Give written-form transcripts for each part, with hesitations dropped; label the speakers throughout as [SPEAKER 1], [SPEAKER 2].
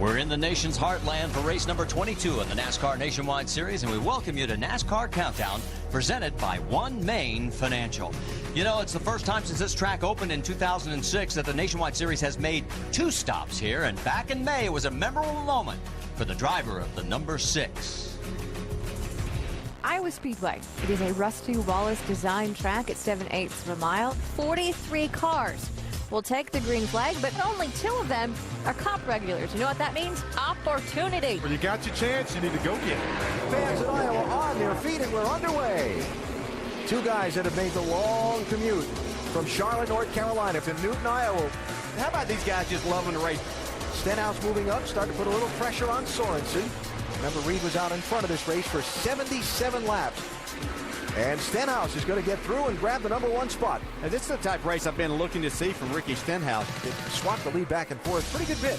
[SPEAKER 1] We're in the nation's heartland for race number 22 in the NASCAR Nationwide Series, and we welcome you to NASCAR Countdown, presented by One Main Financial. You know, it's the first time since this track opened in 2006 that the Nationwide Series has made 2 stops here, and back in May it was a memorable moment for the driver of the number 6.
[SPEAKER 2] Iowa Speedway. It is a Rusty Wallace designed track at 7/8 of a mile. 43 cars will take the green flag, but only 2 of them are Cup regulars. You know what that means? Opportunity.
[SPEAKER 3] When you got your chance, you need to go get it.
[SPEAKER 4] Fans in Iowa on their feet, and we're underway. 2 guys that have made the long commute from Charlotte, North Carolina to Newton, Iowa.
[SPEAKER 3] How about these guys just loving the race?
[SPEAKER 4] Stenhouse moving up, starting to put a little pressure on Sorensen. Remember, Reed was out in front of this race for 77 laps. And Stenhouse is going to get through and grab the number 1 spot.
[SPEAKER 3] And this is the type of race I've been looking to see from Ricky Stenhouse.
[SPEAKER 4] It swapped the lead back and forth pretty good bit.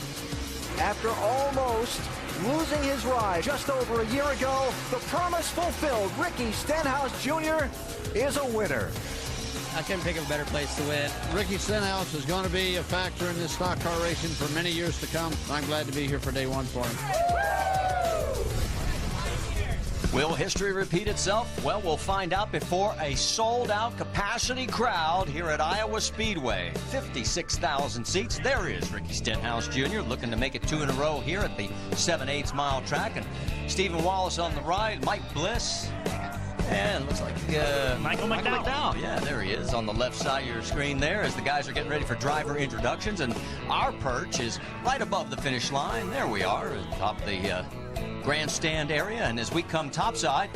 [SPEAKER 4] After almost losing his ride just over a year ago, the promise fulfilled. Ricky Stenhouse Jr. is a winner.
[SPEAKER 5] I couldn't pick a better place to win.
[SPEAKER 6] Ricky Stenhouse is going to be a factor in this stock car racing for many years to come. I'm glad to be here for day 1 for him.
[SPEAKER 1] Will history repeat itself? Well, we'll find out before a sold-out capacity crowd here at Iowa Speedway. 56,000 seats. There is Ricky Stenhouse Jr. looking to make it 2 in a row here at the 7/8 mile track. And Stephen Wallace on the right, Mike Bliss. And looks like
[SPEAKER 7] Michael McDowell.
[SPEAKER 1] Yeah, there he is on the left side of your screen there as the guys are getting ready for driver introductions. And our perch is right above the finish line. There we are at the top of the grandstand area. And as we come topside,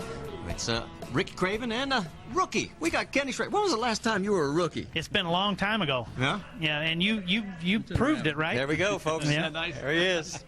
[SPEAKER 1] it's Ricky Craven and a rookie. We got Kenny Schrader. When was the last time you were a rookie?
[SPEAKER 7] It's been a long time ago.
[SPEAKER 1] Yeah?
[SPEAKER 7] Yeah, and you proved it, right?
[SPEAKER 1] There we go, folks.
[SPEAKER 7] Yeah.
[SPEAKER 1] There he is.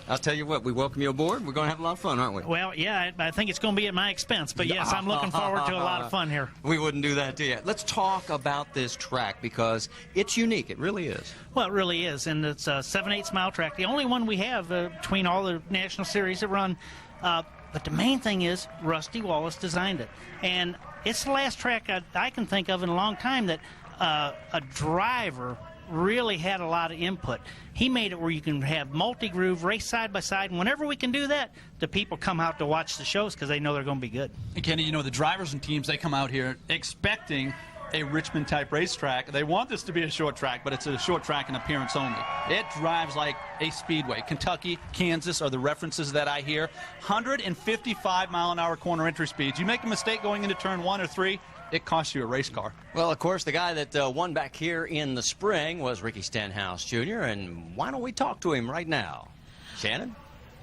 [SPEAKER 1] I'll tell you what, we welcome you aboard. We're going to have a lot of fun, aren't we?
[SPEAKER 7] Well, yeah, I think it's going to be at my expense, but yes, I'm looking forward to a lot of fun here.
[SPEAKER 1] We wouldn't do that to you. Let's talk about this track because it's unique. It really is.
[SPEAKER 7] Well, it really is, and it's a 7/8 mile track, the only one we have between all the national series that run. But the main thing is Rusty Wallace designed it, and it's the last track I can think of in a long time that a driver really had a lot of input. He made it where you can have multi-groove, race side by side, and whenever we can do that, the people come out to watch the shows because they know they're going to be good.
[SPEAKER 8] And Kenny, you know, the drivers and teams, they come out here expecting a Richmond-type racetrack. They want this to be a short track, but it's a short track in appearance only. It drives like a speedway. Kentucky, Kansas are the references that I hear. 155-mile-an-hour corner entry speeds. You make a mistake going into turn 1 or 3, it costs you a race car.
[SPEAKER 1] Well, of course, the guy that won back here in the spring was Ricky Stenhouse Jr., and why don't we talk to him right now? Shannon?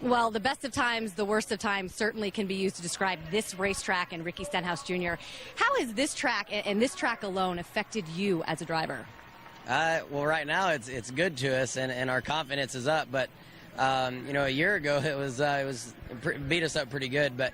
[SPEAKER 9] Well, the best of times, the worst of times certainly can be used to describe this racetrack and Ricky Stenhouse Jr. How has this track and this track alone affected you as a driver?
[SPEAKER 5] Well, right now it's good to us, and our confidence is up. But you know, a year ago it beat us up pretty good. But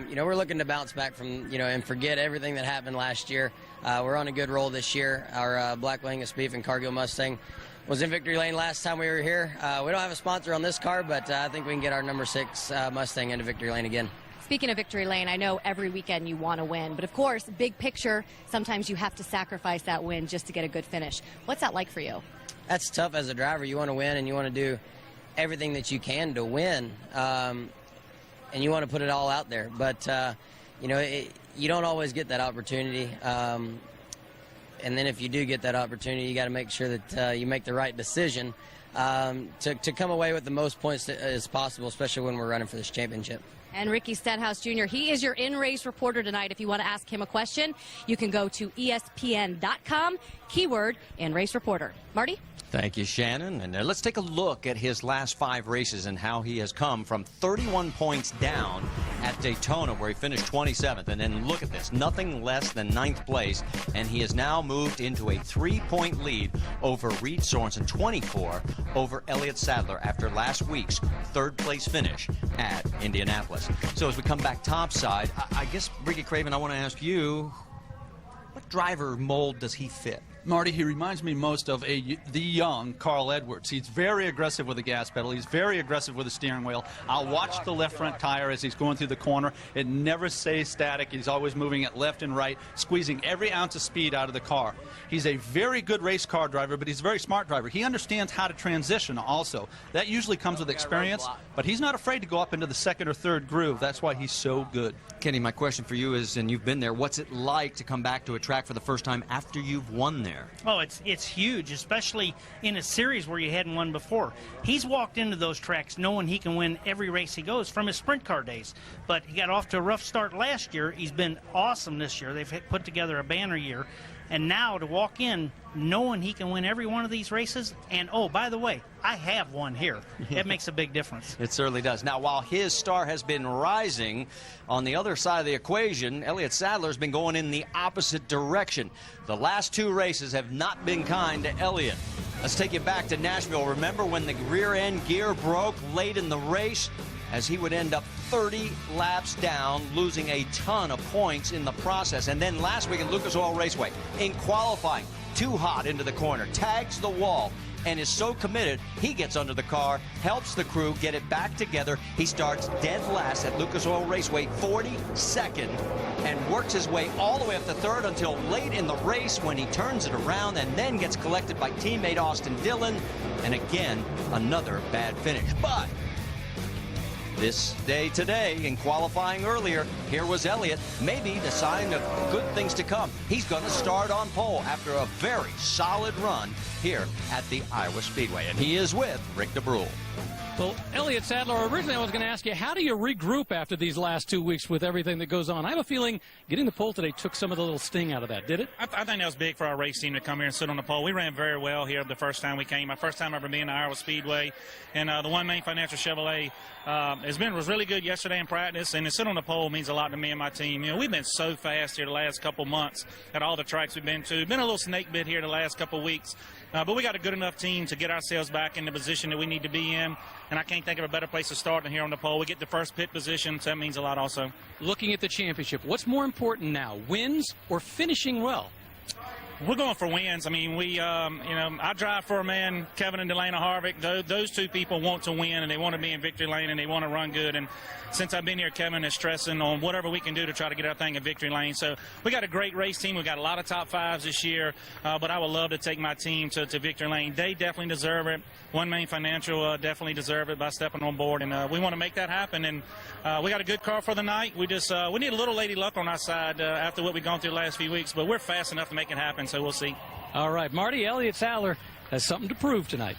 [SPEAKER 5] you know, we're looking to bounce back from and forget everything that happened last year. We're on a good roll this year. Our Black Angus Beef and Cargill Mustang was in victory lane last time we were here. We don't have a sponsor on this car, but I think we can get our number 6 Mustang into victory lane again.
[SPEAKER 9] Speaking of victory lane, I know every weekend you want to win, but of course, big picture, sometimes you have to sacrifice that win just to get a good finish. What's that like for you?
[SPEAKER 5] That's tough as a driver. You want to win, and you want to do everything that you can to win, and you want to put it all out there. But you know, you don't always get that opportunity. And then if you do get that opportunity, you got to make sure that you make the right decision to come away with the most points as possible, especially when we're running for this championship.
[SPEAKER 9] And Ricky Stenhouse Jr., he is your in-race reporter tonight. If you want to ask him a question, you can go to ESPN.com, keyword in-race reporter. Marty?
[SPEAKER 1] Thank you, Shannon. And let's take a look at his last 5 races and how he has come from 31 points down at Daytona, where he finished 27th. And then look at this, nothing less than 9th place. And he has now moved into a 3-point lead over Reed Sorensen, 24 over Elliott Sadler after last week's 3rd place finish at Indianapolis. So as we come back topside, I guess, Ricky Craven, I want to ask you, what driver mold does he fit?
[SPEAKER 8] Marty, he reminds me most of the young Carl Edwards. He's very aggressive with the gas pedal. He's very aggressive with the steering wheel. I'll watch the left front tire as he's going through the corner. It never stays static. He's always moving it left and right, squeezing every ounce of speed out of the car. He's a very good race car driver, but he's a very smart driver. He understands how to transition also. That usually comes with experience, but he's not afraid to go up into the second or third groove. That's why he's so good.
[SPEAKER 1] Kenny, my question for you is, and you've been there, what's it like to come back to a track for the first time after you've won there?
[SPEAKER 7] Oh, it's huge, especially in a series where you hadn't won before. He's walked into those tracks knowing he can win every race he goes from his sprint car days. But he got off to a rough start last year. He's been awesome this year. They've put together a banner year. And now to walk in knowing he can win every one of these races, and oh, by the way, I have one here. It makes a big difference.
[SPEAKER 1] It certainly does. Now, while his star has been rising, on the other side of the equation, Elliott Sadler's been going in the opposite direction. The last two races have not been kind to Elliott. Let's take you back to Nashville. Remember when the rear end gear broke late in the race? As he would end up 30 laps down, losing a ton of points in the process. And then last week at Lucas Oil Raceway, in qualifying, too hot into the corner, tags the wall, and is so committed, he gets under the car, helps the crew get it back together. He starts dead last at Lucas Oil Raceway, 42nd, and works his way all the way up to third until late in the race when he turns it around and then gets collected by teammate Austin Dillon. And again, another bad finish. But this day today, in qualifying earlier, here was Elliott, maybe the sign of good things to come. He's going to start on pole after a very solid run here at the Iowa Speedway. And he is with Rick DeBrule.
[SPEAKER 10] Well, Elliott Sadler, originally I was going to ask you, how do you regroup after these last 2 weeks with everything that goes on? I have a feeling getting the pole today took some of the little sting out of that, did it?
[SPEAKER 11] I think that was big for our race team to come here and sit on the pole. We ran very well here the first time we came. My first time ever being to Iowa Speedway. And the One Main Financial Chevrolet was really good yesterday in practice. And to sit on the pole means a lot to me and my team. You know, we've been so fast here the last couple months at all the tracks we've been to. Been a little snake bit here the last couple weeks. But we got a good enough team to get ourselves back in the position that we need to be in. And I can't think of a better place to start than here on the pole. We get the first pit position, so that means a lot also.
[SPEAKER 10] Looking at the championship, what's more important now, wins or finishing well?
[SPEAKER 11] We're going for wins. I mean, I drive for a man, Kevin and Delana Harvick. Those two people want to win, and they want to be in victory lane, and they want to run good. And since I've been here, Kevin is stressing on whatever we can do to try to get our thing in victory lane. So we got a great race team. We got a lot of top fives this year, but I would love to take my team to victory lane. They definitely deserve it. One Main Financial definitely deserve it by stepping on board, and we want to make that happen. And we got a good car for the night. We just we need a little lady luck on our side after what we've gone through the last few weeks, but we're fast enough to make it happen. So we'll see.
[SPEAKER 10] All right, Marty, Elliott Sadler has something to prove tonight.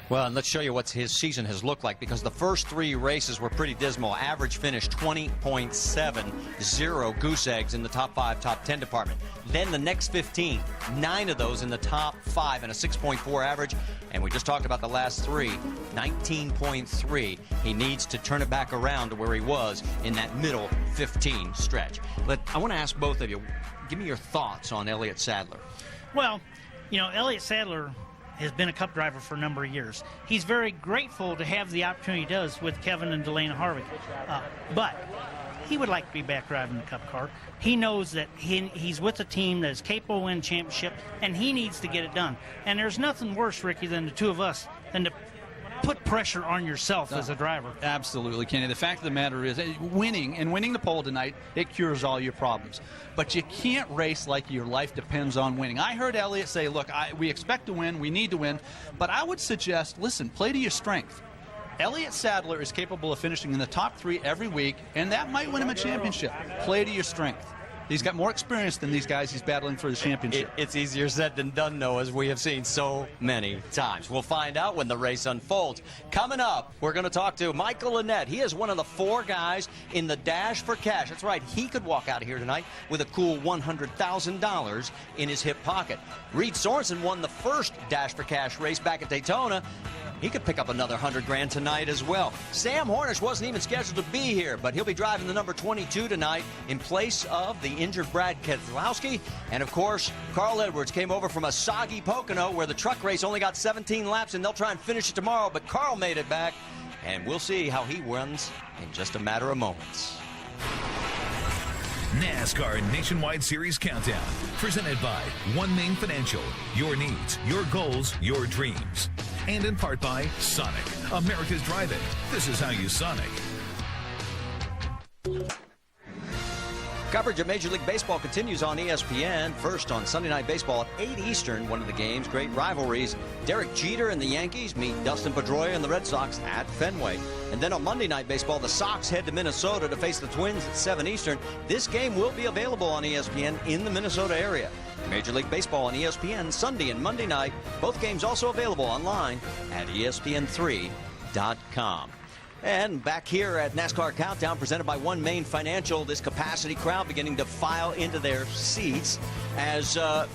[SPEAKER 1] Well, and let's show you what his season has looked like, because the first three races were pretty dismal. Average finish 20.7, 0 goose eggs in the top 5, top 10 department. Then the next 15, 9 of those in the top 5 and a 6.4 average. And we just talked about the last 3, 19.3. He needs to turn it back around to where he was in that middle 15 stretch. But I want to ask both of you, give me your thoughts on Elliott Sadler.
[SPEAKER 7] Well, you know, Elliott Sadler has been a Cup driver for a number of years. He's very grateful to have the opportunity he does with Kevin and Delana Harvick. But he would like to be back driving the Cup car. He knows that he's with a team that is capable of winning championship, and he needs to get it done. And there's nothing worse, Ricky, than the two of us, than to put pressure on yourself as a driver.
[SPEAKER 8] Absolutely, Kenny. The fact of the matter is, winning the pole tonight, it cures all your problems. But you can't race like your life depends on winning. I heard Elliott say, look, we expect to win, we need to win, but I would suggest, listen, play to your strength. Elliott Sadler is capable of finishing in the top 3 every week, and that might win him a championship. Play to your strength. He's got more experience than these guys he's battling for the championship.
[SPEAKER 1] It's easier said than done, though, as we have seen so many times. We'll find out when the race unfolds. Coming up, we're going to talk to Michael Annett. He is one of the 4 guys in the Dash for Cash. That's right, he could walk out of here tonight with a cool $100,000 in his hip pocket. Reed Sorensen won the first Dash for Cash race back at Daytona. He could pick up another $100,000 tonight as well. Sam Hornish wasn't even scheduled to be here, but he'll be driving the number 22 tonight in place of the injured Brad Keselowski. And, of course, Carl Edwards came over from a soggy Pocono where the truck race only got 17 laps, and they'll try and finish it tomorrow. But Carl made it back, and we'll see how he runs in just a matter of moments.
[SPEAKER 12] NASCAR Nationwide Series Countdown, presented by One Main Financial. Your needs, your goals, your dreams. And in part by Sonic, America's Drive-In. This is how you Sonic.
[SPEAKER 1] Coverage of Major League Baseball continues on ESPN. First on Sunday Night Baseball at 8 Eastern, one of the game's great rivalries. Derek Jeter and the Yankees meet Dustin Pedroia and the Red Sox at Fenway. And then on Monday Night Baseball, the Sox head to Minnesota to face the Twins at 7 Eastern. This game will be available on ESPN in the Minnesota area. Major League Baseball on ESPN Sunday and Monday night. Both games also available online at ESPN3.com. And back here at NASCAR Countdown, presented by One Main Financial, this capacity crowd beginning to file into their seats as the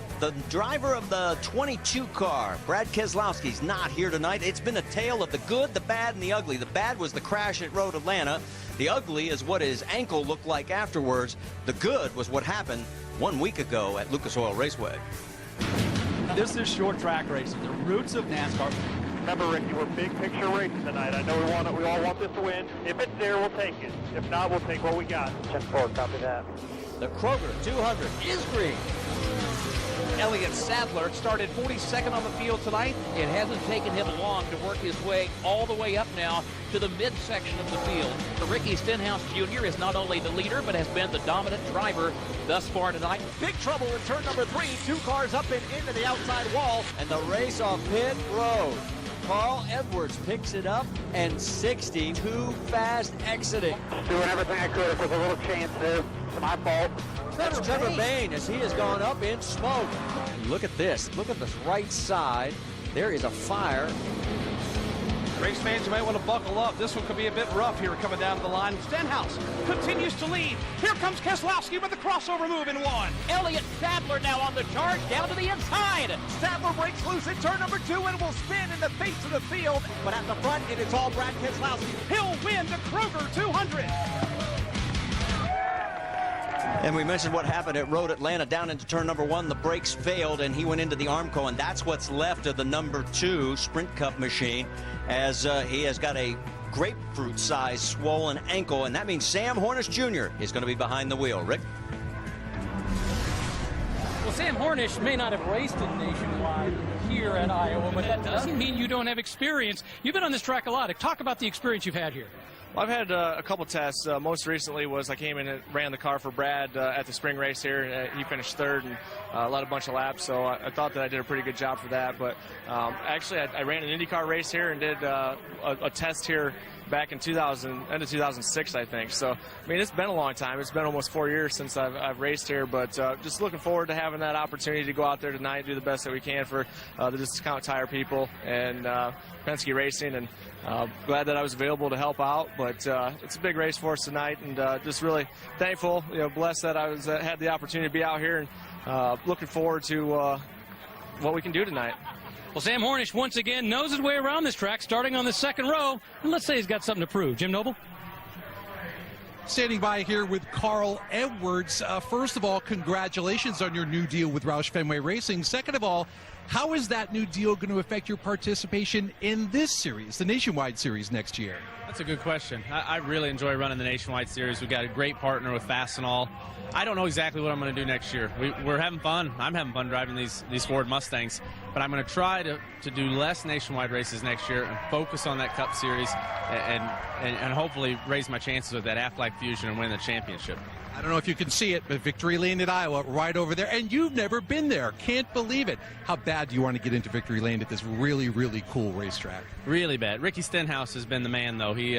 [SPEAKER 1] driver of the 22 car, Brad Keselowski's not here tonight. It's been a tale of the good, the bad, and the ugly. The bad was the crash at Road Atlanta. The ugly is what his ankle looked like afterwards. The good was what happened 1 week ago at Lucas Oil Raceway.
[SPEAKER 8] This is short track racing, the roots of NASCAR.
[SPEAKER 13] Remember, Ricky, we're big picture racing tonight. I know we all want this to win. If it's there, we'll take it. If not, we'll take what we got. 10-4, copy that.
[SPEAKER 1] The Kroger 200 is green.
[SPEAKER 14] Elliott Sadler started 42nd on the field tonight. It hasn't taken him long to work his way all the way up now to the midsection of the field. Ricky Stenhouse Jr. is not only the leader, but has been the dominant driver thus far tonight.
[SPEAKER 4] Big trouble in turn number 3. 2 cars up and into the outside wall.
[SPEAKER 1] And the race off pit road. Carl Edwards picks it up, and 60, too fast exiting.
[SPEAKER 13] Doing everything I could. If there's a little chance there, it's my fault.
[SPEAKER 1] That's Trevor Bayne as he has gone up in smoke. Look at this. Look at this right side. There is a fire.
[SPEAKER 14] Race fans, you might want to buckle up. This one could be a bit rough here coming down the line. Stenhouse continues to lead. Here comes Keselowski with the crossover move in 1. Elliott Sadler now on the charge, down to the inside. Sadler breaks loose in turn number 2 and will spin in the face of the field. But at the front, it's all Brad Keselowski. He'll win the Kroger 200.
[SPEAKER 1] And we mentioned what happened at Road Atlanta down into turn number 1. The brakes failed, and he went into the Armco, and that's what's left of the number 2 Sprint Cup machine, as he has got a grapefruit-sized swollen ankle, and that means Sam Hornish Jr. is going to be behind the wheel. Rick?
[SPEAKER 10] Well, Sam Hornish may not have raced in Nationwide here at Iowa, but that doesn't mean you don't have experience. You've been on this track a lot. Talk about the experience you've had here.
[SPEAKER 15] Well, I've had a couple tests. Most recently was I came in and ran the car for Brad at the spring race here. He finished third and led a bunch of laps, so I thought that I did a pretty good job for that. But actually, I ran an IndyCar race here and did a test here back in end of 2006, I think. So, I mean, it's been a long time. It's been almost 4 years since I've raced here, but just looking forward to having that opportunity to go out there tonight, do the best that we can for the Discount Tire people and Penske Racing, and glad that I was available to help out. But it's a big race for us tonight, and just really thankful, blessed that I had the opportunity to be out here, and looking forward to what we can do tonight.
[SPEAKER 10] Well, Sam Hornish once again knows his way around this track, starting on the second row, and let's say he's got something to prove. Jim Noble?
[SPEAKER 16] Standing by here with Carl Edwards. First of all, congratulations on your new deal with Roush Fenway Racing. Second of all, how is that new deal going to affect your participation in this series, the Nationwide Series, next year?
[SPEAKER 17] That's a good question. I really enjoy running the Nationwide Series. We've got a great partner with Fastenal. I don't know exactly what I'm going to do next year. We're having fun. I'm having fun driving these Ford Mustangs, but I'm going to try to do less Nationwide races next year and focus on that Cup Series and hopefully raise my chances with that Aflac Fusion and win the championship.
[SPEAKER 16] I don't know if you can see it, but Victory Lane at Iowa, right over there, and you've never been there. Can't believe it. How bad do you want to get into Victory Lane at this really, really cool racetrack?
[SPEAKER 17] Really bad. Ricky Stenhouse has been the man, though. He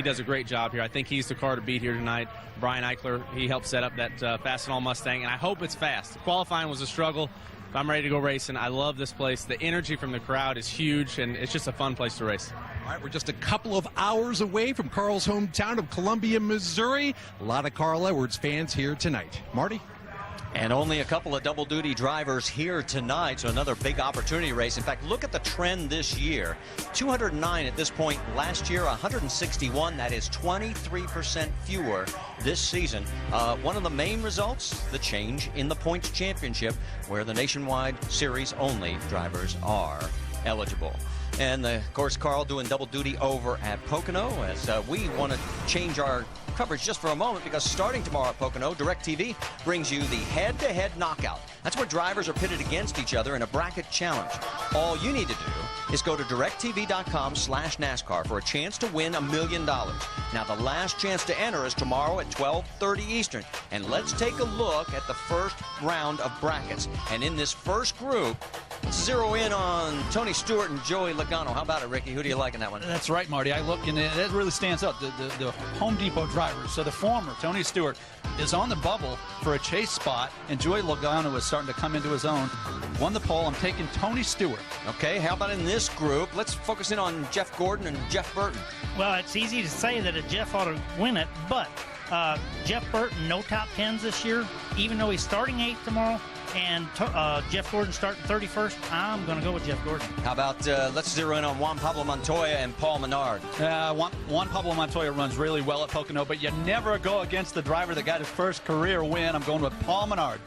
[SPEAKER 17] does a great job here. I think he's the car to beat here tonight. Brian Eichler, he helped set up that Fastenal Mustang, and I hope it's fast. Qualifying was a struggle. I'm ready to go racing. I love this place. The energy from the crowd is huge, and it's just a fun place to race.
[SPEAKER 16] All right, we're just a couple of hours away from Carl's hometown of Columbia, Missouri. A lot of Carl Edwards fans here tonight. Marty?
[SPEAKER 1] And only a couple of double-duty drivers here tonight, so another big opportunity race. In fact, look at the trend this year. 209 at this point. Last year, 161. That is 23% fewer this season. One of the main results, the change in the points championship, where the Nationwide Series only drivers are eligible. And, of course, Carl doing double duty over at Pocono as we want to change our coverage just for a moment because starting tomorrow at Pocono, DirecTV brings you the head-to-head knockout. That's where drivers are pitted against each other in a bracket challenge. All you need to do is go to directtv.com/NASCAR for a chance to win $1 million. Now, the last chance to enter is tomorrow at 12:30 Eastern. And let's take a look at the first round of brackets. And in this first group, let's zero in on Tony Stewart and Joey Logano. How about it, Ricky? Who do you like in that one?
[SPEAKER 8] That's right, Marty. I look, and it really stands out. The Home Depot drivers. So the former, Tony Stewart, is on the bubble for a chase spot, and Joey Logano is starting to come into his own. Won the pole. I'm taking Tony Stewart.
[SPEAKER 1] Okay, how about in this group? Let's focus in on Jeff Gordon and Jeff Burton.
[SPEAKER 7] Well, it's easy to say that a Jeff ought to win it, but Jeff Burton, no top 10s this year, even though he's starting 8th tomorrow. And Jeff Gordon starting 31st. I'm going to go with Jeff Gordon.
[SPEAKER 1] How about let's zero in on Juan Pablo Montoya and Paul Menard.
[SPEAKER 8] Juan Pablo Montoya runs really well at Pocono, but you never go against the driver that got his first career win. I'm going with Paul Menard.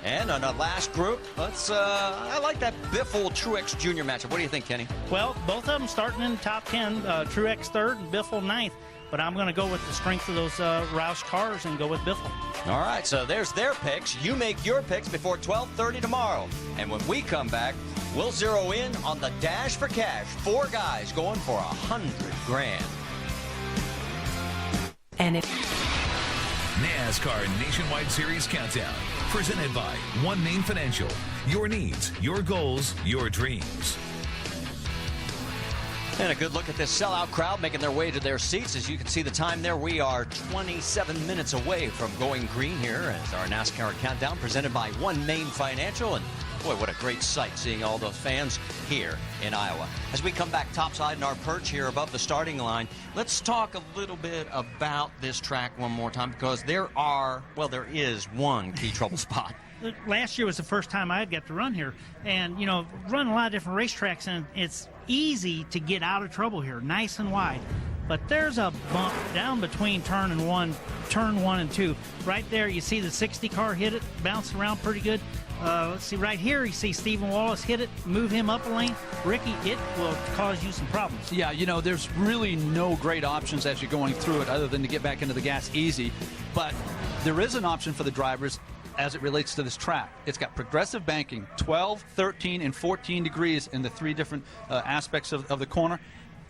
[SPEAKER 1] And on the last group, let's I like that Biffle Truex Jr. matchup. What do you think, Kenny?
[SPEAKER 7] Well, both of them starting in the top 10. Truex 3rd and Biffle 9th. But I'm going to go with the strength of those Roush cars and go with Biffle.
[SPEAKER 1] All right, so there's their picks. You make your picks before 12:30 tomorrow. And when we come back, we'll zero in on the Dash for Cash. 4 guys going for $100,000.
[SPEAKER 18] And
[SPEAKER 12] NASCAR Nationwide Series Countdown, presented by One Main Financial. Your needs, your goals, your dreams.
[SPEAKER 1] And a good look at this sellout crowd making their way to their seats. As you can see the time there, we are 27 minutes away from going green here as our NASCAR Countdown presented by One Main Financial. And boy, what a great sight seeing all those fans here in Iowa. As we come back topside in our perch here above the starting line, let's talk a little bit about this track one more time because there is one key trouble spot.
[SPEAKER 7] Last year was the first time I got to run here. And, you know, run a lot of different racetracks, and it's easy to get out of trouble here, nice and wide. But there's a bump down between turn 1 and 2. Right there, you see the 60 car hit it, bounce around pretty good. Let's see, right here, you see Stephen Wallace hit it, move him up a lane. Ricky, it will cause you some problems.
[SPEAKER 8] Yeah, you know, there's really no great options as you're going through it other than to get back into the gas easy. But there is an option for the drivers as it relates to this track. It's got progressive banking, 12, 13, and 14 degrees in the 3 different aspects of the corner.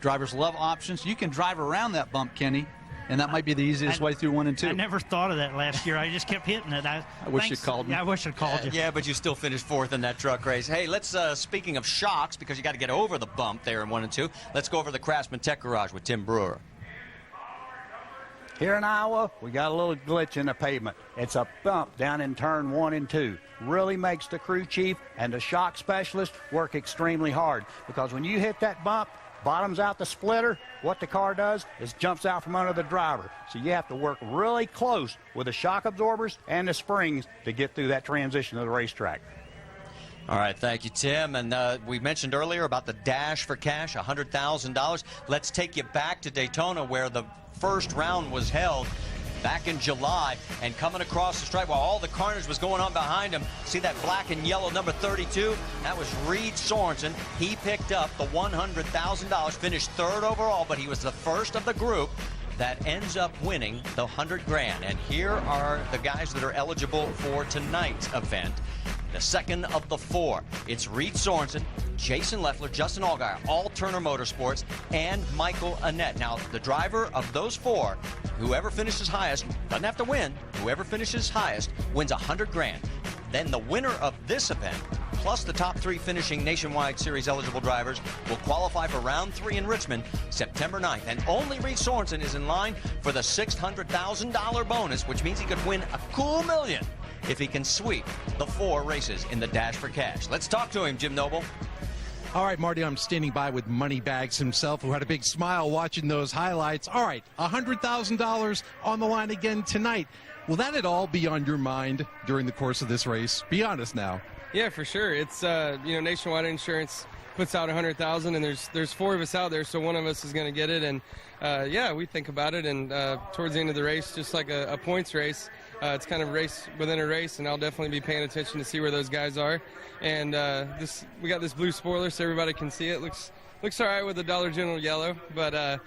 [SPEAKER 8] Drivers love options. You can drive around that bump, Kenny, and that might be the easiest way through 1 and 2.
[SPEAKER 7] I never thought of that last year. I just kept hitting it.
[SPEAKER 8] I wish you called me.
[SPEAKER 7] Yeah, I wish I'd called you.
[SPEAKER 1] Yeah, but you still finished 4th in that truck race. Hey, let's, speaking of shocks, because you got to get over the bump there in 1 and 2, let's go over the Craftsman Tech Garage with Tim Brewer.
[SPEAKER 19] Here in Iowa, we got a little glitch in the pavement. It's a bump down in turn 1 and 2. Really makes the crew chief and the shock specialist work extremely hard because when you hit that bump, bottoms out the splitter, what the car does is jumps out from under the driver. So you have to work really close with the shock absorbers and the springs to get through that transition of the racetrack.
[SPEAKER 1] All right, thank you, Tim. And we mentioned earlier about the Dash for Cash, $100,000. Let's take you back to Daytona where the first round was held back in July, and coming across the stripe while all the carnage was going on behind him. See that black and yellow number 32? That was Reed Sorensen. He picked up the $100,000, finished 3rd overall, but he was the first of the group that ends up winning the $100,000. And here are the guys that are eligible for tonight's event. The second of the 4. It's Reed Sorensen, Jason Leffler, Justin Allgaier, all Turner Motorsports, and Michael Annett. Now, the driver of those 4, whoever finishes highest, doesn't have to win. Whoever finishes highest wins $100,000. Then the winner of this event, plus the top 3 finishing Nationwide Series eligible drivers, will qualify for round 3 in Richmond, September 9th. And only Reed Sorensen is in line for the $600,000 bonus, which means he could win a cool $1 million if he can sweep the 4 races in the Dash for Cash. Let's talk to him, Jim Noble.
[SPEAKER 16] All right, Marty, I'm standing by with Moneybags himself, who had a big smile watching those highlights. All right, $100,000 on the line again tonight. Will that at all be on your mind during the course of this race? Be honest now.
[SPEAKER 20] Yeah, for sure. It's, Nationwide Insurance puts out $100,000, and there's 4 of us out there, so one of us is going to get it. And, we think about it, and towards the end of the race, just like a points race, it's kind of a race within a race, and I'll definitely be paying attention to see where those guys are. And we got this blue spoiler so everybody can see it. Looks looks all right with the Dollar General yellow, but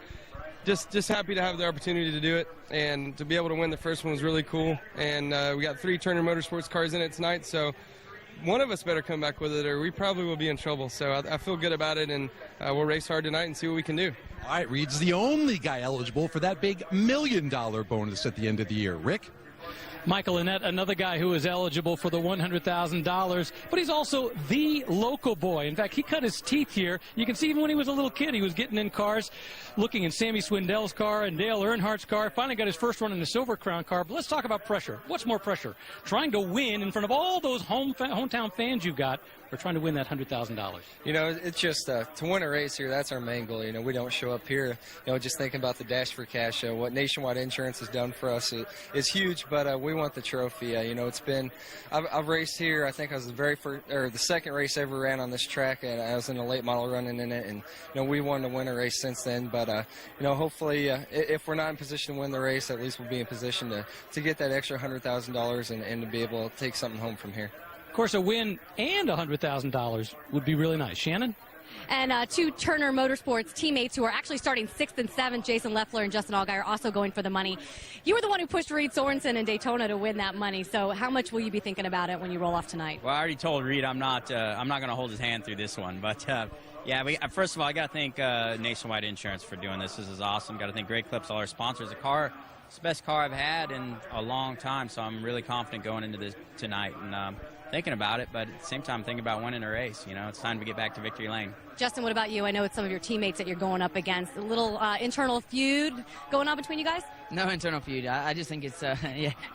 [SPEAKER 20] just happy to have the opportunity to do it, and to be able to win the first one was really cool. And we got 3 Turner Motorsports cars in it tonight, so one of us better come back with it or we probably will be in trouble. So I feel good about it, and we'll race hard tonight and see what we can do.
[SPEAKER 16] All right, Reed's the only guy eligible for that big $1 million bonus at the end of the year. Rick?
[SPEAKER 10] Michael Annette, another guy who is eligible for the $100,000, but he's also the local boy. In fact, he cut his teeth here. You can see even when he was a little kid, he was getting in cars, looking in Sammy Swindell's car and Dale Earnhardt's car. Finally got his first run in the Silver Crown car. But let's talk about pressure. What's more pressure? Trying to win in front of all those hometown fans you've got, or trying to win that $100,000?
[SPEAKER 18] You know, it's just to win a race here, that's our main goal. You know, we don't show up here, just thinking about the Dash for Cash. What Nationwide Insurance has done for us is huge, but we want the trophy. It's been, I've raced here. I think I was the second race I ever ran on this track, and I was in a late model running in it, and we wanted to win a race since then. But hopefully, if we're not in position to win the race, at least we'll be in position to get that extra $100,000 and to be able to take something home from here.
[SPEAKER 10] Of course, a win and $100,000 would be really nice. Shannon?
[SPEAKER 9] And 2 Turner Motorsports teammates who are actually starting 6th and 7th, Jason Leffler and Justin Allgaier, are also going for the money. You were the one who pushed Reed Sorensen in Daytona to win that money. So how much will you be thinking about it when you roll off tonight?
[SPEAKER 21] Well, I already told Reed I'm not going to hold his hand through this one. But, first of all, I got to thank Nationwide Insurance for doing this. This is awesome. Got to thank Great Clips, all our sponsors. It's the best car I've had in a long time, so I'm really confident going into this tonight. And thinking about it, but at the same time thinking about winning a race. It's time to get back to victory lane.
[SPEAKER 9] Justin, what about you? I know it's some of your teammates that you're going up against. A little internal feud going on between you guys?
[SPEAKER 22] No internal feud. I just think it's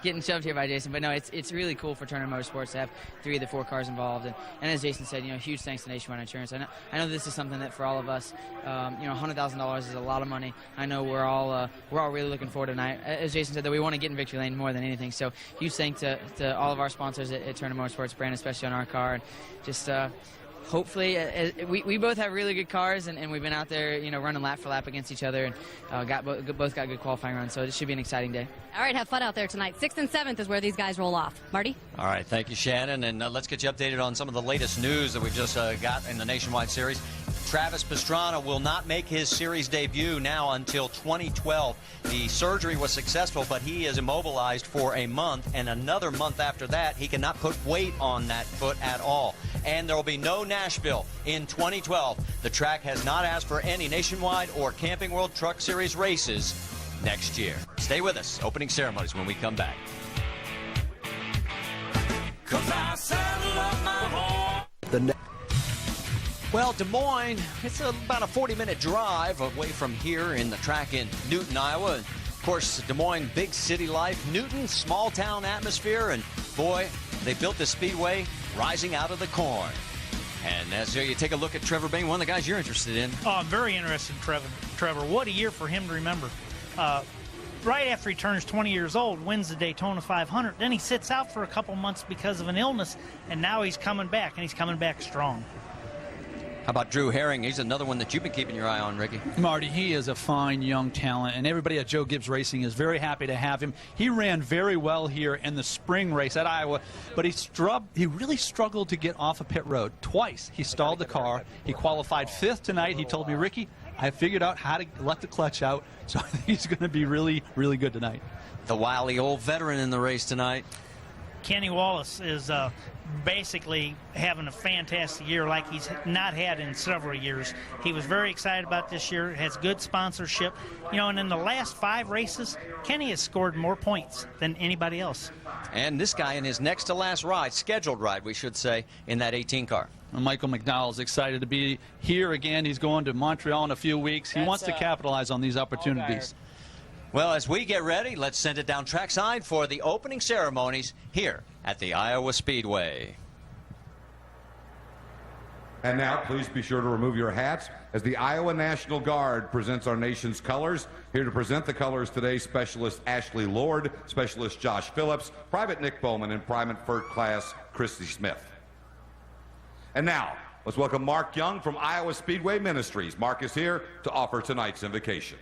[SPEAKER 22] getting shoved here by Jason. But no, it's really cool for Turner Motorsports to have 3 of the 4 cars involved. And as Jason said, huge thanks to Nationwide Insurance. I know this is something that for all of us, $100,000 is a lot of money. I know we're all really looking forward to tonight. As Jason said, that we want to get in victory lane more than anything. So huge thanks to all of our sponsors at Turner Motorsports brand, especially on our car. And just hopefully, we both have really good cars, and we've been out there, running lap for lap against each other, and both got good qualifying runs. So it should be an exciting day.
[SPEAKER 9] All right, have fun out there tonight. 6th and 7th is where these guys roll off. Marty?
[SPEAKER 1] All right, thank you, Shannon. And let's get you updated on some of the latest news that we've just got in the Nationwide Series. Travis Pastrana will not make his series debut now until 2012. The surgery was successful, but he is immobilized for a month, and another month after that, he cannot put weight on that foot at all. And there will be no Nashville in 2012. The track has not asked for any Nationwide or Camping World Truck Series races next year. Stay with us. Opening ceremonies when we come back.
[SPEAKER 23] 'Cause I saddle up my horse.
[SPEAKER 1] Well, Des Moines, it's about a 40-minute drive away from here in the track in Newton, Iowa. Of course, Des Moines, big city life. Newton, small-town atmosphere. And, boy, they built the speedway rising out of the corn. And as you take a look at Trevor Bain, one of the guys you're interested in.
[SPEAKER 7] Oh, I'm very interested in Trevor. What a year for him to remember. Right after he turns 20 years old, wins the Daytona 500. Then he sits out for a couple months because of an illness, and now he's coming back, and he's coming back strong.
[SPEAKER 1] How about Drew Herring? He's another one that you've been keeping your eye on, Ricky.
[SPEAKER 8] Marty, he is a fine young talent, and everybody at Joe Gibbs Racing is very happy to have him. He ran very well here in the spring race at Iowa, but he really struggled to get off a pit road. Twice he stalled the car. He qualified 5th tonight. He told me, Ricky, I figured out how to let the clutch out, so I think he's going to be really, really good tonight.
[SPEAKER 1] The wily old veteran in the race tonight.
[SPEAKER 7] Kenny Wallace is basically having a fantastic year like he's not had in several years. He was very excited about this year, has good sponsorship. And in the last 5 races, Kenny has scored more points than anybody else.
[SPEAKER 1] And this guy in his next to last ride, scheduled ride, we should say, in that 18 car.
[SPEAKER 8] Michael McDowell's excited to be here again. He's going to Montreal in a few weeks. He wants to capitalize on these opportunities.
[SPEAKER 1] Well, as we get ready, let's send it down trackside for the opening ceremonies here at the Iowa Speedway.
[SPEAKER 24] And now, please be sure to remove your hats as the Iowa National Guard presents our nation's colors. Here to present the colors today, Specialist Ashley Lord, Specialist Josh Phillips, Private Nick Bowman, and Private First Class Christy Smith. And now, let's welcome Mark Young from Iowa Speedway Ministries. Mark is here to offer tonight's invocation.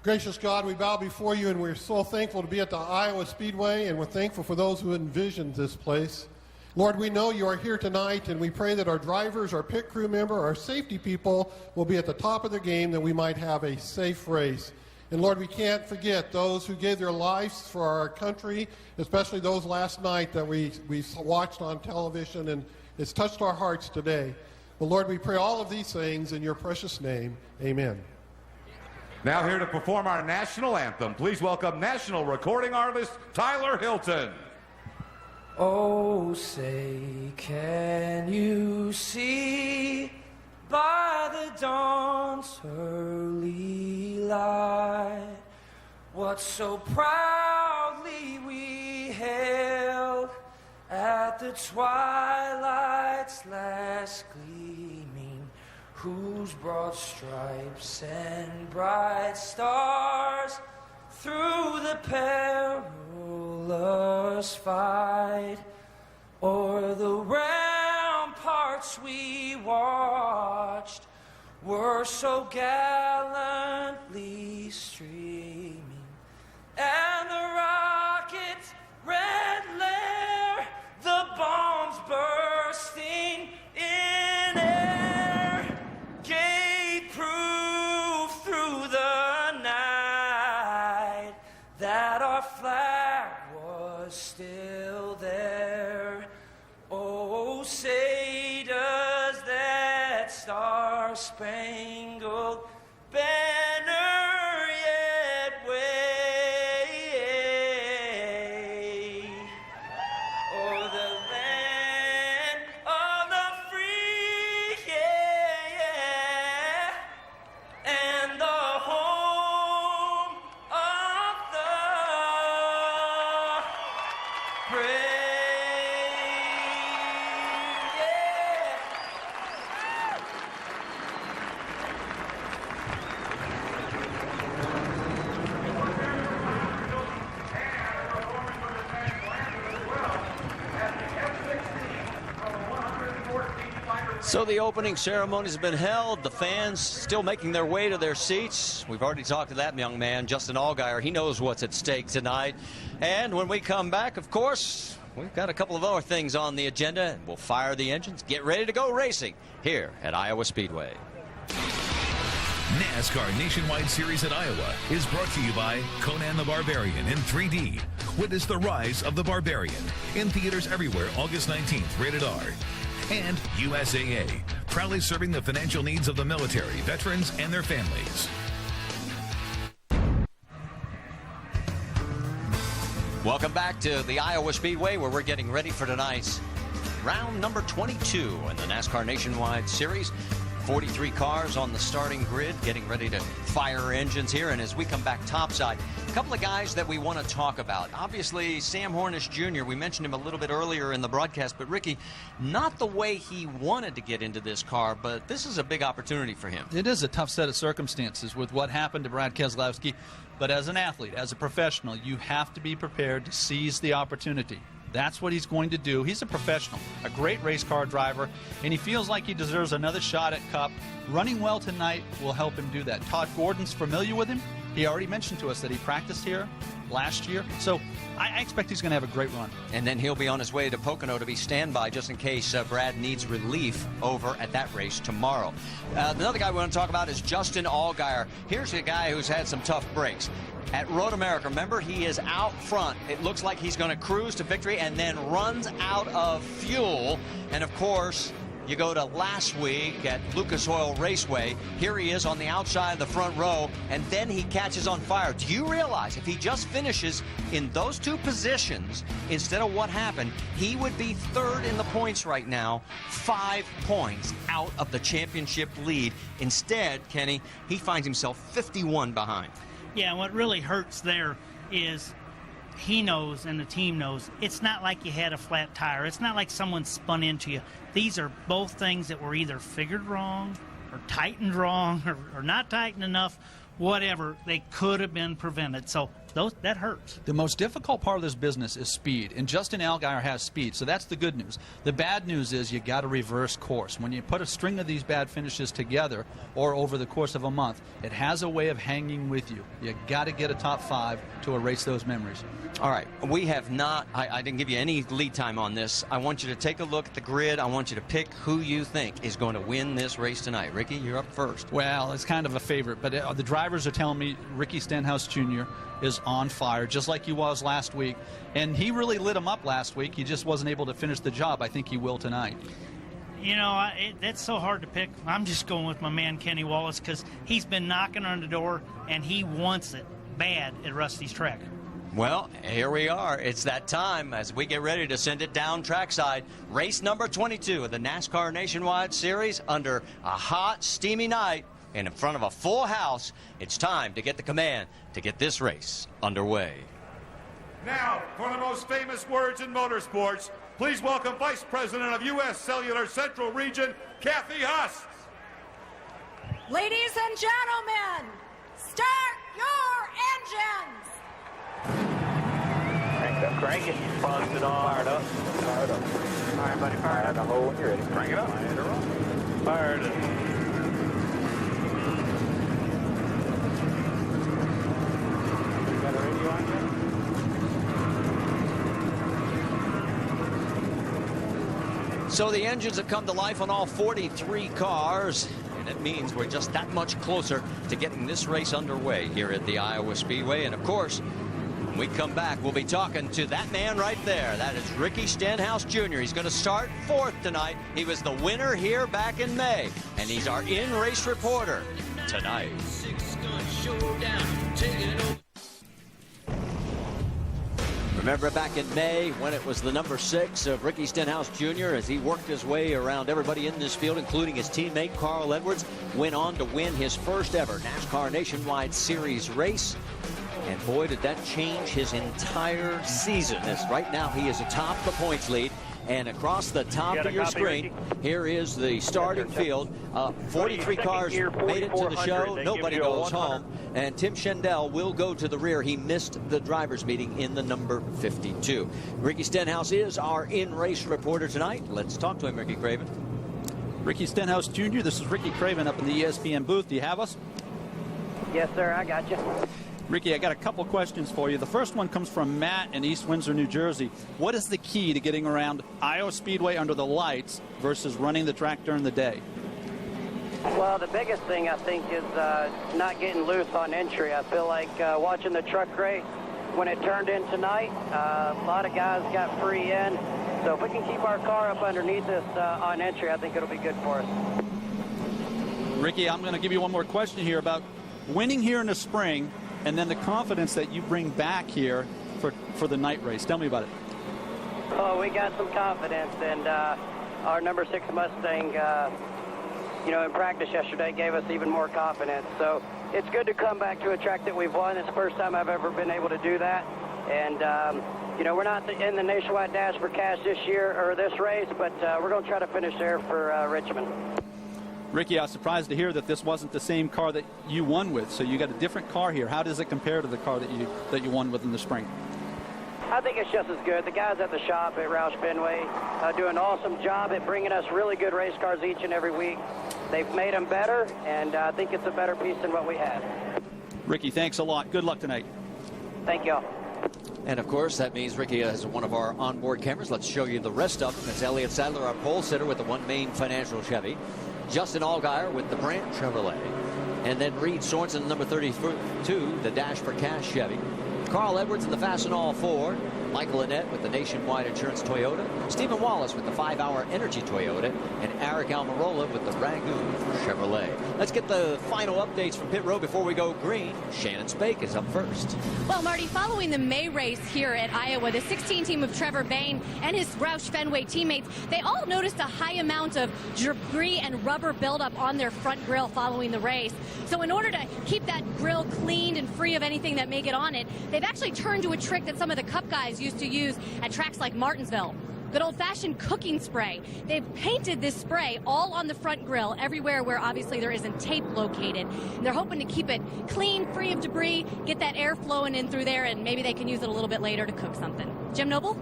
[SPEAKER 25] Gracious God, we bow before you, and we're so thankful to be at the Iowa Speedway, and we're thankful for those who envisioned this place. Lord, we know you are here tonight, and we pray that our drivers, our pit crew member, our safety people will be at the top of their game, that we might have a safe race. And Lord, we can't forget those who gave their lives for our country, especially those last night that we watched on television, and it's touched our hearts today. But Lord, we pray all of these things in your precious name. Amen.
[SPEAKER 24] Now here to perform our national anthem, please welcome national recording artist Tyler Hilton.
[SPEAKER 23] Oh, say, can you see by the dawn's early light what so proudly we hailed at the twilight's last gleaming, whose broad stripes and bright stars through the perilous fight o'er the ramparts we watched were so gallantly streaming, and the rocket's red glare, the bombs bursting in air, gave proof through the night that our flag was still there. Oh, say does that star-spangled banner yet wave o'er the land of the free, yeah, and the home of the brave.
[SPEAKER 1] So the opening ceremony has been held. The fans still making their way to their seats. We've already talked to that young man, Justin Allgaier. He knows what's at stake tonight. And when we come back, of course, we've got a couple of other things on the agenda. We'll fire the engines, get ready to go racing here at Iowa Speedway.
[SPEAKER 12] NASCAR Nationwide Series at Iowa is brought to you by Conan the Barbarian in 3D. Witness the rise of the Barbarian. In theaters everywhere, August 19th, rated R. And USAA, proudly serving the financial needs of the military, veterans, and their families.
[SPEAKER 1] Welcome back to the Iowa Speedway, where we're getting ready for tonight's round number 22 in the NASCAR Nationwide Series. 43 cars on the starting grid, getting ready to fire engines here. And as we come back topside, a couple of guys that we want to talk about. Obviously, Sam Hornish Jr., we mentioned him a little bit earlier in the broadcast, but Ricky, not the way he wanted to get into this car, but this is a big opportunity for him.
[SPEAKER 8] It is a tough set of circumstances with what happened to Brad Keselowski, but as an athlete, as a professional, you have to be prepared to seize the opportunity. That's what he's going to do. He's a professional, a great race car driver, and he feels like he deserves another shot at Cup. Running well tonight will help him do that. Todd Gordon's familiar with him. He already mentioned to us that he practiced here last year. So I expect he's going to have a great run.
[SPEAKER 1] And then he'll be on his way to Pocono to be standby just in case Brad needs relief over at that race tomorrow. Another guy we want to talk about is Justin Allgaier. Here's a guy who's had some tough breaks. At Road America, remember, he is out front. It looks like he's going to cruise to victory and then runs out of fuel. And, of course, you go to last week at Lucas Oil Raceway. Here he is on the outside of the front row, and then he catches on fire. Do you realize if he just finishes in those two positions instead of what happened, he would be third in the points right now, 5 points out of the championship lead. Instead, Kenny, he finds himself 51 behind.
[SPEAKER 7] Yeah, what really hurts there is he knows and the team knows it's not like you had a flat tire. It's not like someone spun into you. These are both things that were either figured wrong or tightened wrong or not tightened enough, whatever. They could have been prevented. So that hurts.
[SPEAKER 8] The most difficult part of this business is speed, and Justin Allgaier has speed, so that's the good news. The bad news is you got to reverse course. When you put a string of these bad finishes together, or over the course of a month, it has a way of hanging with you. You got to get a top 5 to erase those memories.
[SPEAKER 1] All right, we have not, I didn't give you any lead time on this. I want you to take a look at the grid. I want you to pick who you think is going to win this race tonight. Ricky, you're up first.
[SPEAKER 8] Well, it's kind of a favorite, but the drivers are telling me Ricky Stenhouse Jr. is on fire, just like he was last week. And he really lit him up last week. He just wasn't able to finish the job. I think he will tonight.
[SPEAKER 7] You know, that's so hard to pick. I'm just going with my man Kenny Wallace because he's been knocking on the door, and he wants it bad at Rusty's track.
[SPEAKER 1] Well, here we are. It's that time as we get ready to send it down trackside. Race number 22 of the NASCAR Nationwide Series under a hot, steamy night and in front of a full house. It's time to get the command to get this race underway.
[SPEAKER 24] Now, for the most famous words in motorsports, please welcome Vice President of U S Cellular Central Region, Kathy Huss.
[SPEAKER 2] Ladies and gentlemen, start your engines.
[SPEAKER 13] Crank it. Buzzed it on. Fired up. Fired up. All right, buddy, fire the hole when you're ready. Crank it up. Fired up. You got a radio on yet?
[SPEAKER 1] So the engines have come to life on all 43 cars, and it means we're just that much closer to getting this race underway here at the Iowa Speedway. And of course, when we come back, we'll be talking to that man right there. That is Ricky Stenhouse Jr. He's going to start 4th tonight. He was the winner here back in May, and he's our in-race reporter tonight. Remember back in May when it was the number 6 of Ricky Stenhouse Jr. as he worked his way around everybody in this field, including his teammate Carl Edwards, went on to win his first ever NASCAR Nationwide Series race. And boy, did that change his entire season. As right now he is atop the points lead. And across the top of your screen, here is the starting field. 43 cars made it to the show. Nobody goes home. And Tim Schendel will go to the rear. He missed the drivers' meeting in the number 52. Ricky Stenhouse is our in-race reporter tonight. Let's talk to him, Ricky Craven.
[SPEAKER 3] Ricky Stenhouse Jr., this is Ricky Craven up in the ESPN booth. Do you have us?
[SPEAKER 5] Yes, sir, I got you.
[SPEAKER 3] Ricky, I got a couple questions for you. The first one comes from Matt in East Windsor, New Jersey. What is the key to getting around Iowa Speedway under the lights versus running the track during the day?
[SPEAKER 5] Well, the biggest thing, I think, is not getting loose on entry. I feel like watching the truck race, when it turned in tonight, a lot of guys got free in. So if we can keep our car up underneath us on entry, I think it'll be good for us.
[SPEAKER 3] Ricky, I'm going to give you one more question here about winning here in the spring and then the confidence that you bring back here for the night race. Tell me about it.
[SPEAKER 5] Oh, we got some confidence, and our number 6 Mustang, in practice yesterday gave us even more confidence. So it's good to come back to a track that we've won. It's the first time I've ever been able to do that. And, we're not in the Nationwide Dash for Cash this year, or this race, but we're going to try to finish there for Richmond.
[SPEAKER 3] Ricky, I was surprised to hear that this wasn't the same car that you won with. So you got a different car here. How does it compare to the car that you won with in the spring?
[SPEAKER 5] I think it's just as good. The guys at the shop at Roush Fenway do an awesome job at bringing us really good race cars each and every week. They've made them better, and I think it's a better piece than what we had.
[SPEAKER 3] Ricky, thanks a lot. Good luck tonight.
[SPEAKER 5] Thank you all.
[SPEAKER 1] And of course, that means Ricky has one of our onboard cameras. Let's show you the rest of them. It's Elliott Sadler, our pole sitter with the One Main Financial Chevy. Justin Allgaier with the Brandt Chevrolet. And then Reed Sorensen, number 32, the Dash for Cash Chevy. Carl Edwards in the Fastenal Ford. Michael Annette with the Nationwide Insurance Toyota. Stephen Wallace with the 5-Hour Energy Toyota. And Eric Almirola with the Ragoon Chevrolet. Let's get the final updates from pit road before we go green. Shannon Spake is up first.
[SPEAKER 9] Well, Marty, following the May race here at Iowa, the 16 team of Trevor Bayne and his Roush Fenway teammates, they all noticed a high amount of debris and rubber buildup on their front grille following the race. So in order to keep that grille cleaned and free of anything that may get on it, they've actually turned to a trick that some of the Cup guys used to use at tracks like Martinsville. good old-fashioned cooking spray. They've painted this spray all on the front grille, everywhere where obviously there isn't tape located. And they're hoping to keep it clean, free of debris, get that air flowing in through there, and maybe they can use it a little bit later to cook something. Jim Noble?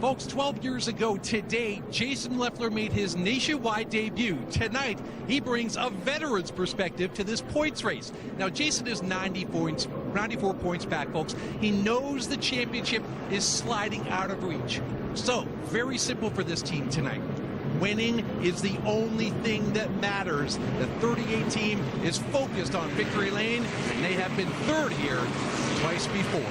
[SPEAKER 16] Folks, 12 years ago today, Jason Leffler made his nationwide debut. Tonight, he brings a veteran's perspective to this points race. Now, Jason is 94 points back, folks. He knows the championship is sliding out of reach. So, very simple for this team tonight. Winning is the only thing that matters. The 38 team is focused on victory lane, and they have been third here twice before.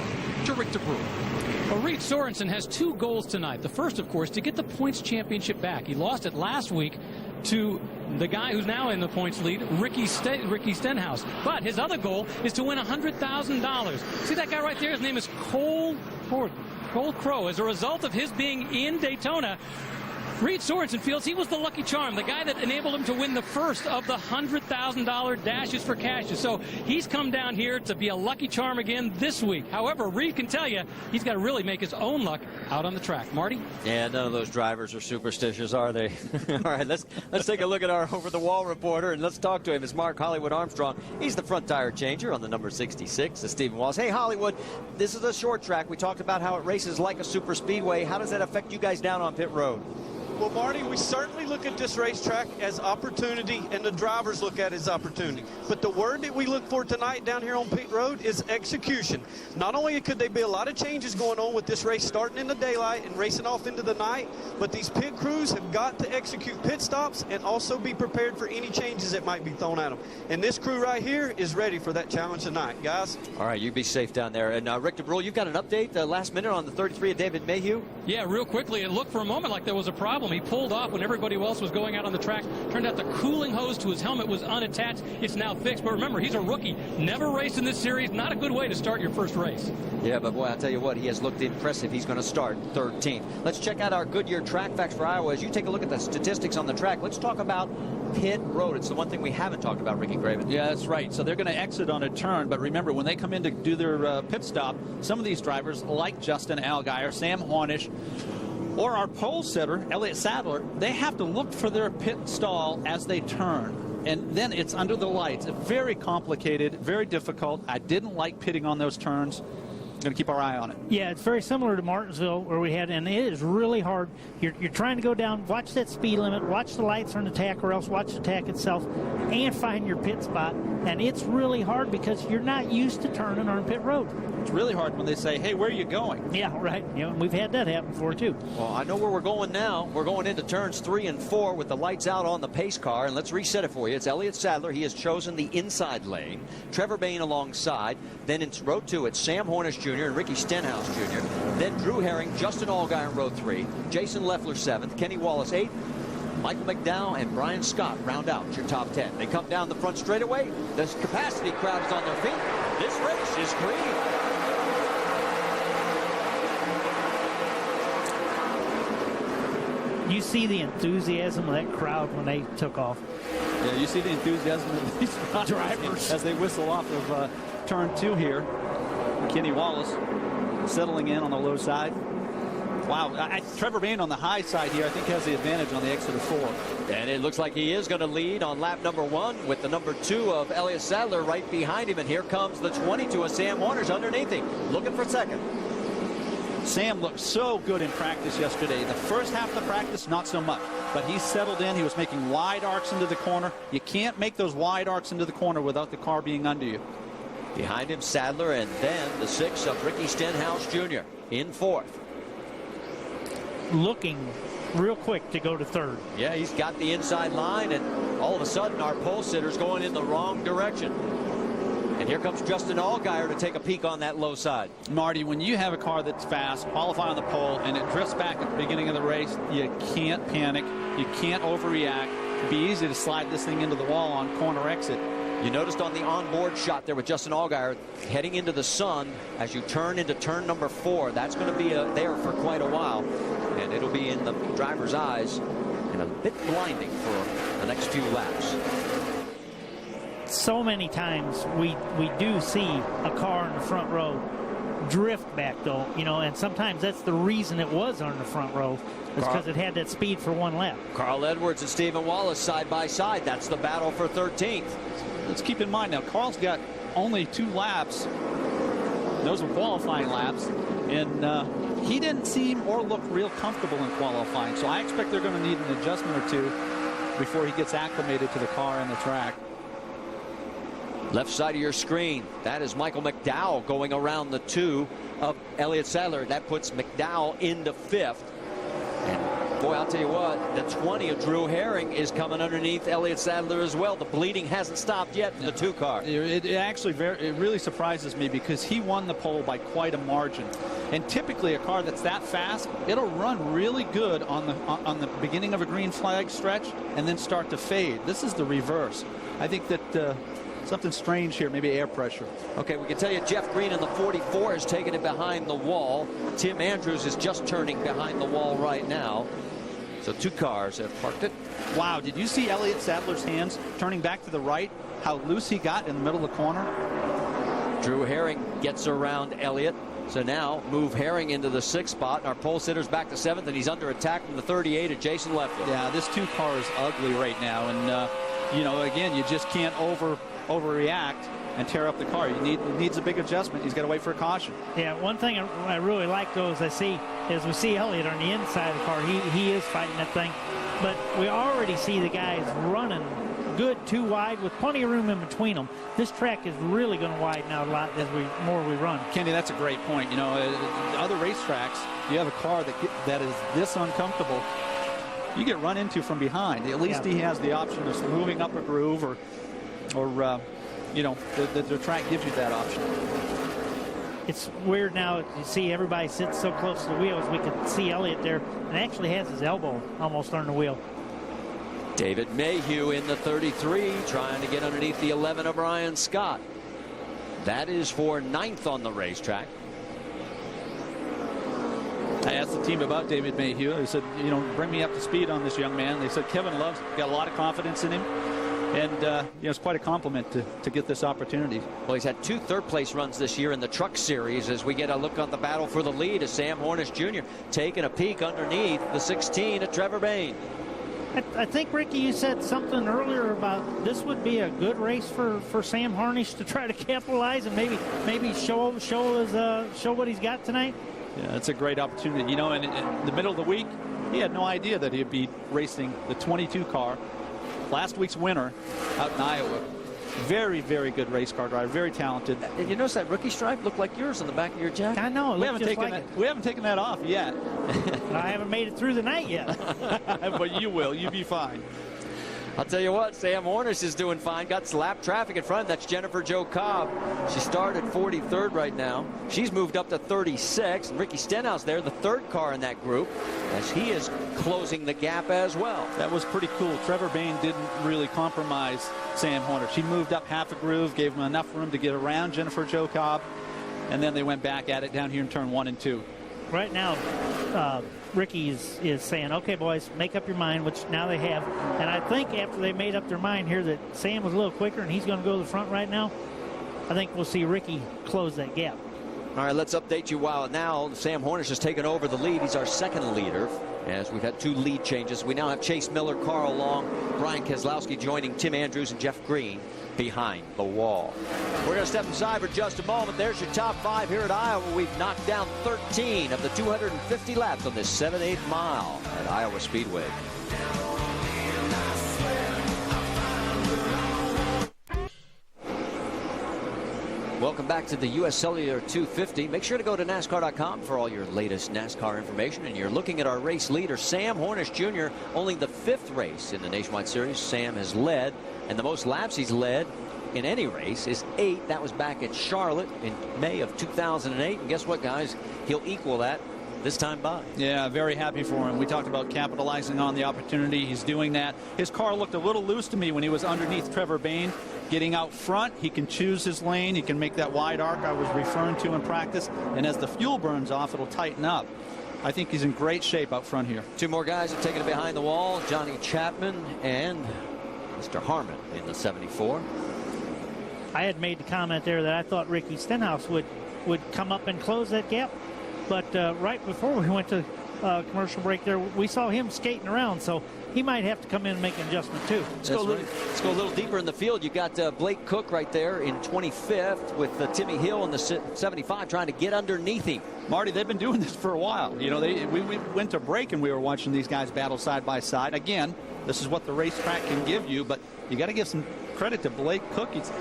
[SPEAKER 16] To Rick DeBrew.
[SPEAKER 10] Well, Reed Sorensen has 2 goals tonight. The first, of course, to get the points championship back. He lost it last week to the guy who's now in the points lead, Ricky Stenhouse. But his other goal is to win $100,000. See that guy right there? His name is Cole Crow. As a result of his being in Daytona, Reed Sorensen feels he was the lucky charm, the guy that enabled him to win the first of the $100,000 dashes for cashes. So he's come down here to be a lucky charm again this week. However, Reed can tell you he's got to really make his own luck out on the track. Marty?
[SPEAKER 1] Yeah, none of those drivers are superstitious, are they? All right, let's take a look at our over-the-wall reporter, and let's talk to him. It's Mark Hollywood Armstrong. He's the front tire changer on the number 66, the Stephen Wallace. Hey, Hollywood, this is a short track. We talked about how it races like a super speedway. How does that affect you guys down on pit road?
[SPEAKER 4] Well, Marty, we certainly look at this racetrack as opportunity, and the drivers look at it as opportunity. But the word that we look for tonight down here on pit road is execution. Not only could there be a lot of changes going on with this race starting in the daylight and racing off into the night, but these pit crews have got to execute pit stops and also be prepared for any changes that might be thrown at them. And this crew right here is ready for that challenge tonight, guys.
[SPEAKER 1] All right, you be safe down there. And Rick DeBrule, you've got an update last minute on the 33 of David Mayhew?
[SPEAKER 10] Yeah, real quickly. It looked for a moment like there was a problem. He pulled off when everybody else was going out on the track. Turned out the cooling hose to his helmet was unattached. It's now fixed. But remember, he's a rookie. Never raced in this series. Not a good way to start your first race.
[SPEAKER 1] Yeah, but boy, I'll tell you what, he has looked impressive. He's going to start 13th. Let's check out our Goodyear track facts for Iowa. As you take a look at the statistics on the track, let's talk about pit road. It's the one thing we haven't talked about, Ricky Craven.
[SPEAKER 3] Yeah, that's right. So they're going to exit on a turn, but remember, when they come in to do their pit stop, some of these drivers, like Justin Allgaier, Sam Hornish, or our pole sitter, Elliott Sadler, they have to look for their pit stall as they turn. And then it's under the lights. It's very complicated, very difficult. I didn't like pitting on those turns. Going to keep our eye on it.
[SPEAKER 6] Yeah, it's very similar to Martinsville where we had, and it is really hard. You're trying to go down, watch that speed limit, watch the lights on the tack, or else watch the tack itself, and find your pit spot. And it's really hard because you're not used to turning on pit road.
[SPEAKER 3] It's really hard when they say, hey, where are you going?
[SPEAKER 6] Yeah, right. Yeah, we've had that happen before, too.
[SPEAKER 1] Well, I know where we're going now. We're going into turns 3 and 4 with the lights out on the pace car. And let's reset it for you. It's Elliott Sadler. He has chosen the inside lane. Trevor Bayne alongside. Then in row 2, it's Sam Hornish Jr. and Ricky Stenhouse Jr. Then Drew Herring, Justin Allgaier in row 3. Jason Leffler 7th. Kenny Wallace 8th. Michael McDowell and Brian Scott round out your top 10. They come down the front straightaway. The capacity crowd is on their feet. This race is green.
[SPEAKER 6] You see the enthusiasm of that crowd when they took off.
[SPEAKER 3] Yeah, you see the enthusiasm of these drivers as they whistle off of turn 2 here. Kenny Wallace settling in on the low side. Wow, Trevor Bayne on the high side here, I think, has the advantage on the exit of 4.
[SPEAKER 1] And it looks like he is going to lead on lap number 1 with the number 2 of Elliott Sadler right behind him. And here comes the 22 of Sam Hornish underneath him, looking for second.
[SPEAKER 3] Sam looked so good in practice yesterday. The first half of the practice, not so much. But he settled in. He was making wide arcs into the corner. You can't make those wide arcs into the corner without the car being under you.
[SPEAKER 1] Behind him, Sadler, and then the 6 of Ricky Stenhouse Jr. in 4th.
[SPEAKER 6] Looking real quick to go to 3rd.
[SPEAKER 1] Yeah, he's got the inside line, and all of a sudden our pole sitter's going in the wrong direction. And here comes Justin Allgaier to take a peek on that low side.
[SPEAKER 3] Marty, when you have a car that's fast, qualify on the pole, and it drifts back at the beginning of the race, you can't panic. You can't overreact. It'd be easy to slide this thing into the wall on corner exit.
[SPEAKER 1] You noticed on the onboard shot there with Justin Allgaier heading into the sun as you turn into turn number 4. That's going to be there for quite a while, and it'll be in the driver's eyes and a bit blinding for the next few laps.
[SPEAKER 6] So many times we do see a car in the front row drift back, though, and sometimes that's the reason it was on the front row, is because it had that speed for one lap.
[SPEAKER 1] Carl Edwards and Stephen Wallace side by side. That's the battle for 13th.
[SPEAKER 3] Let's keep in mind now, Carl's got only 2 laps. Those were qualifying laps, and he didn't seem or look real comfortable in qualifying, so I expect they're going to need an adjustment or two before he gets acclimated to the car and the track.
[SPEAKER 1] Left side of your screen, that is Michael McDowell going around the 2 of Elliott Sadler. That puts McDowell into 5th. And boy, I'll tell you what, the 20 of Drew Herring is coming underneath Elliott Sadler as well. The bleeding hasn't stopped yet for the 2 car.
[SPEAKER 3] It actually it really surprises me because he won the pole by quite a margin. And typically a car that's that fast, it'll run really good on the beginning of a green flag stretch and then start to fade. This is the reverse. I think that something strange here, maybe air pressure.
[SPEAKER 1] Okay, we can tell you Jeff Green in the 44 has taken it behind the wall. Tim Andrews is just turning behind the wall right now. So 2 cars have parked it.
[SPEAKER 3] Wow, did you see Elliott Sadler's hands turning back to the right? How loose he got in the middle of the corner?
[SPEAKER 1] Drew Herring gets around Elliott. So now move Herring into the 6th spot. And our pole sitter's back to 7th, and he's under attack from the 38 of Jason Leffler.
[SPEAKER 3] Yeah, this 2 car is ugly right now. And, again, you just can't overreact and tear up the car. He needs a big adjustment. He's got to wait for a caution.
[SPEAKER 6] Yeah, one thing I really like, though, is we see Elliott on the inside of the car. He is fighting that thing. But we already see the guys running good 2 wide with plenty of room in between them. This track is really going to widen out a lot as more we run.
[SPEAKER 3] Kenny, that's a great point. Other racetracks, you have a car that is this uncomfortable. You get run into from behind. At least he has the option of moving up a groove or the track gives you that option.
[SPEAKER 6] It's weird now. You see everybody sits so close to the wheels. We can see Elliott there and actually has his elbow almost on the wheel.
[SPEAKER 1] David Mayhew in the 33 trying to get underneath the 11 of Brian Scott. That is for 9th on the racetrack.
[SPEAKER 3] I asked the team about David Mayhew. They said, bring me up to speed on this young man. They said Kevin Love's got a lot of confidence in him. And it's quite a compliment to get this opportunity.
[SPEAKER 1] Well, he's had 2 third-place runs this year in the Truck Series. As we get a look on the battle for the lead, as Sam Hornish Jr. taking a peek underneath the 16 of Trevor Bain.
[SPEAKER 6] I think, Ricky, you said something earlier about this would be a good race for Sam Hornish to try to capitalize and maybe show what he's got tonight.
[SPEAKER 3] Yeah, it's a great opportunity. In the middle of the week, he had no idea that he'd be racing the 22 car. Last week's winner out in Iowa. Very, very good race car driver. Very talented.
[SPEAKER 1] And you notice that rookie stripe looked like yours on the back of your jacket?
[SPEAKER 6] I know.
[SPEAKER 3] We haven't taken that off yet.
[SPEAKER 6] I haven't made it through the night yet.
[SPEAKER 3] But you will. You'll be fine.
[SPEAKER 1] I'll tell you what, Sam Hornish is doing fine. Got lap traffic in front. That's Jennifer Jo Cobb. She started 43rd right now. She's moved up to 36. Ricky Stenhouse there, the 3rd car in that group, as he is closing the gap as well.
[SPEAKER 3] That was pretty cool. Trevor Bain didn't really compromise Sam Hornish. He moved up half a groove, gave him enough room to get around Jennifer Jo Cobb, and then they went back at it down here in turn 1 and 2.
[SPEAKER 6] Right now, Ricky is saying, okay, boys, make up your mind, which now they have. And I think after they made up their mind here that Sam was a little quicker and he's going to go to the front right now, I think we'll see Ricky close that gap.
[SPEAKER 1] All right, let's update you while now Sam Hornish has taken over the lead. He's our 2nd leader, as we've had 2 lead changes. We now have Chase Miller, Carl Long, Brian Keselowski joining Tim Andrews and Jeff Green behind the wall. We're going to step inside for just a moment. There's your top 5 here at Iowa. We've knocked down 13 of the 250 laps on this 7/8 mile at Iowa Speedway. Welcome back to the U S Cellular 250. Make sure to go to NASCAR.com for all your latest NASCAR information. And you're looking at our race leader, Sam Hornish Jr., only the 5th race in the Nationwide Series Sam has led. And the most laps he's led in any race is 8. That was back at Charlotte in May of 2008. And guess what, guys? He'll equal that this time by.
[SPEAKER 3] Yeah, very happy for him. We talked about capitalizing on the opportunity. He's doing that. His car looked a little loose to me when he was underneath Trevor Bain. Getting out front, he can choose his lane. He can make that wide arc I was referring to in practice. And as the fuel burns off, it'll tighten up. I think he's in great shape out front here.
[SPEAKER 1] 2 more guys have taken it behind the wall. Johnny Chapman and Mr. Harmon in the 74.
[SPEAKER 6] I had made the comment there that I thought Ricky Stenhouse would would come up and close that gap. But right before we went to commercial break there, we saw him skating around, so he might have to come in and make an adjustment too.
[SPEAKER 1] Let's go a little deeper in the field. You got Blake Cook right there in 25th with Timmy Hill in the 75 trying to get underneath him.
[SPEAKER 3] Marty, they've been doing this for a while. You know, we went to break and we were watching these guys battle side by side. Again, this is what the racetrack can give you, but you got to give some credit to Blake Cook. He's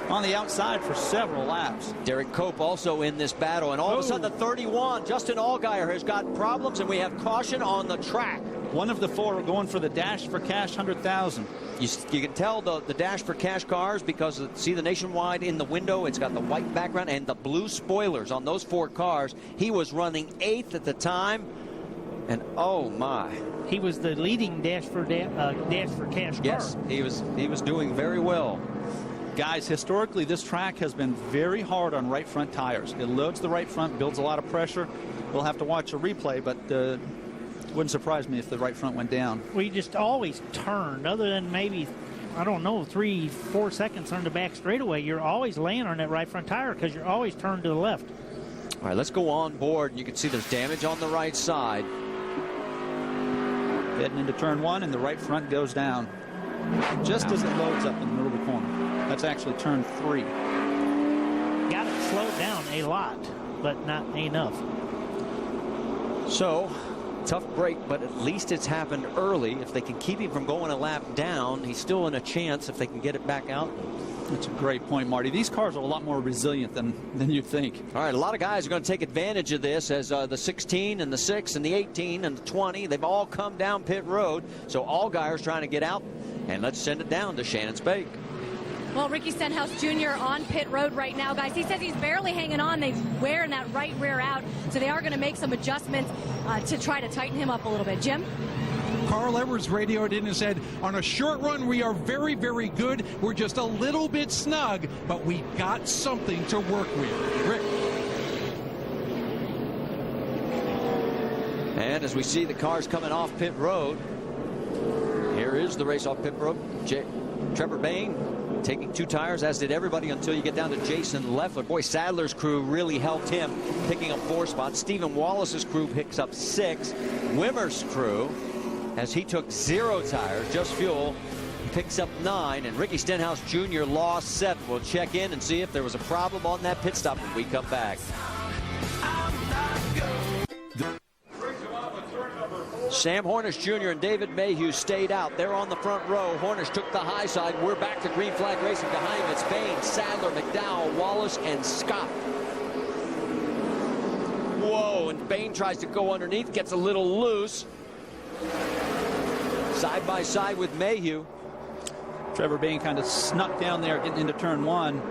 [SPEAKER 3] on the outside for several laps.
[SPEAKER 1] Derek Cope also in this battle, and all of a sudden the 31, Justin Allgaier, has got problems, and we have caution on the track.
[SPEAKER 3] One of the four are going for the Dash for Cash 100,000.
[SPEAKER 1] You can tell the Dash for Cash cars because see the Nationwide in the window. It's got the white background and the blue spoilers on those 4 cars. He was running 8th at the time, and oh my.
[SPEAKER 6] He was the leading Dash for Cash car.
[SPEAKER 1] Yes, he was doing very well.
[SPEAKER 3] Guys, historically, this track has been very hard on right front tires. It loads the right front, builds a lot of pressure. We'll have to watch a replay, but it wouldn't surprise me if the right front went down.
[SPEAKER 6] We just always turned, other than maybe, I don't know, 3-4 seconds on the back straightaway. You're always laying on that right front tire because you're always turned to the left.
[SPEAKER 1] All right, let's go on board. You can see there's damage on the right side.
[SPEAKER 3] Heading into turn 1, and the right front goes down just as it loads up in the middle of the corner. That's actually turn 3.
[SPEAKER 6] Got it slowed down a lot, but not enough.
[SPEAKER 1] So, tough break, but at least it's happened early. If they can keep him from going a lap down, he's still in a chance if they can get it back out.
[SPEAKER 3] That's a great point, Marty. These cars are a lot more resilient than you'd think.
[SPEAKER 1] All right, a lot of guys are going to take advantage of this as the 16 and the 6 and the 18 and the 20, they've all come down pit road. So Allgaier's trying to get out, and let's send it down to Shannon Spake.
[SPEAKER 9] Well, Ricky Stenhouse Jr. on pit road right now, guys. He says he's barely hanging on. They're wearing that right rear out, so they are going to make some adjustments to try to tighten him up a little bit. Jim?
[SPEAKER 16] Carl Edwards radioed in and said, on a short run, we are very, very good. We're just a little bit snug, but we got something to work with. Rick?
[SPEAKER 1] And as we see the cars coming off pit road, here is the race off pit road. Trevor Bayne taking 2 tires, as did everybody until you get down to Jason Leffler. Boy, Sadler's crew really helped him, picking up 4 spots. Stephen Wallace's crew picks up 6. Wimmer's crew, as he took 0 tires, just fuel, picks up 9. And Ricky Stenhouse Jr. lost 7. We'll check in and see if there was a problem on that pit stop when we come back. Sam Hornish Jr. and David Mayhew stayed out. They're on the front row. Hornish took the high side. We're back to green flag racing. Behind him, it's Bain, Sadler, McDowell, Wallace, and Scott. Whoa, and Bain tries to go underneath, gets a little loose. Side by side with Mayhew.
[SPEAKER 3] Trevor Bain kind of snuck down there getting into turn 1.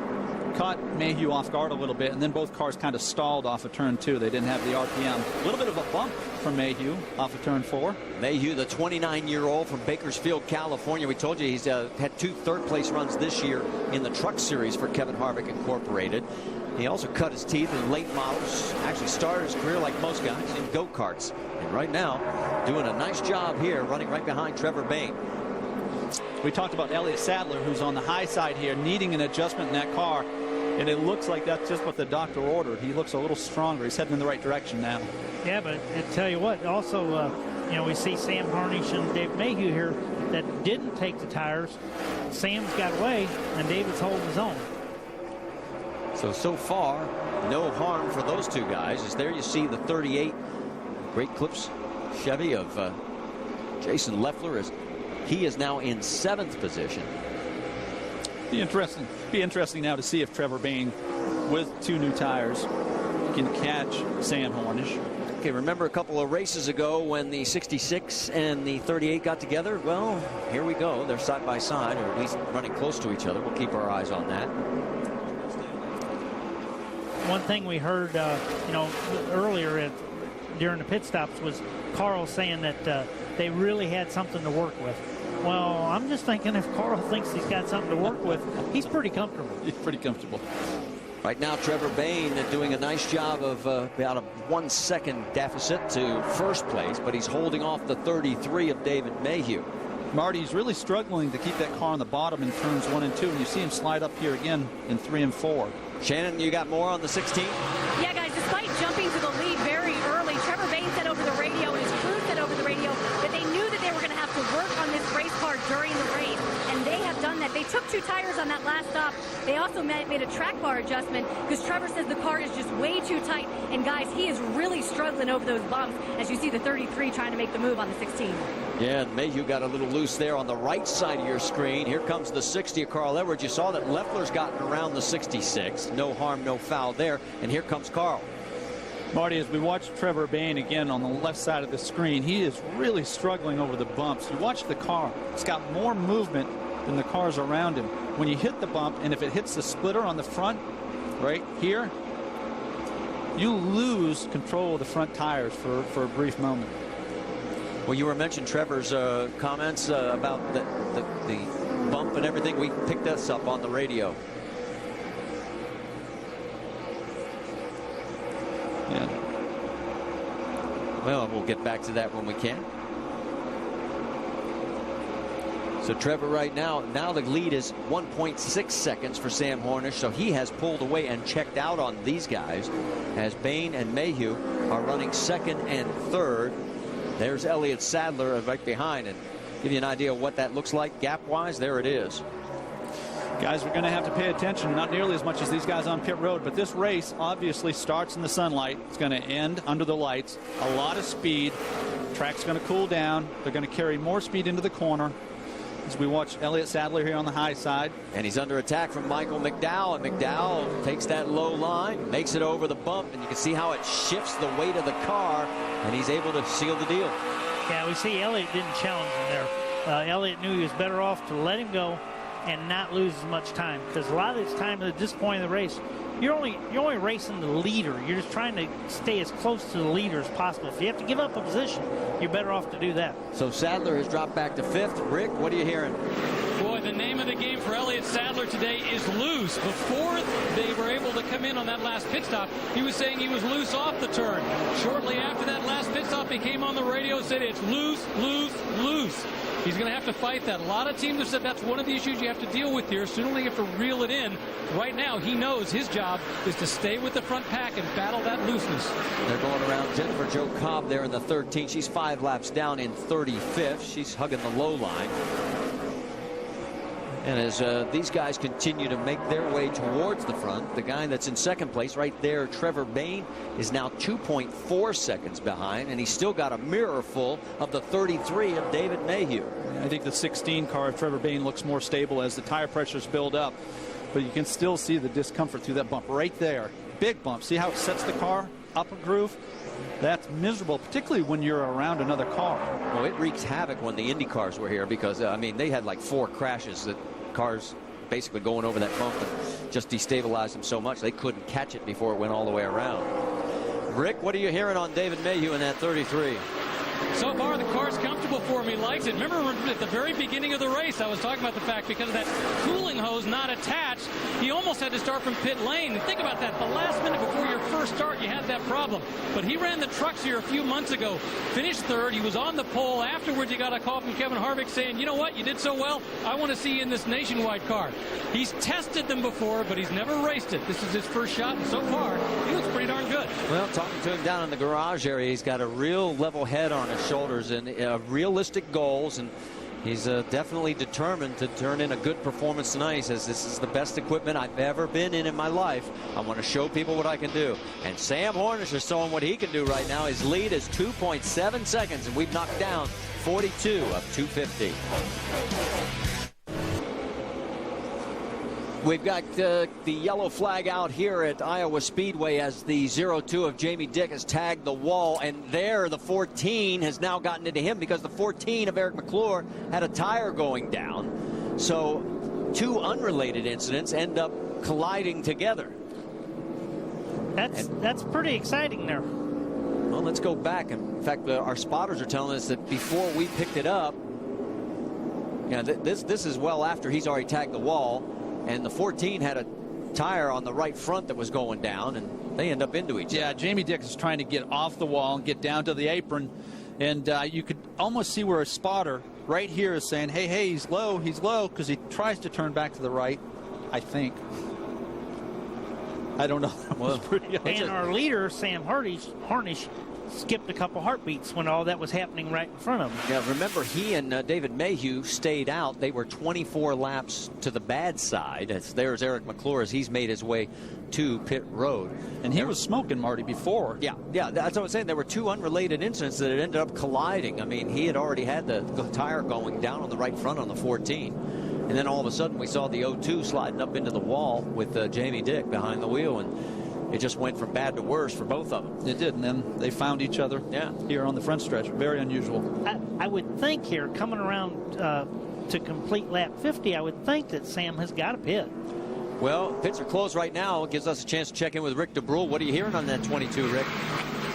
[SPEAKER 3] Caught Mayhew off guard a little bit, and then both cars kind of stalled off of turn 2. They didn't have the RPM. A little bit of a bump from Mayhew off of turn 4.
[SPEAKER 1] Mayhew, the 29-year-old from Bakersfield, California. We told you he's had 2 third-place runs this year in the Truck Series for Kevin Harvick Incorporated. He also cut his teeth in late models. Actually started his career like most guys in go-karts. And right now, doing a nice job here, running right behind Trevor Bain.
[SPEAKER 3] We talked about Elliott Sadler, who's on the high side here, needing an adjustment in that car. And it looks like that's just what the doctor ordered. He looks a little stronger. He's heading in the right direction now.
[SPEAKER 6] Yeah, but I tell you what, also, you know, we see Sam Harnish and Dave Mayhew here that didn't take the tires. Sam's got away, and David's holding his own.
[SPEAKER 1] So far, no harm for those 2 guys. As there you see the 38 Great Clips Chevy of Jason Leffler. As he is now in 7th position.
[SPEAKER 3] Be interesting now to see if Trevor Bain, with 2 new tires, can catch Sam Hornish.
[SPEAKER 1] Okay, remember a couple of races ago when the 66 and the 38 got together? Well, here we go. They're side by side, or at least running close to each other. We'll keep our eyes on that.
[SPEAKER 6] One thing we heard, you know, earlier during the pit stops was Carl saying that they really had something to work with. Well, I'm just thinking if Carl thinks he's got something to work with, he's pretty comfortable.
[SPEAKER 3] He's pretty comfortable.
[SPEAKER 1] Right now, Trevor Bain doing a nice job of about a 1-second deficit to first place, but he's holding off the 33 of David Mayhew.
[SPEAKER 3] Marty's really struggling to keep that car on the bottom in turns 1 and 2, and you see him slide up here again in 3 and 4.
[SPEAKER 1] Shannon, you got more on the 16?
[SPEAKER 9] Yeah, guys, despite jumping to the lead very early, Trevor Bain said over the radio and his crew said over the radio that they knew that they were going to have to work on this race car during the race, and they have done that. They took 2 tires on that last stop. They also made a track bar adjustment because Trevor says the car is just way too tight, and guys, he is really struggling over those bumps as you see the 33 trying to make the move on the 16.
[SPEAKER 1] Yeah, Mayhew got a little loose there on the right side of your screen. Here comes the 60 of Carl Edwards. You saw that Leffler's gotten around the 66. No harm, no foul there. And here comes Carl.
[SPEAKER 3] Marty, as we watch Trevor Bain again on the left side of the screen, he is really struggling over the bumps. You watch the car. It's got more movement than the cars around him. When you hit the bump, and if it hits the splitter on the front, right here, you lose control of the front tires for a brief moment.
[SPEAKER 1] Well, you were mentioning Trevor's comments about the bump and everything. We picked this up on the radio.
[SPEAKER 3] Yeah.
[SPEAKER 1] Well, we'll get back to that when we can. So Trevor right now the lead is 1.6 seconds for Sam Hornish. So he has pulled away and checked out on these guys as Bain and Mayhew are running second and third. There's Elliott Sadler right behind, and give you an idea of what that looks like gap-wise. There it is.
[SPEAKER 3] Guys, we're going to have to pay attention, not nearly as much as these guys on pit road, but this race obviously starts in the sunlight. It's going to end under the lights. A lot of speed. Track's going to cool down. They're going to carry more speed into the corner. As we watch Elliott Sadler here on the high side.
[SPEAKER 1] And he's under attack from Michael McDowell. And McDowell takes that low line, makes it over the bump, and you can see how it shifts the weight of the car, and he's able to seal the deal.
[SPEAKER 6] Yeah, we see Elliott didn't challenge him there. Elliott knew he was better off to let him go and not lose as much time, because a lot of this time at this point in the race, you're only racing the leader. You're just trying to stay as close to the leader as possible. If you have to give up a position, you're better off to do that.
[SPEAKER 1] So Sadler has dropped back to 5th. Rick, what are you hearing?
[SPEAKER 10] Boy, the name of the game for Elliott Sadler today is loose. Before they were able to come in on that last pit stop, he was saying he was loose off the turn. Shortly after that last pit stop, he came on the radio and said it's loose, loose, loose. He's going to have to fight that. A lot of teams have said that's one of the issues you have to deal with here. Sooner you have to reel it in. Right now, he knows his job is to stay with the front pack and battle that looseness.
[SPEAKER 1] They're going around Jennifer Jo Cobb there in the 13. She's 5 laps down in 35th. She's hugging the low line. And as these guys continue to make their way towards the front, the guy that's in second place right there, Trevor Bain, is now 2.4 seconds behind, and he's still got a mirror full of the 33 of David Mayhew.
[SPEAKER 3] I think the 16 car of Trevor Bain looks more stable as the tire pressures build up, but you can still see the discomfort through that bump right there. Big bump. See how it sets the car up a groove? That's miserable, particularly when you're around another car.
[SPEAKER 1] Well, it wreaks havoc when the Indy cars were here because, I mean, they had like 4 crashes that cars basically going over that bump and just destabilized them so much they couldn't catch it before it went all the way around. Rick, what are you hearing on David Mayhew in that 33?
[SPEAKER 10] So far, the car's comfortable for him. He likes it. Remember at the very beginning of the race, I was talking about the fact because of that cooling hose not attached, he almost had to start from pit lane. And think about that. The last minute before your first start, you had that problem. But he ran the trucks here a few months ago, finished 3rd. He was on the pole. Afterwards, he got a call from Kevin Harvick saying, you know what, you did so well, I want to see you in this Nationwide car. He's tested them before, but he's never raced it. This is his first shot, and so far, he looks pretty darn good.
[SPEAKER 1] Well, talking to him down in the garage area, he's got a real level head on his shoulders and realistic goals, and he's definitely determined to turn in a good performance tonight. He says, this is the best equipment I've ever been in my life. I want to show people what I can do. And Sam Hornish is showing what he can do right now. His lead is 2.7 seconds, and we've knocked down 42 of 250. We've got the yellow flag out here at Iowa Speedway as the 02 of Jamie Dick has tagged the wall, and there the 14 has now gotten into him because the 14 of Eric McClure had a tire going down. So 2 unrelated incidents end up colliding together.
[SPEAKER 6] That's pretty exciting there.
[SPEAKER 1] Well, let's go back. In fact, our spotters are telling us that before we picked it up, this is well after he's already tagged the wall. And the 14 had a tire on the right front that was going down, and they end up into each other.
[SPEAKER 3] Yeah, Jamie Dick is trying to get off the wall and get down to the apron, and you could almost see where a spotter right here is saying, hey, he's low, because he tries to turn back to the right, I think. I don't know.
[SPEAKER 6] Well, and our leader, Sam Harnish, skipped a couple heartbeats when all that was happening right in front of him.
[SPEAKER 1] Yeah, remember, he and David Mayhew stayed out. They were 24 laps to the bad side. There's Eric McClure as he's made his way to pit road.
[SPEAKER 3] And he was smoking, Marty, before.
[SPEAKER 1] Yeah, that's what I was saying. There were two unrelated incidents that had ended up colliding. I mean, he had already had the tire going down on the right front on the 14. And then all of a sudden we saw the 02 sliding up into the wall with Jamie Dick behind the wheel, and it just went from bad to worse for both of them.
[SPEAKER 3] It did, and then they found each other here on the front stretch. Very unusual.
[SPEAKER 6] I would think here, coming around to complete lap 50, I would think that Sam has got a pit.
[SPEAKER 1] Well, pits are closed right now. It gives us a chance to check in with Rick DeBrule. What are you hearing on that 22, Rick?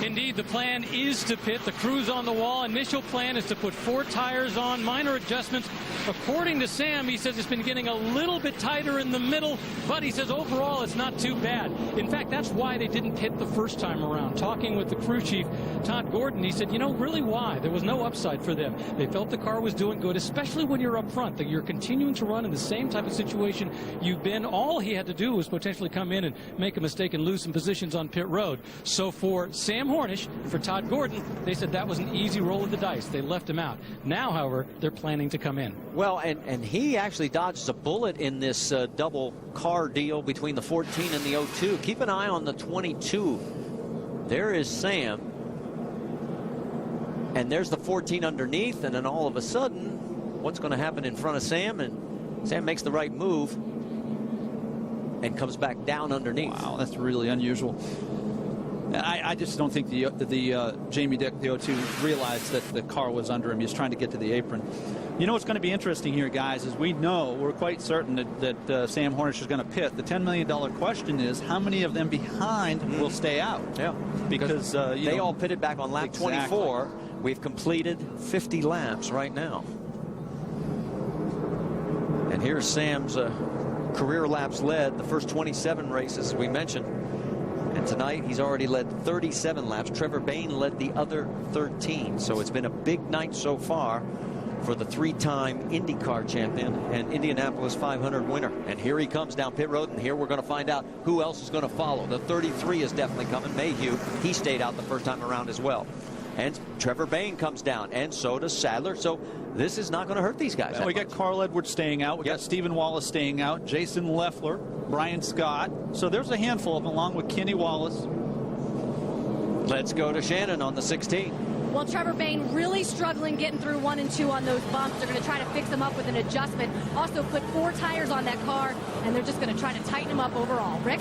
[SPEAKER 10] Indeed, the plan is to pit. The crew's on the wall. Initial plan is to put 4 tires on, minor adjustments. According to Sam, he says it's been getting a little bit tighter in the middle, but he says overall it's not too bad. In fact, that's why they didn't pit the first time around. Talking with the crew chief, Todd Gordon, he said, really why? There was no upside for them. They felt the car was doing good, especially when you're up front, that you're continuing to run in the same type of situation you've been. All he had to do was potentially come in and make a mistake and lose some positions on pit road. So for Sam Hornish, for Todd Gordon, they said that was an easy roll of the dice. They left him out. Now, however, they're planning to come in.
[SPEAKER 1] Well, and he actually dodges a bullet in this double car deal between the 14 and the 02. Keep an eye on the 22. There is Sam. And there's the 14 underneath, and then all of a sudden, what's going to happen in front of Sam? And Sam makes the right move and comes back down underneath.
[SPEAKER 3] Wow, that's really unusual. I just don't think the Jamie Dick, the 02, realized that the car was under him. He was trying to get to the apron. You know what's going to be interesting here, guys, is we're quite certain that Sam Hornish is going to pit. The $10 million question is how many of them behind will stay out?
[SPEAKER 1] Yeah,
[SPEAKER 3] because
[SPEAKER 1] they all pitted back on lap 24. We've completed 50 laps right now. And here's Sam's career laps led, the first 27 races we mentioned. And tonight he's already led 37 laps. Trevor Bayne led the other 13. So it's been a big night so far for the 3-time IndyCar champion and Indianapolis 500 winner. And here he comes down pit road, and here we're going to find out who else is going to follow. The 33 is definitely coming. Mayhew, he stayed out the first time around as well. And Trevor Bayne comes down, and so does Sadler. So this is not going to hurt these guys.
[SPEAKER 3] Well, we got Carl Edwards staying out. We got Stephen Wallace staying out. Jason Leffler, Brian Scott. So there's a handful of them, along with Kenny Wallace.
[SPEAKER 1] Let's go to Shannon on the 16.
[SPEAKER 9] Well, Trevor Bayne really struggling getting through 1 and 2 on those bumps. They're going to try to fix them up with an adjustment. Also put 4 tires on that car, and they're just going to try to tighten them up overall. Rick?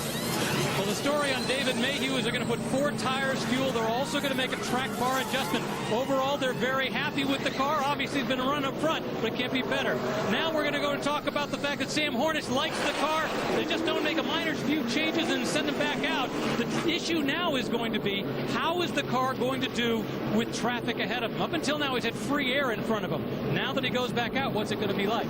[SPEAKER 10] Well, the story on David Mayhew is they're going to put 4 tires fuel. They're also going to make a track bar adjustment. Overall, they're very happy with the car. Obviously, it's been run up front, but it can't be better. Now we're going to go and talk about the fact that Sam Hornish likes the car. They just don't make a minor few changes and send him back out. The issue now is going to be, how is the car going to do with traffic ahead of him? Up until now, he's had free air in front of him. Now that he goes back out, what's it going to be like?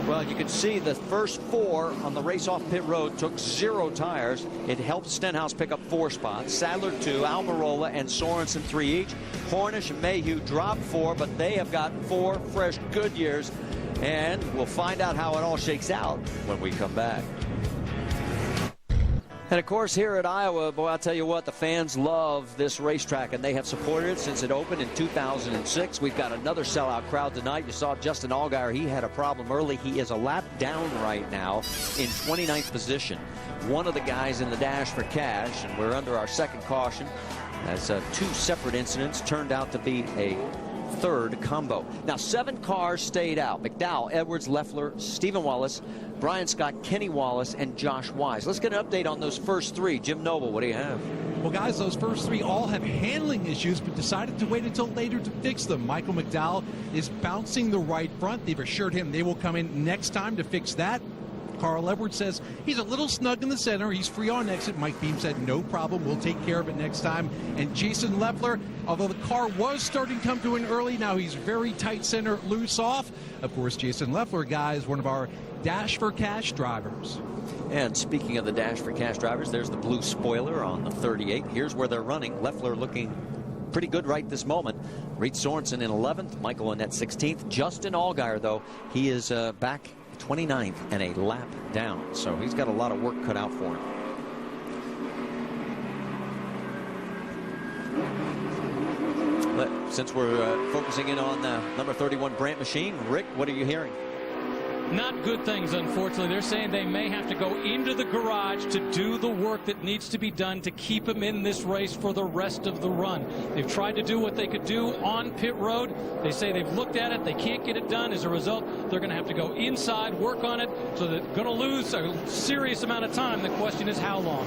[SPEAKER 1] Well, you can see the first 4 on the race off pit road took 0 tires. It helped Stenhouse pick up 4 spots. Sadler 2, Almirola and Sorensen 3 each. Hornish and Mayhew dropped 4, but they have got 4 fresh Goodyears. And we'll find out how it all shakes out when we come back. And of course, here at Iowa, boy, I'll tell you what, the fans love this racetrack, and they have supported it since it opened in 2006. We've got another sellout crowd tonight. You saw Justin Allgaier. He had a problem early. He is a lap down right now in 29th position. One of the guys in the dash for cash, and we're under our second caution. As 2 separate incidents turned out to be a third combo. Now, 7 cars stayed out. McDowell, Edwards, Leffler, Stephen Wallace, Brian Scott, Kenny Wallace, and Josh Wise. Let's get an update on those first 3. Jim Noble, what do you have?
[SPEAKER 16] Well, guys, those first 3 all have handling issues, but decided to wait until later to fix them. Michael McDowell is bouncing the right front. They've assured him they will come in next time to fix that. Carl Edwards says he's a little snug in the center. He's free on exit. Mike Beam said no problem. We'll take care of it next time. And Jason Leffler, although the car was starting to come to an early, now he's very tight center, loose off. Of course, Jason Leffler, guys, one of our Dash for Cash drivers.
[SPEAKER 1] And speaking of the Dash for Cash drivers, there's the blue spoiler on the 38. Here's where they're running. Leffler looking pretty good right this moment. Reed Sorensen in 11th, Michael Annett 16th. Justin Allgaier, though, he is back 29th and a lap down. So he's got a lot of work cut out for him. But since we're focusing in on the number 31 Brandt machine, Rick, what are you hearing?
[SPEAKER 10] Not good things, unfortunately. They're saying they may have to go into the garage to do the work that needs to be done to keep him in this race for the rest of the run. They've tried to do what they could do on pit road. They say they've looked at it. They can't get it done. As a result, they're going to have to go inside, work on it. So they're going to lose a serious amount of time. The question is how long.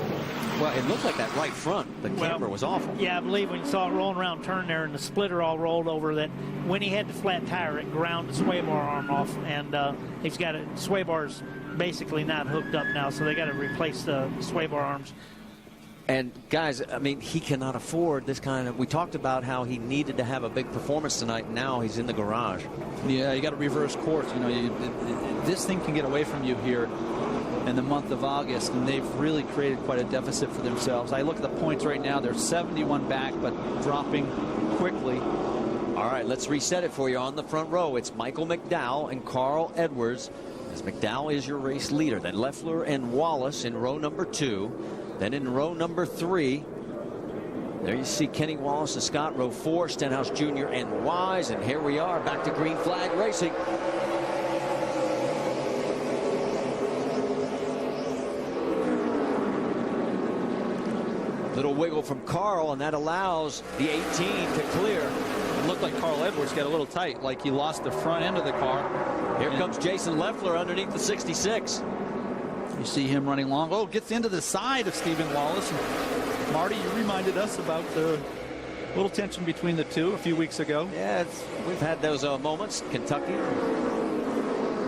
[SPEAKER 1] Well, it looked like that right front. The camber was awful.
[SPEAKER 6] Yeah, I believe when you saw it rolling around turn there and the splitter all rolled over, that when he had the flat tire, it ground the sway bar arm off, and he's got it. Sway bars basically not hooked up now, so they got to replace the sway bar arms.
[SPEAKER 1] And guys, I mean, he cannot afford this kind of. We talked about how he needed to have a big performance tonight. And now he's in the garage.
[SPEAKER 3] Yeah, you got to reverse course. You know, this thing can get away from you here in the month of August, and they've really created quite a deficit for themselves. I look at the points right now; they're 71 back, but dropping quickly.
[SPEAKER 1] All right, let's reset it for you. On the front row, it's Michael McDowell and Carl Edwards. As McDowell is your race leader. Then Leffler and Wallace in row number 2. Then in row number 3, there you see Kenny Wallace and Scott. Row 4, Stenhouse Jr. and Wise. And here we are, back to green flag racing. Little wiggle from Carl, and that allows the 18 to clear.
[SPEAKER 3] It looked like Carl Edwards got a little tight, like he lost the front end of the car.
[SPEAKER 1] Here comes Jason Leffler underneath the 66.
[SPEAKER 3] You see him running long. Oh, gets into the side of Stephen Wallace. And Marty, you reminded us about the little tension between the two a few weeks ago.
[SPEAKER 1] Yeah, we've had those moments. Kentucky,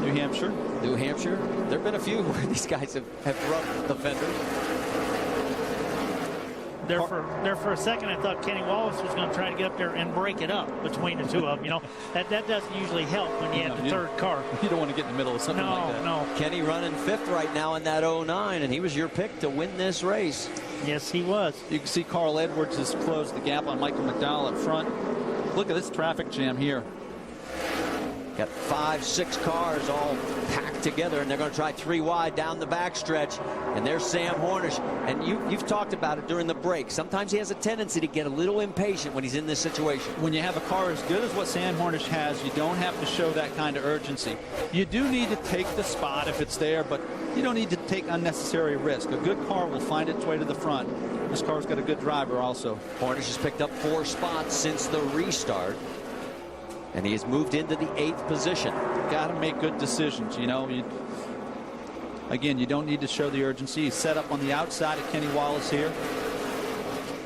[SPEAKER 3] New Hampshire.
[SPEAKER 1] There have been a few where these guys have rubbed the fenders.
[SPEAKER 6] There for a second, I thought Kenny Wallace was going to try to get up there and break it up between the two of them. You know, that doesn't usually help when you have the third car.
[SPEAKER 3] You don't want to get in the middle of something like that.
[SPEAKER 6] No.
[SPEAKER 1] Kenny running 5th right now in that 09, and he was your pick to win this race.
[SPEAKER 6] Yes, he was.
[SPEAKER 3] You can see Carl Edwards has closed the gap on Michael McDowell up front. Look at this traffic jam here.
[SPEAKER 1] Got 5, 6 cars all packed together, and they're going to try 3 wide down the backstretch. And there's Sam Hornish. And you've talked about it during the break. Sometimes he has a tendency to get a little impatient when he's in this situation.
[SPEAKER 3] When you have a car as good as what Sam Hornish has, you don't have to show that kind of urgency. You do need to take the spot if it's there, but you don't need to take unnecessary risk. A good car will find its way to the front. This car's got a good driver also.
[SPEAKER 1] Hornish has picked up 4 spots since the restart. And he has moved into the 8th position.
[SPEAKER 3] Got to make good decisions, you know. Again, you don't need to show the urgency. He's set up on the outside of Kenny Wallace here.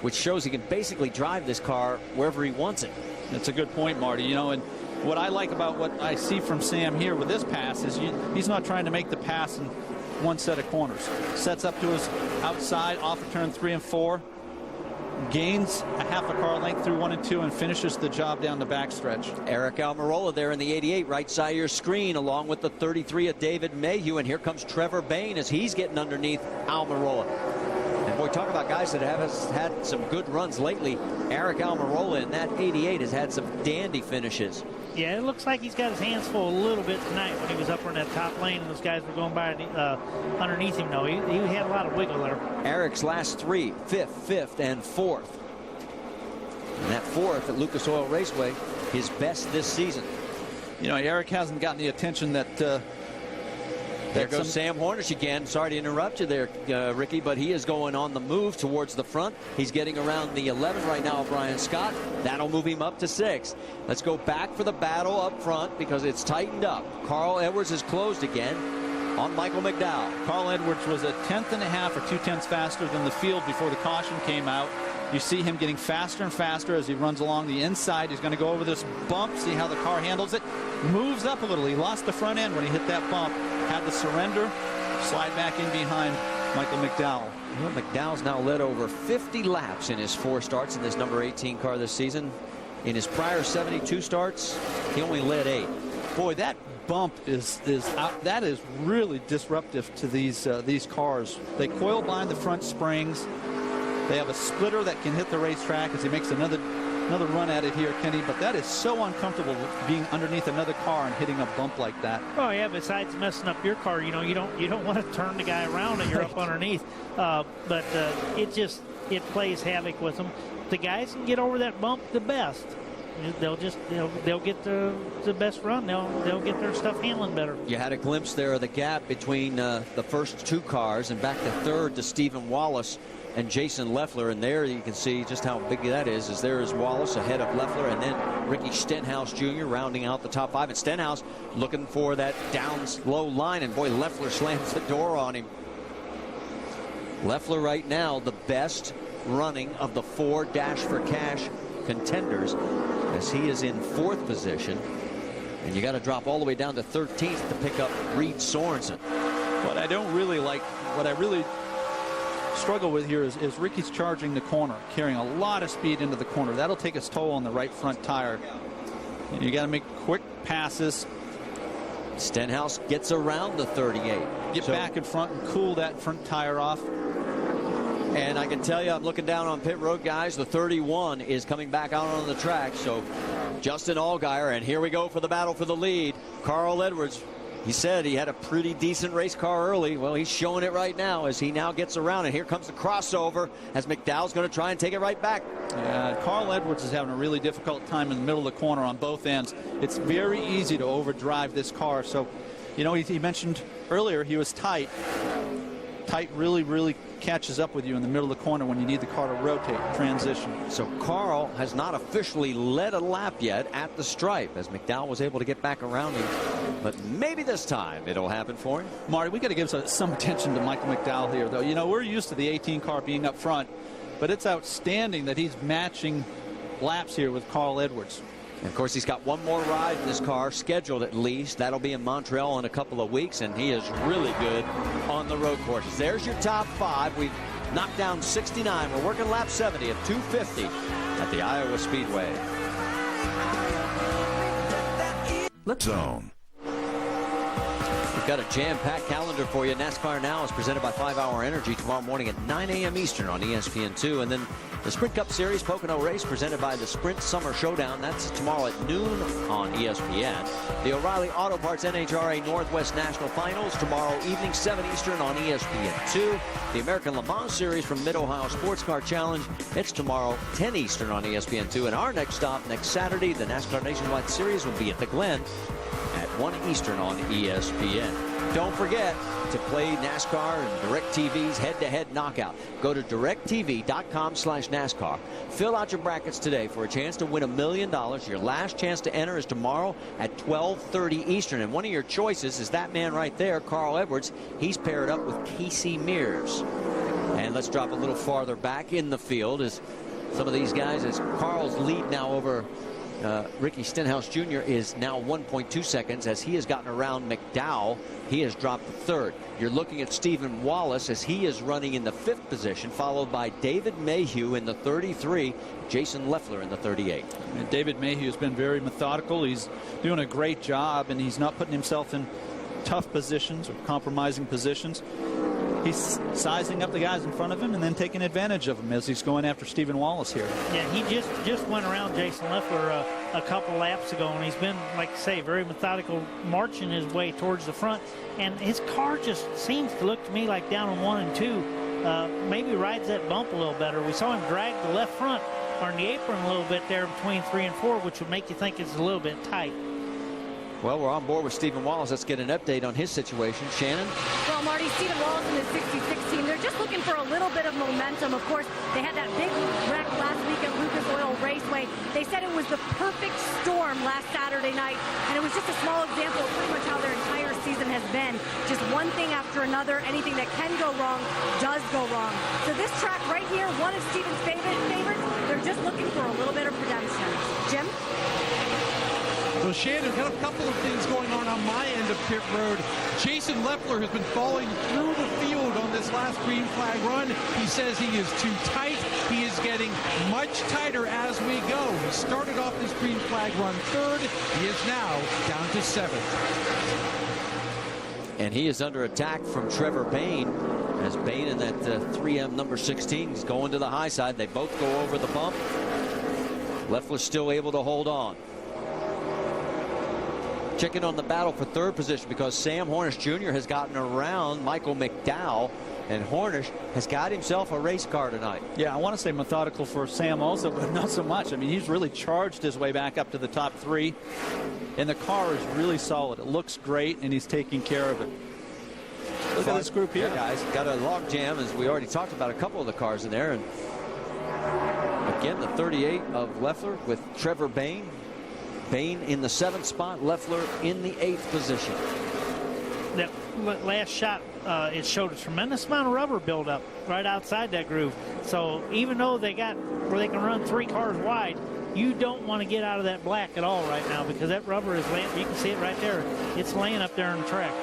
[SPEAKER 1] Which shows he can basically drive this car wherever he wants it.
[SPEAKER 3] That's a good point, Marty. You know, and what I like about what I see from Sam here with this pass is he's not trying to make the pass in one set of corners. Sets up to his outside off of turn 3 and 4. Gains a half a car length through 1 and 2 and finishes the job down the backstretch.
[SPEAKER 1] Eric Almirola there in the 88, right side of your screen, along with the 33 of David Mayhew. And here comes Trevor Bain as he's getting underneath Almirola. And boy, talk about guys that have had some good runs lately. Eric Almirola in that 88 has had some dandy finishes.
[SPEAKER 6] Yeah, it looks like he's got his hands full a little bit tonight when he was up in that top lane and those guys were going by underneath him. No, he had a lot of wiggle there.
[SPEAKER 1] Eric's last 3, 5th, and 4th. And that 4th at Lucas Oil Raceway, his best this season.
[SPEAKER 3] You know, Eric hasn't gotten the attention that
[SPEAKER 1] there goes Sam Hornish again. Sorry to interrupt you there, Ricky, but he is going on the move towards the front. He's getting around the 11 right now, Brian Scott. That'll move him up to 6. Let's go back for the battle up front because it's tightened up. Carl Edwards is closed again on Michael McDowell.
[SPEAKER 3] Carl Edwards was a 1/10 and a half or 2/10 faster than the field before the caution came out. You see him getting faster and faster as he runs along the inside. He's going to go over this bump, see how the car handles it. Moves up a little. He lost the front end when he hit that bump. Had to surrender, slide back in behind Michael McDowell.
[SPEAKER 1] Well, McDowell's now led over 50 laps in his 4 starts in this number 18 car this season. In his prior 72 starts, he only led 8.
[SPEAKER 3] Boy, that bump is that is really disruptive to these cars. They coil bind the front springs. They have a splitter that can hit the racetrack as he makes another another run at it here, Kenny, but that is so uncomfortable being underneath another car and hitting a bump like that.
[SPEAKER 6] Oh yeah, besides messing up your car, you don't want to turn the guy around and you're up underneath. But it plays havoc with them. The guys can get over that bump the best. They'll get the best run. They'll get their stuff handling better.
[SPEAKER 1] You had a glimpse there of the gap between the first two cars and back to third to Stephen Wallace and Jason Leffler, and there you can see just how big that is. There is Wallace ahead of Leffler, and then Ricky Stenhouse Jr. rounding out the top 5. And Stenhouse looking for that down low line, and boy, Leffler slams the door on him. Leffler right now the best running of the 4 Dash for Cash contenders, as he is in 4th position, and you got to drop all the way down to 13th to pick up Reed Sorensen.
[SPEAKER 3] What I don't really like, what I really struggle with here is Ricky's charging the corner, carrying a lot of speed into the corner. That'll take its toll on the right front tire. And you got to make quick passes.
[SPEAKER 1] Stenhouse gets around the 38.
[SPEAKER 3] Get back in front and cool that front tire off.
[SPEAKER 1] And I can tell you, I'm looking down on pit road, guys. The 31 is coming back out on the track. So Justin Allgaier, and here we go for the battle for the lead. Carl Edwards, he said he had a pretty decent race car early. Well, he's showing it right now as he now gets around. And here comes the crossover as McDowell's going to try and take it right back.
[SPEAKER 3] Yeah, Carl Edwards is having a really difficult time in the middle of the corner on both ends. It's very easy to overdrive this car. So, he mentioned earlier he was tight. Tight really catches up with you in the middle of the corner when you need the car to rotate, transition.
[SPEAKER 1] So Carl has not officially led a lap yet at the stripe, as McDowell was able to get back around him. But maybe this time it'll happen for him.
[SPEAKER 3] Marty, we got to give some attention to Michael McDowell here, though. We're used to the 18 car being up front, but it's outstanding that he's matching laps here with Carl Edwards.
[SPEAKER 1] And of course, he's got one more ride in this car scheduled at least. That'll be in Montreal in a couple of weeks, and he is really good on the road courses. There's your top 5. We've knocked down 69. We're working lap 70 at 250 at the Iowa Speedway.
[SPEAKER 12] Zone.
[SPEAKER 1] We've got a jam-packed calendar for you. NASCAR Now is presented by 5 Hour Energy tomorrow morning at 9 a.m. Eastern on ESPN2. And then the Sprint Cup Series Pocono Race presented by the Sprint Summer Showdown. That's tomorrow at noon on ESPN. The O'Reilly Auto Parts NHRA Northwest National Finals tomorrow evening 7 Eastern on ESPN2. The American Le Mans Series from Mid-Ohio Sports Car Challenge. It's tomorrow 10 Eastern on ESPN2. And our next stop next Saturday, the NASCAR Nationwide Series will be at the Glen at 1 Eastern on ESPN. Don't forget to play NASCAR and DirecTV's head-to-head knockout. Go to directtv.com/NASCAR. Fill out your brackets today for a chance to win $1 million. Your last chance to enter is tomorrow at 12:30 Eastern. And one of your choices is that man right there, Carl Edwards. He's paired up with Casey Mears. And let's drop a little farther back in the field as some of these guys, as Carl's lead now over Ricky Stenhouse Jr. is now 1.2 seconds as he has gotten around McDowell. He has dropped to 3rd. You're looking at Stephen Wallace as he is running in the 5th position, followed by David Mayhew in the 33, Jason Leffler in the 38.
[SPEAKER 3] And David Mayhew has been very methodical. He's doing a great job, and he's not putting himself in tough positions or compromising positions. He's sizing up the guys in front of him and then taking advantage of them as he's going after Stephen Wallace here.
[SPEAKER 6] Yeah, he just went around Jason Leffler a couple laps ago, and he's been, like I say, very methodical, marching his way towards the front. And his car just seems to look to me like down on 1 and 2. Maybe rides that bump a little better. We saw him drag the left front on the apron a little bit there between 3 and 4, which would make you think it's a little bit tight.
[SPEAKER 1] Well, we're on board with Stephen Wallace. Let's get an update on his situation. Shannon?
[SPEAKER 9] Well, Marty, Stephen Wallace and his 66 team, they're just looking for a little bit of momentum. Of course, they had that big wreck last week at Lucas Oil Raceway. They said it was the perfect storm last Saturday night, and it was just a small example of pretty much how their entire season has been. Just one thing after another. Anything that can go wrong does go wrong. So this track right here, one of Stephen's favorites, they're just looking for a little bit of redemption. Jim?
[SPEAKER 16] Well, Shannon, got a couple of things going on my end of pit road. Jason Leffler has been falling through the field on this last green flag run. He says he is too tight. He is getting much tighter as we go. He started off this green flag run 3rd. He is now down to 7th.
[SPEAKER 1] And he is under attack from Trevor Bain, as Bain in that 3M number 16 is going to the high side. They both go over the bump. Leffler's still able to hold on. Checking on the battle for third position because Sam Hornish Jr. has gotten around Michael McDowell, and Hornish has got himself a race car tonight.
[SPEAKER 3] Yeah, I want to say methodical for Sam also, but not so much. I mean, he's really charged his way back up to the top 3, and the car is really solid. It looks great, and he's taking care of it. Look at this group here, guys.
[SPEAKER 1] Got a log jam, as we already talked about a couple of the cars in there. And again, the 38 of Leffler with Trevor Bayne. Bayne in the 7th spot, Leffler in the 8th position.
[SPEAKER 6] That last shot, it showed a tremendous amount of rubber buildup right outside that groove. So even though they got where they can run 3 cars wide, you don't want to get out of that black at all right now because that rubber is laying. You can see it right there. It's laying up there on the track.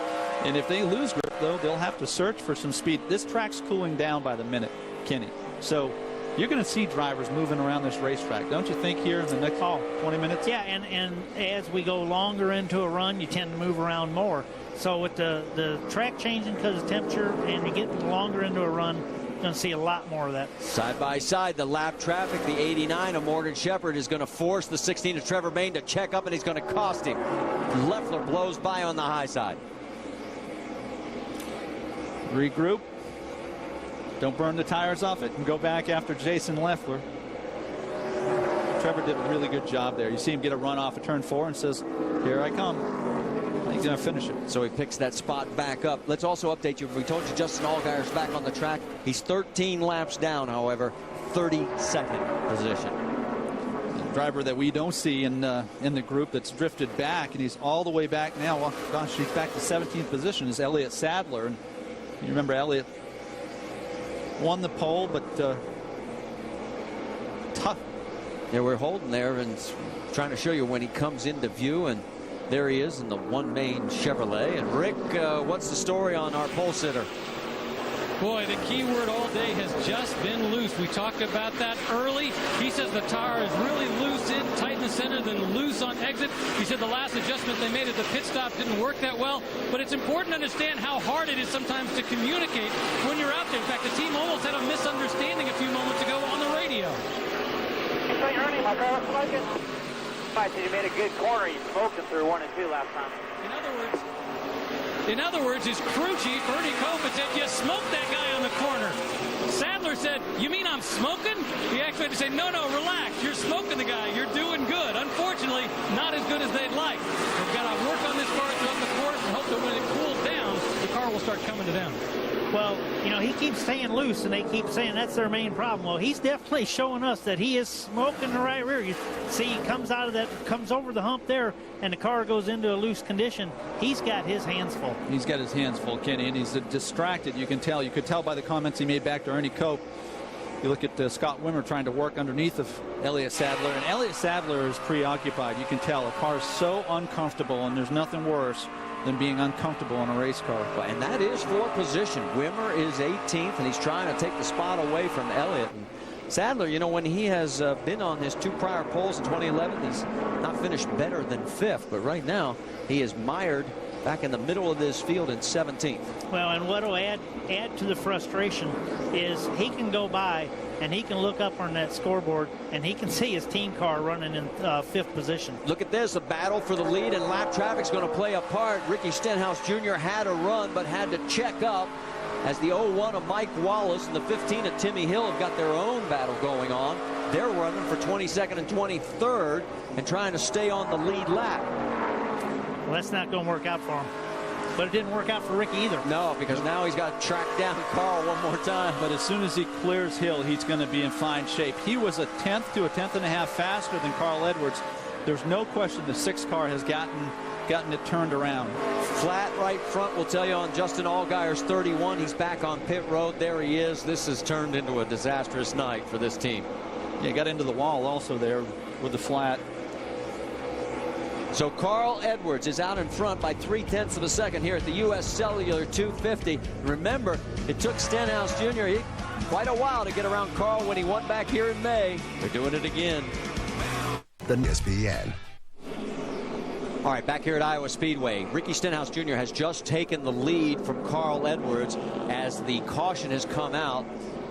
[SPEAKER 3] And if they lose grip, though, they'll have to search for some speed. This track's cooling down by the minute, Kenny. So you're going to see drivers moving around this racetrack, don't you think, here in the next 20 minutes?
[SPEAKER 6] Yeah, and as we go longer into a run, you tend to move around more. So with the track changing because of temperature and you get longer into a run, you're going to see a lot more of that.
[SPEAKER 1] Side by side, the lap traffic, the 89 of Morgan Shepherd is going to force the 16 of Trevor Bayne to check up, and he's going to cost him. Leffler blows by on the high side.
[SPEAKER 3] Regroup. Don't burn the tires off it and go back after Jason Leffler. Trevor did a really good job there. You see him get a run off of turn 4 and says, here I come. He's going to finish it.
[SPEAKER 1] So he picks that spot back up. Let's also update you. We told you Justin Allgaier's back on the track. He's 13 laps down, however, 32nd position.
[SPEAKER 3] The driver that we don't see in the group that's drifted back, and he's all the way back now. Well, gosh, he's back to 17th position is Elliott Sadler. And you remember Elliott won the pole, but tough.
[SPEAKER 1] Yeah, we're holding there and trying to show you when he comes into view, and there he is in the one main Chevrolet. And Rick, what's the story on our pole sitter?
[SPEAKER 10] Boy, the key word all day has just been loose. We talked about that early. He says the tire is really loose in, tight in the center, then loose on exit. He said the last adjustment they made at the pit stop didn't work that well. But it's important to understand how hard it is sometimes to communicate when you're out there. In fact, the team almost had a misunderstanding a few moments ago on the radio.
[SPEAKER 5] Hey, Ernie, my car was smoking. I said you made a good corner. You smoked him through 1 and 2 last time.
[SPEAKER 10] In other words, his crew chief, Ernie Copeland, said, you smoked that guy on the corner. Sadler said, you mean I'm smoking? He actually had to say, no, relax. You're smoking the guy. You're doing good. Unfortunately, not as good as they'd like. They've got to work on this car throughout the course and hope that when it cools down, the car will start coming to them.
[SPEAKER 6] Well, you know, he keeps staying loose, and they keep saying that's their main problem. Well, he's definitely showing us that he is smoking the right rear. You see, he comes over the hump there, and the car goes into a loose condition. He's got his hands full.
[SPEAKER 3] He's got his hands full, Kenny, and he's distracted. You can tell. You could tell by the comments he made back to Ernie Cope. You look at Scott Wimmer trying to work underneath of Elliott Sadler, and Elliott Sadler is preoccupied. You can tell the car is so uncomfortable, and there's nothing worse than being uncomfortable in a race car.
[SPEAKER 1] And that is for position. Wimmer is 18th, and he's trying to take the spot away from Elliott. And Sadler, you know, when he has been on his 2 prior poles in 2011, he's not finished better than 5th. But right now, he is mired back in the middle of this field in 17th.
[SPEAKER 6] Well, and what will add to the frustration is he can go by and he can look up on that scoreboard and he can see his team car running in 5th position.
[SPEAKER 1] Look at this, a battle for the lead, and lap traffic's going to play a part. Ricky Stenhouse Jr. had a run but had to check up as the 01 of Mike Wallace and the 15 of Timmy Hill have got their own battle going on. They're running for 22nd and 23rd and trying to stay on the lead lap.
[SPEAKER 6] Well, that's not going to work out for him. But it didn't work out for Ricky either.
[SPEAKER 1] No, because now he's got to track down Carl one more time.
[SPEAKER 3] But as soon as he clears Hill, he's going to be in fine shape. He was a 10th to a 10th and a half faster than Carl Edwards. There's no question the 6 car has gotten it turned around.
[SPEAKER 1] Flat right front will tell you on Justin Allgaier's 31. He's back on pit road. There he is. This has turned into a disastrous night for this team.
[SPEAKER 3] Yeah, he got into the wall also there with the flat.
[SPEAKER 1] So Carl Edwards is out in front by 0.3 of a second here at the U S Cellular 250. Remember, it took Stenhouse Jr. quite a while to get around Carl when he won back here in May. They're doing it again.
[SPEAKER 11] The ESPN.
[SPEAKER 1] All right, back here at Iowa Speedway, Ricky Stenhouse Jr. has just taken the lead from Carl Edwards as the caution has come out,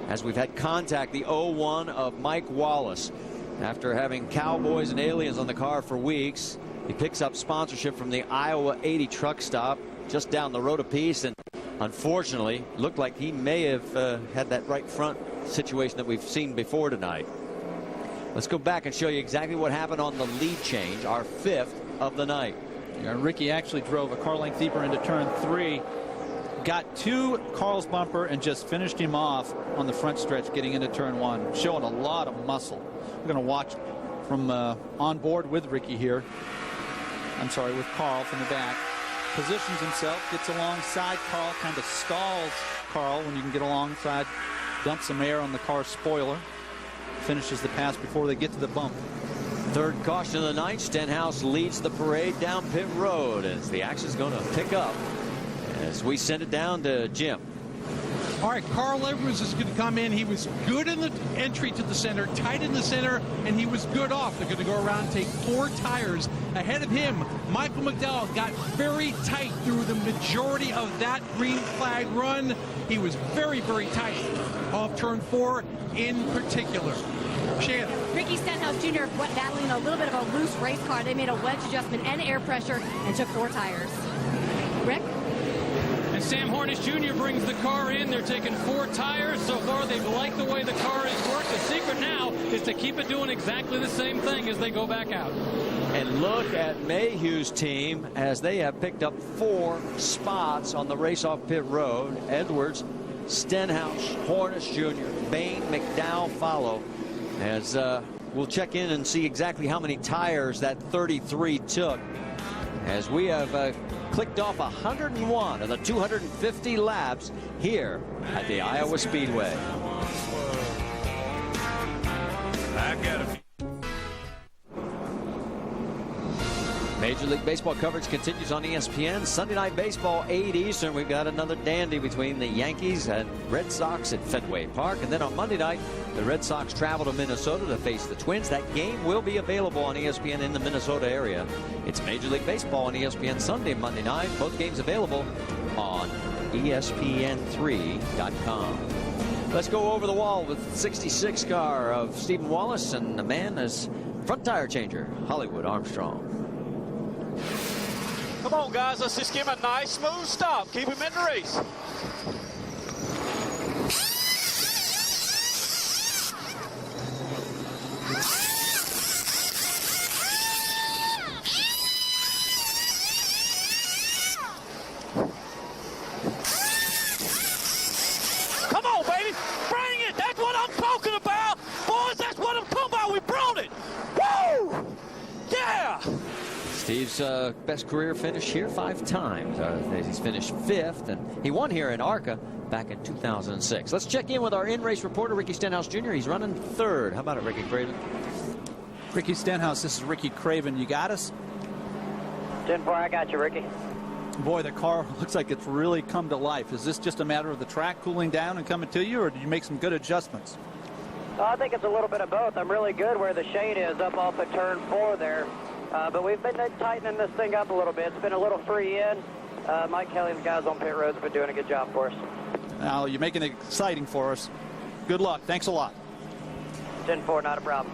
[SPEAKER 1] as we've had contact, the 01 of Mike Wallace. After having cowboys and aliens on the car for weeks, he picks up sponsorship from the Iowa 80 truck stop just down the road a piece, and unfortunately looked like he may have had that right front situation that we've seen before tonight. Let's go back and show you exactly what happened on the lead change, our 5th of the night.
[SPEAKER 3] Yeah, Ricky actually drove a car length deeper into turn 3, got to Carl's bumper and just finished him off on the front stretch getting into turn 1, showing a lot of muscle. We're going to watch from on board with Ricky here. I'm sorry, with Carl from the back. Positions himself, gets alongside Carl, kind of stalls Carl when you can get alongside, dumps some air on the car's spoiler, finishes the pass before they get to the bump.
[SPEAKER 1] Third caution of the night. Stenhouse leads the parade down pit road as the action's going to pick up as we send it down to Jim.
[SPEAKER 16] All right, Carl Edwards is going to come in. He was good in the entry to the center, tight in the center, and he was good off. They're going to go around and take 4 tires. Ahead of him, Michael McDowell got very tight through the majority of that green flag run. He was very, very tight off turn 4 in particular. Shannon.
[SPEAKER 9] Ricky Stenhouse Jr. battling a little bit of a loose race car. They made a wedge adjustment and air pressure and took 4 tires. Rick?
[SPEAKER 10] And Sam Hornish Jr. brings the car in. They're taking 4 tires. So far, they've liked the way the car has worked. The secret now is to keep it doing exactly the same thing as they go back out.
[SPEAKER 1] And look at Mayhew's team as they have picked up 4 spots on the race off pit road. Edwards, Stenhouse, Hornish Jr., Bain, McDowell follow. As we'll check in and see exactly how many tires that 33 took. As we have clicked off 101 of the 250 laps here at the Iowa Speedway.
[SPEAKER 23] I got a few.
[SPEAKER 1] Major League Baseball coverage continues on ESPN. Sunday Night Baseball, 8 Eastern. We've got another dandy between the Yankees and Red Sox at Fenway Park. And then on Monday night, the Red Sox travel to Minnesota to face the Twins. That game will be available on ESPN in the Minnesota area. It's Major League Baseball on ESPN Sunday and Monday night. Both games available on ESPN3.com. Let's go over the wall with 66 car of Stephen Wallace, and the man is front tire changer, Hollywood Armstrong.
[SPEAKER 4] Come on, guys. Let's just give him a nice, smooth stop. Keep him in the race. Come on, baby. Bring it. That's what I'm talking about. Boys, that's what I'm talking about. We brought it. Woo! Yeah!
[SPEAKER 1] Steve's best career finish here 5 times. He's finished 5th, and he won here in ARCA back in 2006. Let's check in with our in-race reporter, Ricky Stenhouse Jr. He's running 3rd. How about it, Ricky Craven?
[SPEAKER 3] Ricky Stenhouse, this is Ricky Craven. You got us?
[SPEAKER 5] 10-4, I got you, Ricky.
[SPEAKER 3] Boy, the car looks like it's really come to life. Is this just a matter of the track cooling down and coming to you, or did you make some good adjustments?
[SPEAKER 5] I think it's a little bit of both. I'm really good where the shade is up off of turn 4 there. But we've been tightening this thing up a little bit. It's been a little free in. Mike Kelly and the guys on pit roads have been doing a good job for us.
[SPEAKER 3] Now, you're making it exciting for us. Good luck. Thanks a lot.
[SPEAKER 5] 10-4, not a problem.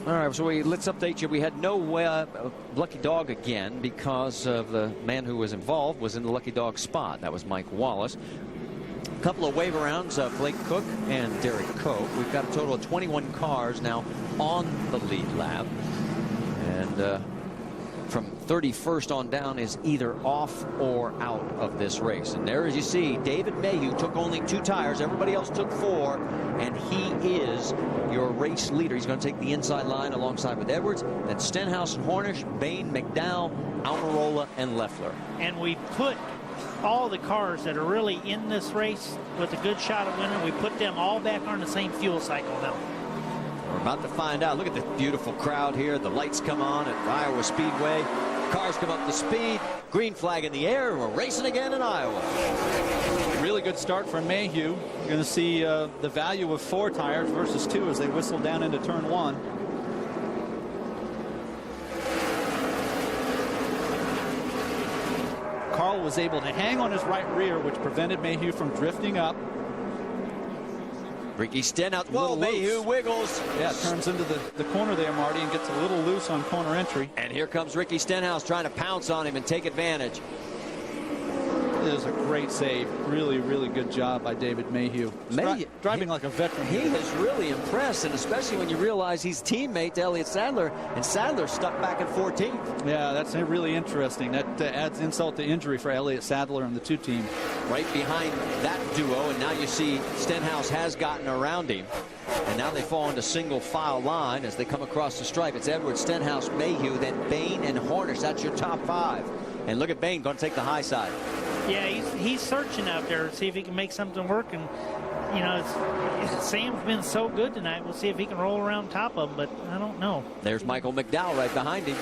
[SPEAKER 1] All right, so let's update you. We had no lucky dog again because of the man who was involved was in the lucky dog spot. That was Mike Wallace. A couple of wave arounds, Blake Cook and Derek Koch. We've got a total of 21 cars now on the lead lap. And from 31st on down is either off or out of this race. And there, as you see, David Mayhew took only 2 tires. Everybody else took 4. And he is your race leader. He's going to take the inside line alongside with Edwards. Then Stenhouse and Hornish, Bain, McDowell, Almirola, and Leffler.
[SPEAKER 6] And we put all the cars that are really in this race with a good shot of winning, we put them all back on the same fuel cycle now.
[SPEAKER 1] We're about to find out. Look at the beautiful crowd here. The lights come on at Iowa Speedway. Cars come up to speed. Green flag in the air, and we're racing again in Iowa.
[SPEAKER 3] Really good start from Mayhew. You're going to see the value of 4 tires versus 2 as they whistle down into turn 1. Carl was able to hang on his right rear, which prevented Mayhew from drifting up.
[SPEAKER 1] Ricky Stenhouse. Whoa, Mayhew wiggles.
[SPEAKER 3] Yeah, turns into the corner there, Marty, and gets a little loose on corner entry.
[SPEAKER 1] And here comes Ricky Stenhouse trying to pounce on him and take advantage.
[SPEAKER 3] It is a great save. Really, really good job by David Mayhew. Driving like a veteran.
[SPEAKER 1] He is really impressed, and especially when you realize he's teammate to Elliott Sadler, and Sadler stuck back in 14th.
[SPEAKER 3] Yeah, that's really interesting. That adds insult to injury for Elliott Sadler and the two team.
[SPEAKER 1] Right behind that duo, and now you see Stenhouse has gotten around him. And now they fall into single file line as they come across the stripe. It's Edwards, Stenhouse, Mayhew, then Bain and Hornish. That's your top 5. And look at Bain going to take the high side.
[SPEAKER 6] Yeah, he's searching out there to see if he can make something work. And, you know, Sam's been so good tonight. We'll see if he can roll around top of him, but I don't know.
[SPEAKER 1] There's Michael McDowell right behind him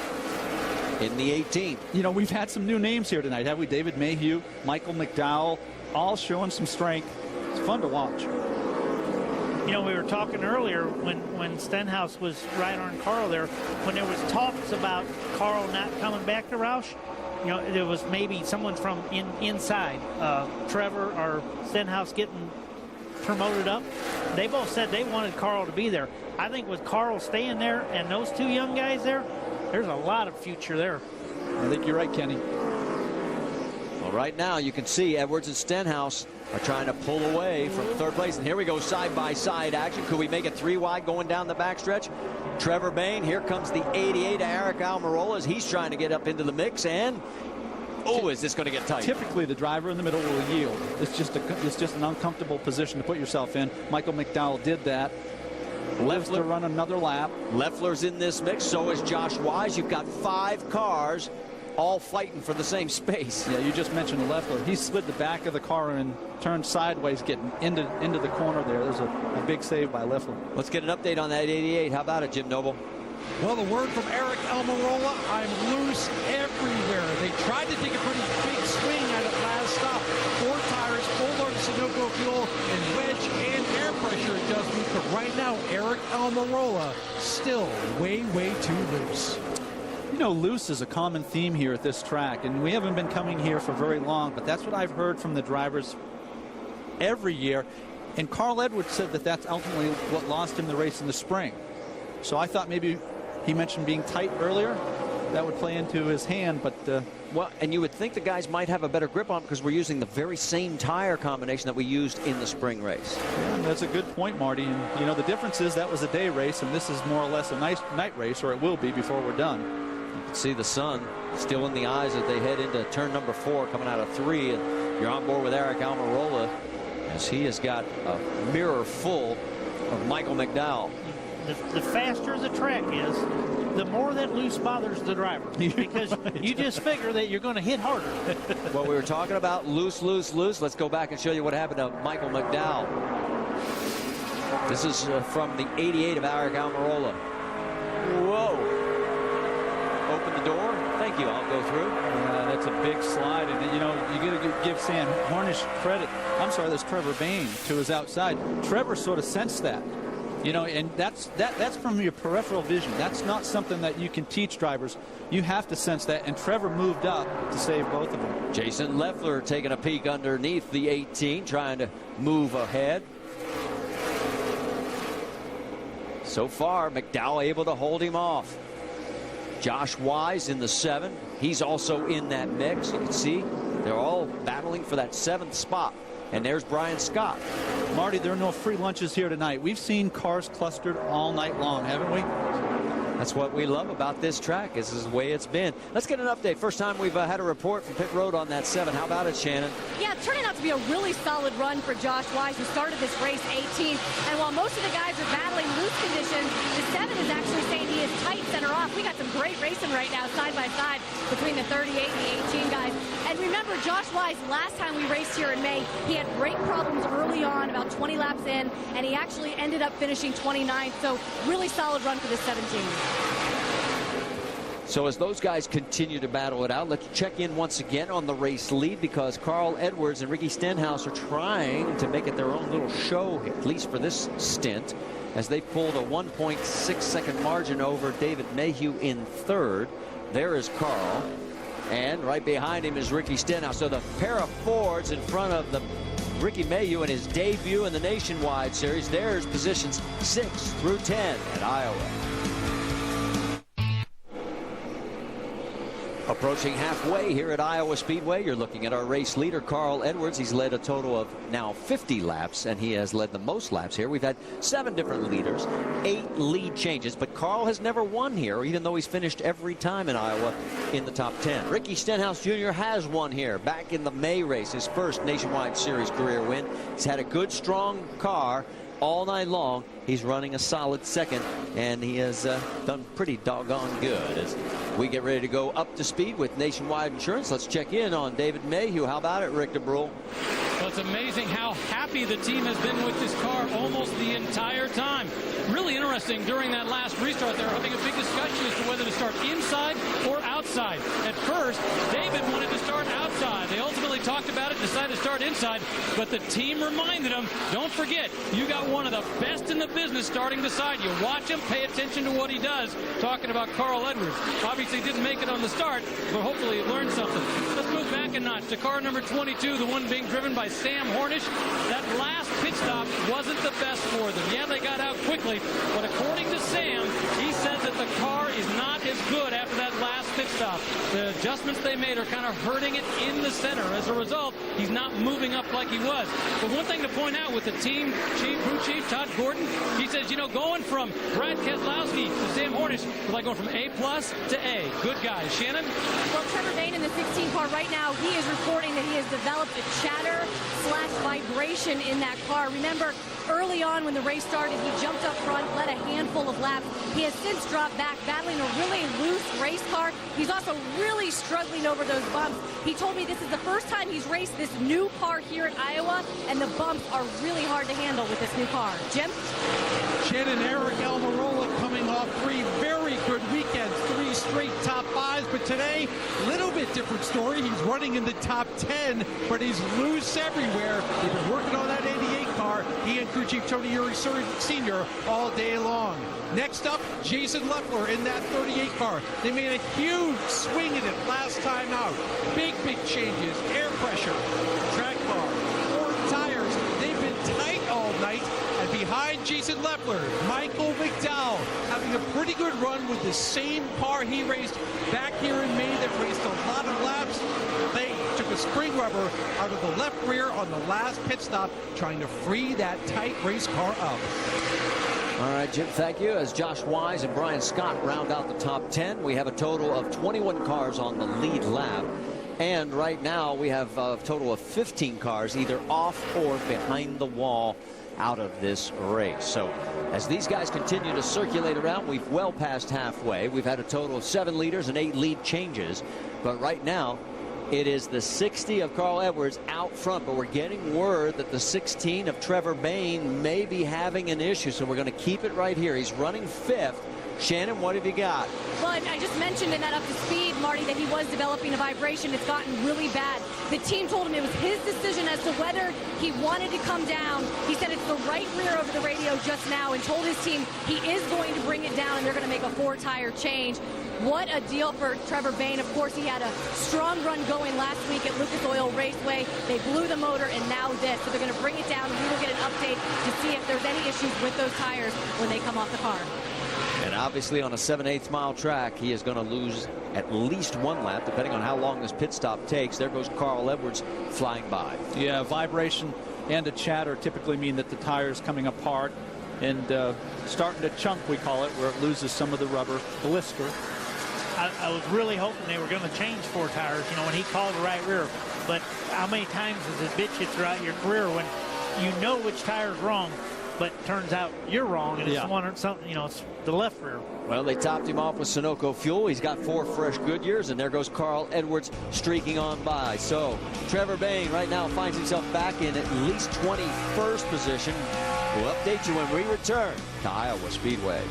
[SPEAKER 1] in the 18th.
[SPEAKER 3] You know, we've had some new names here tonight, have we? David Mayhew, Michael McDowell, all showing some strength. It's fun to watch.
[SPEAKER 6] You know, we were talking earlier when Stenhouse was right on Carl there, when there was talks about Carl not coming back to Roush. You know, there was maybe someone from inside, Trevor or Stenhouse getting promoted up. They both said they wanted Carl to be there. I think with Carl staying there and those two young guys there, there's a lot of future there.
[SPEAKER 3] I think you're right, Kenny.
[SPEAKER 1] Well, right now you can see Edwards and Stenhouse are trying to pull away from third place. And here we go, side-by-side action. Could we make it 3 wide going down the backstretch? Trevor Bain, here comes the 88 of Eric Almirola as he's trying to get up into the mix. And, oh, is this going to get tight?
[SPEAKER 3] Typically, the driver in the middle will yield. It's just an uncomfortable position to put yourself in. Michael McDowell did that. Lives to run another lap.
[SPEAKER 1] Leffler's in this mix. So is Josh Wise. You've got 5 cars all fighting for the same space.
[SPEAKER 3] Yeah, you just mentioned Leffler. He slid the back of the car and turned sideways, getting into the corner there. There's a big save by Leffler.
[SPEAKER 1] Let's get an update on that 88. How about it, Jim Noble?
[SPEAKER 16] Well, the word from Eric Almirola, I'm loose everywhere. They tried to take a pretty big swing at it last stop. 4 tires, full load of Sunoco fuel, and wedge and air pressure adjustments. But right now, Eric Almirola still way too loose.
[SPEAKER 3] You know, loose is a common theme here at this track, and we haven't been coming here for very long, but that's what I've heard from the drivers every year. And Carl Edwards said that that's ultimately what lost him the race in the spring. So I thought maybe he mentioned being tight earlier. That would play into his hand, but...
[SPEAKER 1] well, and you would think the guys might have a better grip on it because we're using the very same tire combination that we used in the spring race.
[SPEAKER 3] Yeah, that's a good point, Marty. And, you know, the difference is that was a day race, and this is more or less a night race, or it will be before we're done.
[SPEAKER 1] You can see the sun still in the eyes as they head into turn number 4, coming out of 3. And you're on board with Eric Almirola as he has got a mirror full of Michael McDowell.
[SPEAKER 6] The faster the track is, the more that loose bothers the driver, because you just figure that you're going to hit harder.
[SPEAKER 1] Well, we were talking about loose. Let's go back and show you what happened to Michael McDowell. This is from the 88 of Eric Almirola. Whoa. Open the door. Thank you. I'll go through.
[SPEAKER 3] That's a big slide. And, you know, you got to give Sam Hornish credit. I'm sorry, there's Trevor Bain to his outside. Trevor sort of sensed that. You know, and that's from your peripheral vision. That's not something that you can teach drivers. You have to sense that, and Trevor moved up to save both of them.
[SPEAKER 1] Jason Leffler taking a peek underneath the 18, trying to move ahead. So far, McDowell able to hold him off. Josh Wise in the 7. He's also in that mix. You can see they're all battling for that 7th spot. And there's Brian Scott.
[SPEAKER 3] Marty, there are no free lunches here tonight. We've seen cars clustered all night long, haven't we?
[SPEAKER 1] That's what we love about this track. This is the way it's been. Let's get an update. First time we've had a report from pit road on that 7. How about it, Shannon?
[SPEAKER 9] Yeah, it's turning out to be a really solid run for Josh Wise, who started this race 18th. And while most of the guys are battling loose conditions, the 7 is actually saying he is tight center off. We got some great racing right now, side by side, between the 38 and the 18 guys. And remember, Josh Wise, last time we raced here in May, he had brake problems early on, about 20 laps in, and he actually ended up finishing 29th. So really solid run for the 17.
[SPEAKER 1] So as those guys continue to battle it out, let's check in once again on the race lead, because Carl Edwards and Ricky Stenhouse are trying to make it their own little show, at least for this stint, as they pulled a 1.6 second margin over David Mayhew in 3rd. There is Carl, and right behind him is Ricky Stenhouse. So the pair of Fords in front of the
[SPEAKER 14] Ricky Mayhew in his debut in the Nationwide Series. There's positions 6 through 10 at Iowa. Approaching halfway here at Iowa Speedway, you're looking at our race leader, Carl Edwards. He's led a total of now 50 laps, and he has led the most laps here. We've had 7 different leaders, 8 lead changes, but Carl has never won here, even though he's finished every time in Iowa in the top 10. Ricky Stenhouse Jr. has won here back in the May race, his first Nationwide Series career win. He's had a good, strong car all night long. He's running a solid second, and he has done pretty doggone good. As we get ready to go up to speed with Nationwide Insurance, let's check in on David Mayhew. How about it, Rick DeBrule?
[SPEAKER 10] Well, it's amazing how happy the team has been with this car almost the entire time. Really interesting, during that last restart, they were having a big discussion as to whether to start inside or outside. At first, David wanted to start outside. They ultimately talked about it, decided to start inside, but the team reminded him, don't forget, you got one of the best in the business starting beside you. Watch him, pay attention to what he does. Talking about Carl Edwards. Obviously didn't make it on the start, but hopefully he learned something. Let's move back a notch to car number 22, the one being driven by Sam Hornish. That last pit stop wasn't the best for them. Yeah, they got out quickly, but according to Sam, he said that the car is not as good after that last pit stop. The adjustments they made are kind of hurting it in the center. As a result, he's not moving up like he was. But one thing to point out with the team chief, crew chief, Todd Gordon, he says, you know, going from Brad Keselowski to Sam Hornish is like going from A+ to A. Good guys. Shannon?
[SPEAKER 9] Well, Trevor Bayne in the 16 car right now, he is reporting that he has developed a chatter/vibration in that car. Remember, early on when the race started, he jumped up front, led a handful of laps. He has since dropped back, battling a really loose race car. He's also really struggling over those bumps. He told me this is the first time he's raced this new car here at Iowa, and the bumps are really hard to handle with this new car. Jim?
[SPEAKER 16] Shannon, Eric Almirola coming off 3 very good weekends, 3 straight top 5s, but today, little bit different story. He's running in the top 10, but he's loose everywhere. They've been working on that 88 car, he and crew chief Tony Uri Sr. all day long. Next up, Jason Leffler in that 38 car. They made a huge swing in it last time out. Big changes, air pressure, track bar, 4 tires. They've been tight all night. And behind Jason Leffler, Michael McDowell having a pretty good run with the same car he raced back here in May that raced a lot of laps. They took a spring rubber out of the left rear on the last pit stop, trying to free that tight race car up.
[SPEAKER 14] All right, Jim, thank you. As Josh Wise and Brian Scott round out the top 10, we have a total of 21 cars on the lead lap. And right now we have a total of 15 cars either off or behind the wall out of this race. So as these guys continue to circulate around, we've well past halfway. We've had a total of 7 leaders and 8 lead changes. But right now, it is the 60 of Carl Edwards out front, but we're getting word that the 16 of Trevor Bayne may be having an issue, so we're going to keep it right here. He's running 5th. Shannon, what have you got?
[SPEAKER 9] Well, I just mentioned in that up to speed, Marty, that he was developing a vibration. It's gotten really bad. The team told him it was his decision as to whether he wanted to come down. He said it's the right rear over the radio just now and told his team he is going to bring it down and they're going to make a 4-tire change. What a deal for Trevor Bayne. Of course, he had a strong run going last week at Lucas Oil Raceway. They blew the motor, and now this. So they're going to bring it down, and we will get an update to see if there's any issues with those tires when they come off the car.
[SPEAKER 14] And obviously on a 7/8 mile track, he is going to lose at least 1 lap, depending on how long this pit stop takes. There goes Carl Edwards flying by.
[SPEAKER 3] Yeah, vibration and a chatter typically mean that the tire's coming apart and starting to chunk, we call it, where it loses some of the rubber blister.
[SPEAKER 6] I was really hoping they were going to change 4 tires, you know, when he called the right rear. But how many times has it bit you throughout your career when you know which tire's wrong, but turns out you're wrong, and it's one or something, you know, it's the left rear.
[SPEAKER 14] Well, they topped him off with Sunoco fuel. He's got 4 fresh Goodyears, and there goes Carl Edwards streaking on by. So Trevor Bayne right now finds himself back in at least 21st position. We'll update you when we return to Iowa Speedway.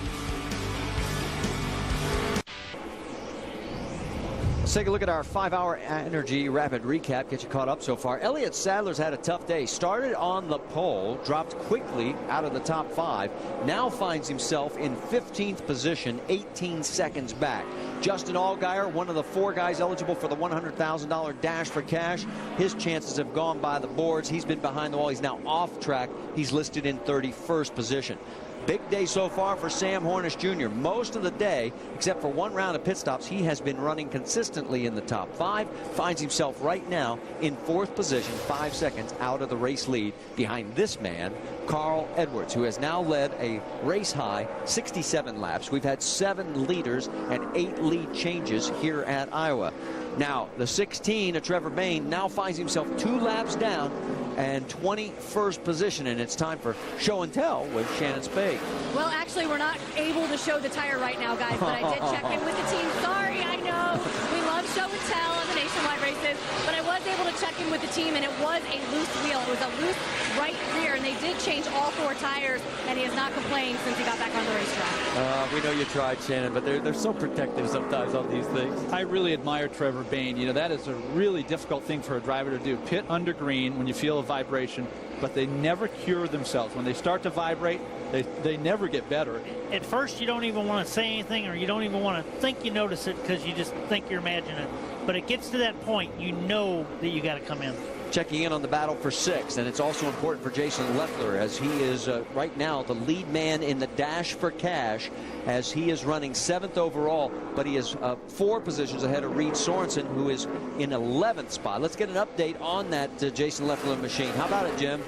[SPEAKER 14] Let's take a look at our 5-hour energy rapid recap, get you caught up so far. Elliott Sadler's had a tough day. Started on the pole, dropped quickly out of the top 5. Now finds himself in 15th position, 18 seconds back. Justin Allgaier, one of the 4 guys eligible for the $100,000 dash for cash. His chances have gone by the boards. He's been behind the wall. He's now off track. He's listed in 31st position. Big day so far for Sam Hornish Jr. Most of the day, except for 1 round of pit stops, he has been running consistently in the top 5. Finds himself right now in 4th position, 5 seconds out of the race lead behind this man, Carl Edwards, who has now led a race high 67 laps. We've had 7 leaders and 8 lead changes here at Iowa. Now, the 16, Trevor Bayne, now finds himself 2 laps down and 21st position, and it's time for show and tell with Shannon Spade.
[SPEAKER 9] Well, actually, we're not able to show the tire right now, guys, but I did check in with the team. Sorry, I know. We love show and tell on the nationwide races, but I was able to check in with the team, and it was a loose wheel. It was a loose right rear, and they did change all 4 tires, and he has not complained since he got back on the racetrack.
[SPEAKER 14] We know you tried, Shannon, but they're so protective sometimes on these things.
[SPEAKER 3] I really admire Trevor Bayne. You know, that is a really difficult thing for a driver to do. Pit under green when you feel a vibration, but they never cure themselves. When they start to vibrate, they never get better.
[SPEAKER 6] At first, you don't even want to say anything, or you don't even want to think you notice it because you just think you're imagining it. But it gets to that point, you know that you got to come in.
[SPEAKER 14] Checking in on the battle for 6th, and it's also important for Jason Leffler, as he is right now the lead man in the dash for cash, as he is running 7th overall, but he is 4 positions ahead of Reed Sorensen, who is in 11th spot. Let's get an update on that Jason Leffler machine. How about it, Jim?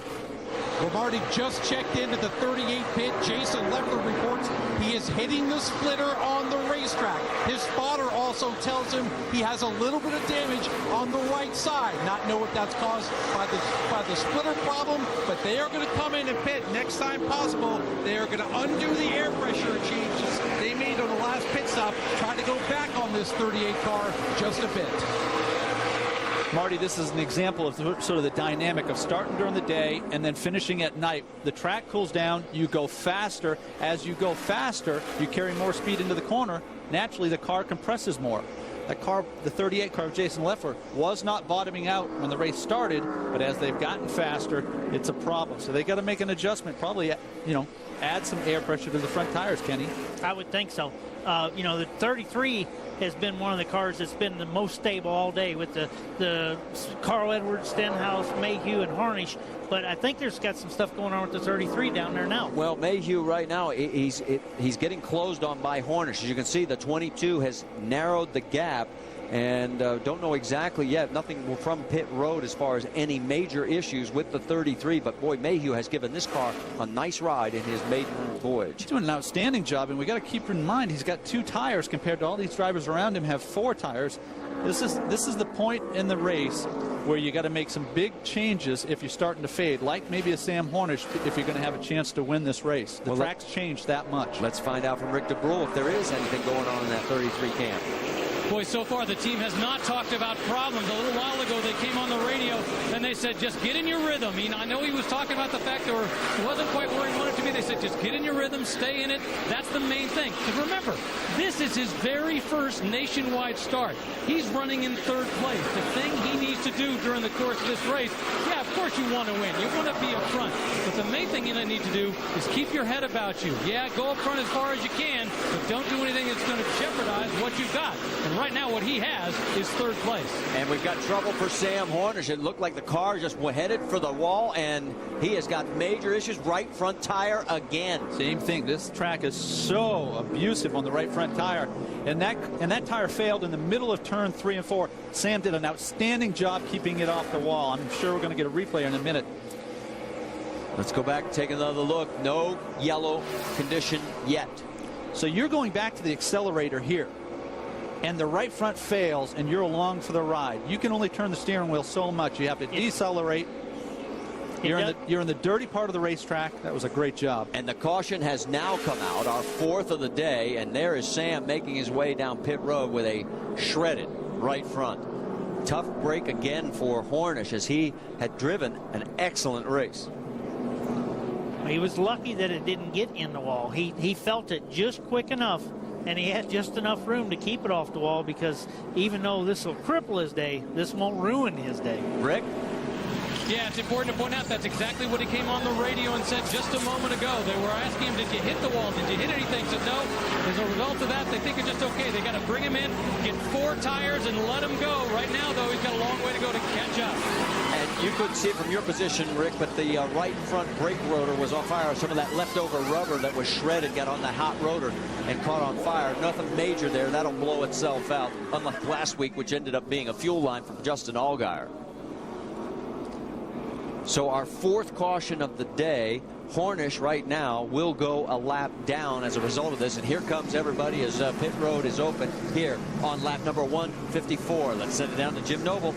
[SPEAKER 16] Well, Marty just checked into the 38 pit. Jason Leffler reports he is hitting the splitter on the racetrack. His spotter also tells him he has a little bit of damage on the right side. Not know if that's caused by the splitter problem, but they are going to come in and pit next time possible. They are going to undo the air pressure changes they made on the last pit stop, try to go back on this 38 car just a bit.
[SPEAKER 3] Marty, this is an example of sort of the dynamic of starting during the day and then finishing at night. The track cools down, you go faster. As you go faster, you carry more speed into the corner. Naturally, the car compresses more. That car, the 38 car of Jason Leffler, was not bottoming out when the race started, but as they've gotten faster, it's a problem. So they got to make an adjustment, probably, you know, add some air pressure to the front tires, Kenny.
[SPEAKER 6] I would think so. You know, the 33 has been one of the cars that's been the most stable all day with the Carl Edwards, Stenhouse, Mayhew, and Harnish. But I think there's got some stuff going on with the 33 down there now.
[SPEAKER 14] Well, Mayhew right now, he's getting closed on by Hornish. As you can see, the 22 has narrowed the gap. And don't know exactly yet, nothing from pit road as far as any major issues with the 33, but boy, Mayhew has given this car a nice ride in his maiden voyage.
[SPEAKER 3] He's doing an outstanding job, and we got to keep in mind he's got 2 tires compared to all these drivers around him have 4 tires. This is the point in the race where you got to make some big changes if you're starting to fade, like maybe a Sam Hornish, if you're going to have a chance to win this race. The track's changed that much.
[SPEAKER 14] Let's find out from Rick DeBrule if there is anything going on in that 33 camp.
[SPEAKER 10] Boy, so far the team has not talked about problems. A little while ago they came on the radio and they said, just get in your rhythm. I know he was talking about the fact that it wasn't quite where he wanted to be. They said, just get in your rhythm, stay in it. That's the main thing. Because remember, this is his very first nationwide start. He's running in 3rd place. The thing he needs to do during the course of this race, yeah, of course you want to win. You want to be up front. But the main thing you need to do is keep your head about you. Yeah, go up front as far as you can, but don't do anything that's going to jeopardize what you've got. And right now what he has is 3rd place.
[SPEAKER 14] And we've got trouble for Sam Hornish. It looked like the car just headed for the wall, and he has got major issues. Right front tire again.
[SPEAKER 3] Same thing. This track is so abusive on the right front tire. And that tire failed in the middle of turn 3 and 4. Sam did an outstanding job keeping it off the wall. I'm sure we're going to get a replay in a minute.
[SPEAKER 14] Let's go back and take another look. No yellow condition yet.
[SPEAKER 3] So you're going back to the accelerator here, and the right front fails, and you're along for the ride. You can only turn the steering wheel so much. You have to decelerate. You're in the dirty part of the racetrack. That was a great job.
[SPEAKER 14] And the caution has now come out, our 4th of the day, and there is Sam making his way down pit road with a shredded right front. Tough break again for Hornish, as he had driven an excellent race.
[SPEAKER 6] He was lucky that it didn't get in the wall. He felt it just quick enough, and he had just enough room to keep it off the wall, because even though this will cripple his day, this won't ruin his day.
[SPEAKER 1] Rick?
[SPEAKER 10] Yeah, it's important to point out that's exactly what he came on the radio and said just a moment ago. They were asking him, did you hit the wall? Did you hit anything? He said no. As a result of that, they think it's just okay. They got to bring him in, get 4 tires, and let him go. Right now, though, he's got a long way to go to catch up.
[SPEAKER 14] And you couldn't see it from your position, Rick, but the right front brake rotor was on fire. Some of that leftover rubber that was shredded got on the hot rotor and caught on fire. Nothing major there. That'll blow itself out, unlike last week, which ended up being a fuel line from Justin Allgaier. So our 4th caution of the day, Hornish right now will go a lap down as a result of this. And here comes everybody as pit road is open here on lap number 154. Let's send it down to Jim Noble.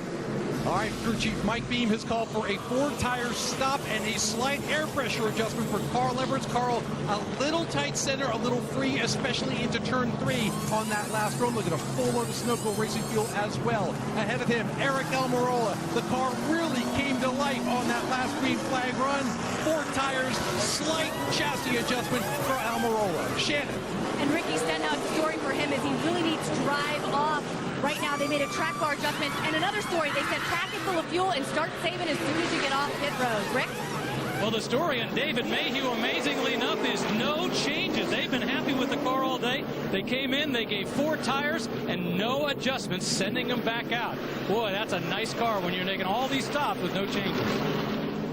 [SPEAKER 16] All right, Crew Chief Mike Beam has called for a 4-tire stop and a slight air pressure adjustment for Carl Edwards. Carl, a little tight center, a little free, especially into turn 3 on that last run. Look at a full load of Snowco Racing fuel as well. Ahead of him, Eric Almirola. The car really came to life on that last green flag run. 4 tires, slight chassis adjustment for Almirola. Shannon.
[SPEAKER 9] And Ricky Stenhouse's story for him is he really needs to drive off. Right now, they made a track bar adjustment. And another story, they said pack it full of fuel and start saving as soon as you get off pit road. Rick?
[SPEAKER 10] Well, the story on David Mayhew, amazingly enough, is no changes. They've been happy with the car all day. They came in, they gave 4 tires, and no adjustments, sending them back out. Boy, that's a nice car when you're making all these stops with no changes.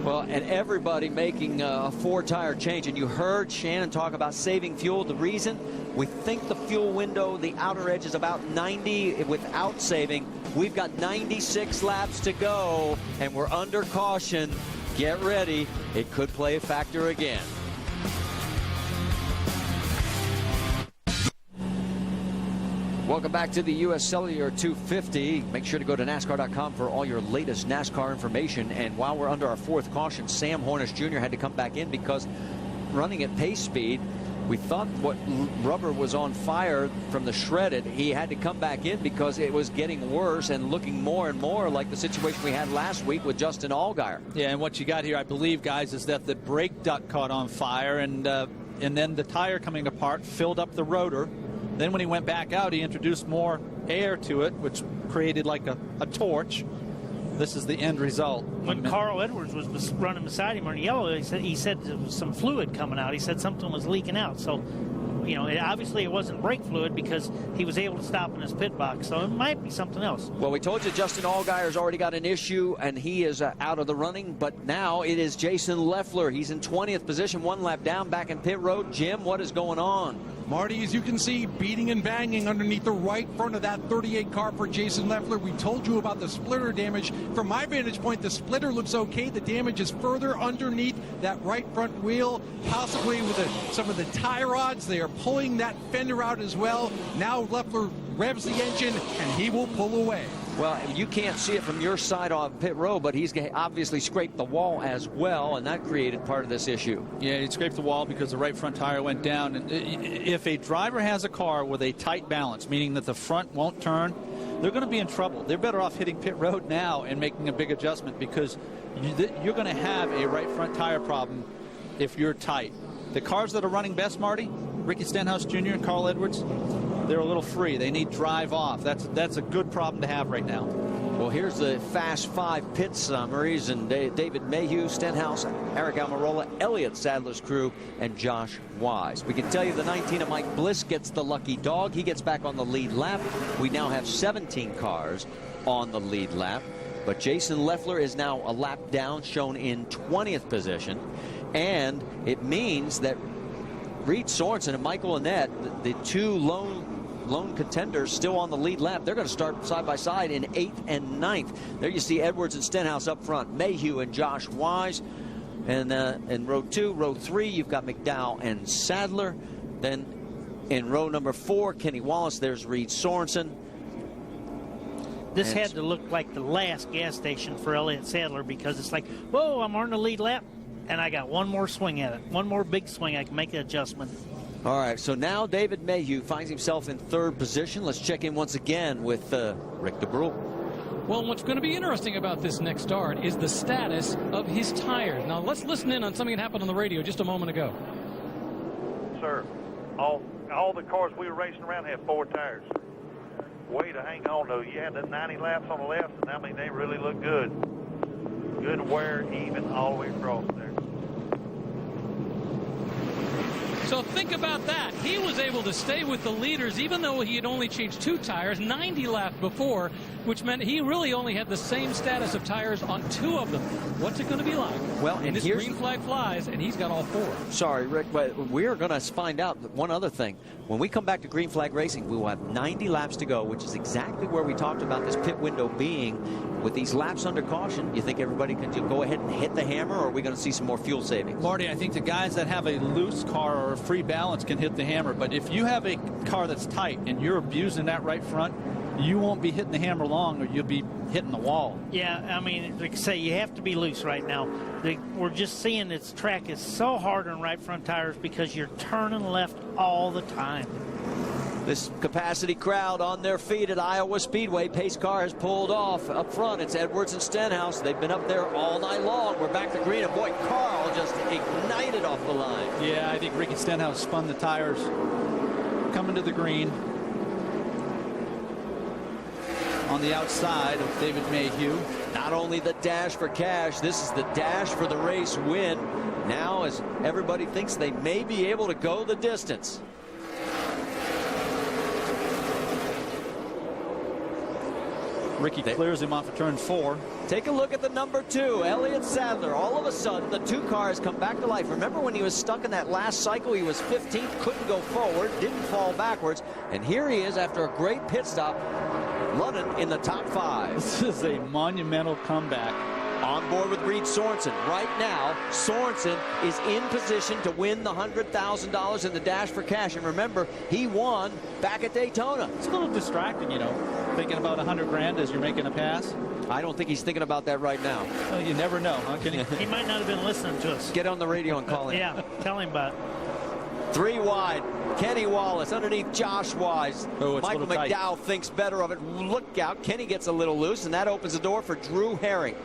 [SPEAKER 14] Well, and everybody making a 4-tire change. And you heard Shannon talk about saving fuel. The reason, we think the fuel window, the outer edge is about 90 without saving. We've got 96 laps to go, and we're under caution. Get ready. It could play a factor again. Welcome back to the U S Cellular 250. Make sure to go to NASCAR.com for all your latest NASCAR information. And while we're under our 4th caution, Sam Hornish Jr. had to come back in because running at pace speed, we thought what rubber was on fire from the shredded. He had to come back in because it was getting worse and looking more and more like the situation we had last week with Justin Allgaier.
[SPEAKER 3] Yeah, and what you got here, I believe, guys, is that the brake duct caught on fire, and then the tire coming apart filled up the rotor. Then when he went back out, he introduced more air to it, which created like a torch. This is the end result.
[SPEAKER 6] When Carl Edwards was running beside him on yellow, he said there was some fluid coming out. He said something was leaking out. So, you know, obviously it wasn't brake fluid because he was able to stop in his pit box. So it might be something else.
[SPEAKER 14] Well, we told you Justin Allgaier's already got an issue, and he is out of the running. But now it is Jason Leffler. He's in 20th position, 1 lap down, back in pit road. Jim, what is going on?
[SPEAKER 16] Marty, as you can see, beating and banging underneath the right front of that 38 car for Jason Leffler. We told you about the splitter damage. From my vantage point, the splitter looks okay. The damage is further underneath that right front wheel, possibly with some of the tie rods. They are pulling that fender out as well. Now Leffler revs the engine, and he will pull away.
[SPEAKER 14] Well, you can't see it from your side on pit road, but he's obviously scraped the wall as well, and that created part of this issue.
[SPEAKER 3] Yeah, he scraped the wall because the right front tire went down. And if a driver has a car with a tight balance, meaning that the front won't turn, they're going to be in trouble. They're better off hitting pit road now and making a big adjustment, because you're going to have a right front tire problem if you're tight. The cars that are running best, Marty, Ricky Stenhouse Jr. and Carl Edwards, they're a little free. They need drive off. That's a good problem to have right now.
[SPEAKER 14] Well, here's the Fast 5 pit summaries, and David Mayhew, Stenhouse, Eric Almirola, Elliott Sadler's crew, and Josh Wise. We can tell you the 19 of Mike Bliss gets the lucky dog. He gets back on the lead lap. We now have 17 cars on the lead lap, but Jason Leffler is now a lap down, shown in 20th position, and it means that Reed Sorensen and Michael Annett, the 2 lone contenders still on the lead lap, they're going to start side by side in 8th and 9th. There you see Edwards and Stenhouse up front, Mayhew and Josh Wise. And in row 2, row 3, you've got McDowell and Sadler. Then in row number 4, Kenny Wallace, there's Reed Sorensen.
[SPEAKER 6] This had to look like the last gas station for Elliott Sadler, because it's like, whoa, I'm on the lead lap, and I got one more swing at it. One more big swing. I can make an adjustment.
[SPEAKER 14] All right, so now David Mayhew finds himself in 3rd position. Let's check in once again with Rick DeBrule.
[SPEAKER 10] Well, what's going to be interesting about this next start is the status of his tires. Now, let's listen in on something that happened on the radio just a moment ago.
[SPEAKER 13] Sir, All the cars we were racing around had 4 tires. Way to hang on, though. You had the 90 laps on the left, and I mean, they really look good. Good wear, even all the way across there.
[SPEAKER 10] So think about that. He was able to stay with the leaders even though he had only changed 2 tires 90 laps before, which meant he really only had the same status of tires on 2 of them. What's it going to be like?
[SPEAKER 14] Well, and
[SPEAKER 10] this green flag flies, and he's got all 4.
[SPEAKER 14] Sorry, Rick, but we're going to find out one other thing. When we come back to green flag racing, we will have 90 laps to go, which is exactly where we talked about this pit window being. With these laps under caution, you think everybody can go ahead and hit the hammer, or are we going to see some more fuel savings?
[SPEAKER 3] Marty, I think the guys that have a loose car or a free balance can hit the hammer. But if you have a car that's tight and you're abusing that right front, you won't be hitting the hammer long, or you'll be hitting the wall.
[SPEAKER 6] Yeah, I mean, like I say, you have to be loose right now. We're just seeing this track is so hard on right front tires because you're turning left all the time.
[SPEAKER 14] This capacity crowd on their feet at Iowa Speedway. Pace car has pulled off. Up front, it's Edwards and Stenhouse. They've been up there all night long. We're back to green, and boy, Carl just ignited off the line.
[SPEAKER 3] Yeah, I think Ricky Stenhouse spun the tires coming to the green. On the outside of David Mayhew.
[SPEAKER 14] Not only the dash for cash, this is the dash for the race win. Now, as everybody thinks they may be able to go the distance.
[SPEAKER 3] Ricky clears him off of turn 4.
[SPEAKER 14] Take a look at the number 2, Elliott Sadler. All of a sudden, the 2 cars come back to life. Remember when he was stuck in that last cycle? He was 15th, couldn't go forward, didn't fall backwards. And here he is after a great pit stop, running in the top 5.
[SPEAKER 3] This is a monumental comeback.
[SPEAKER 14] On board with Reed Sorensen. Right now, Sorensen is in position to win the $100,000 in the dash for cash. And remember, he won back at Daytona.
[SPEAKER 3] It's a little distracting, you know, thinking about 100 grand as you're making a pass.
[SPEAKER 14] I don't think he's thinking about that right now.
[SPEAKER 3] Well, you never know, huh, Kenny?
[SPEAKER 6] He might not have been listening to us.
[SPEAKER 14] Get on the radio and call him.
[SPEAKER 6] Yeah, tell him about it.
[SPEAKER 14] 3 wide. Kenny Wallace underneath Josh Wise. Michael McDowell thinks better of it. Look out. Kenny gets a little loose, and that opens the door for Drew Herring.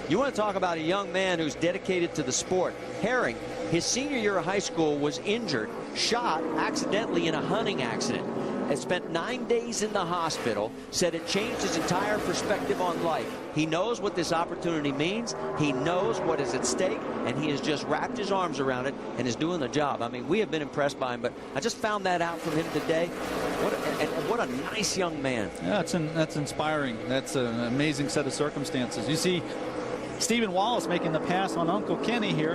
[SPEAKER 14] You want to talk about a young man who's dedicated to the sport. Herring, his senior year of high school, was injured, shot accidentally in a hunting accident. Has spent 9 days in the hospital, said it changed his entire perspective on life. He knows what this opportunity means. He knows what is at stake, and he has just wrapped his arms around it and is doing the job. I mean, we have been impressed by him, but I just found that out from him today. What a nice young man.
[SPEAKER 3] Yeah, that's inspiring. That's an amazing set of circumstances. You see Stephen Wallace making the pass on Uncle Kenny here.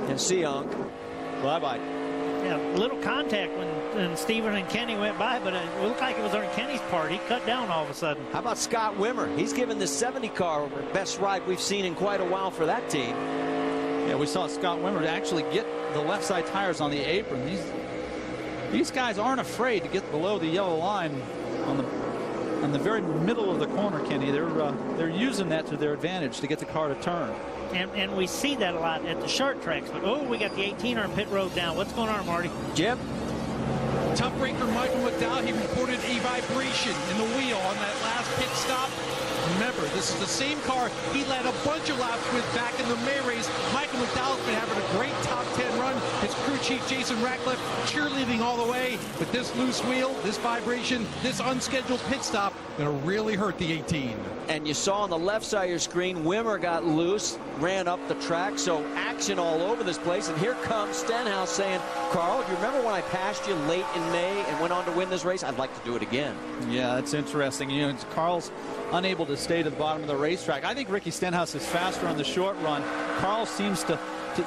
[SPEAKER 14] And see, Unc.
[SPEAKER 3] Bye-bye.
[SPEAKER 6] Yeah, a little contact when Stephen and Kenny went by, but it looked like it was on Kenny's part. He cut down all of a sudden.
[SPEAKER 14] How about Scott Wimmer? He's given the 70 car the best ride we've seen in quite a while for that team.
[SPEAKER 3] Yeah, we saw Scott Wimmer actually get the left side tires on the apron. These guys aren't afraid to get below the yellow line on the very middle of the corner, Kenny. They're using that to their advantage to get the car to turn.
[SPEAKER 6] And we see that a lot at the short tracks. But, oh, we got the 18er on pit road now. What's going on, Marty?
[SPEAKER 14] Jim?
[SPEAKER 16] Tough breaker Michael McDowell, he reported a vibration in the wheel on that last pit stop. Remember, this is the same car he led a bunch of laps with back in the May race. Michael McDowell's been having a great top 10 run. His crew chief, Jason Ratcliffe, cheerleading all the way. But this loose wheel, this vibration, this unscheduled pit stop, going to really hurt the 18.
[SPEAKER 14] And you saw on the left side of your screen, Wimmer got loose, ran up the track, so action all over this place. And here comes Stenhouse saying, Carl, do you remember when I passed you late in May and went on to win this race? I'd like to do it again.
[SPEAKER 3] Yeah, that's interesting. You know, Carl's unable to stay to the bottom of the racetrack. I think Ricky Stenhouse is faster on the short run. Carl seems to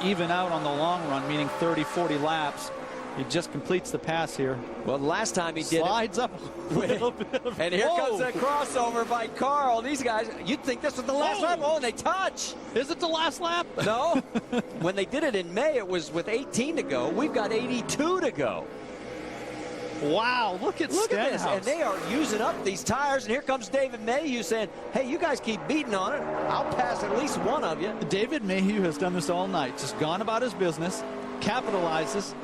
[SPEAKER 3] even out on the long run, meaning 30, 40 laps. He just completes the pass here.
[SPEAKER 14] Well, the last time he did
[SPEAKER 3] slides up a little bit.
[SPEAKER 14] And here comes that crossover by Carl. These guys, you'd think this was the last lap. Oh, and they touch.
[SPEAKER 3] Is it the last lap?
[SPEAKER 14] No. When they did it in May, it was with 18 to go. We've got 82 to go.
[SPEAKER 3] Wow, look at
[SPEAKER 14] this. And they are using up these tires. And here comes David Mayhew saying, hey, you guys keep beating on it. I'll pass at least one of you.
[SPEAKER 3] David Mayhew has done this all night. Just gone about his business, capitalizes.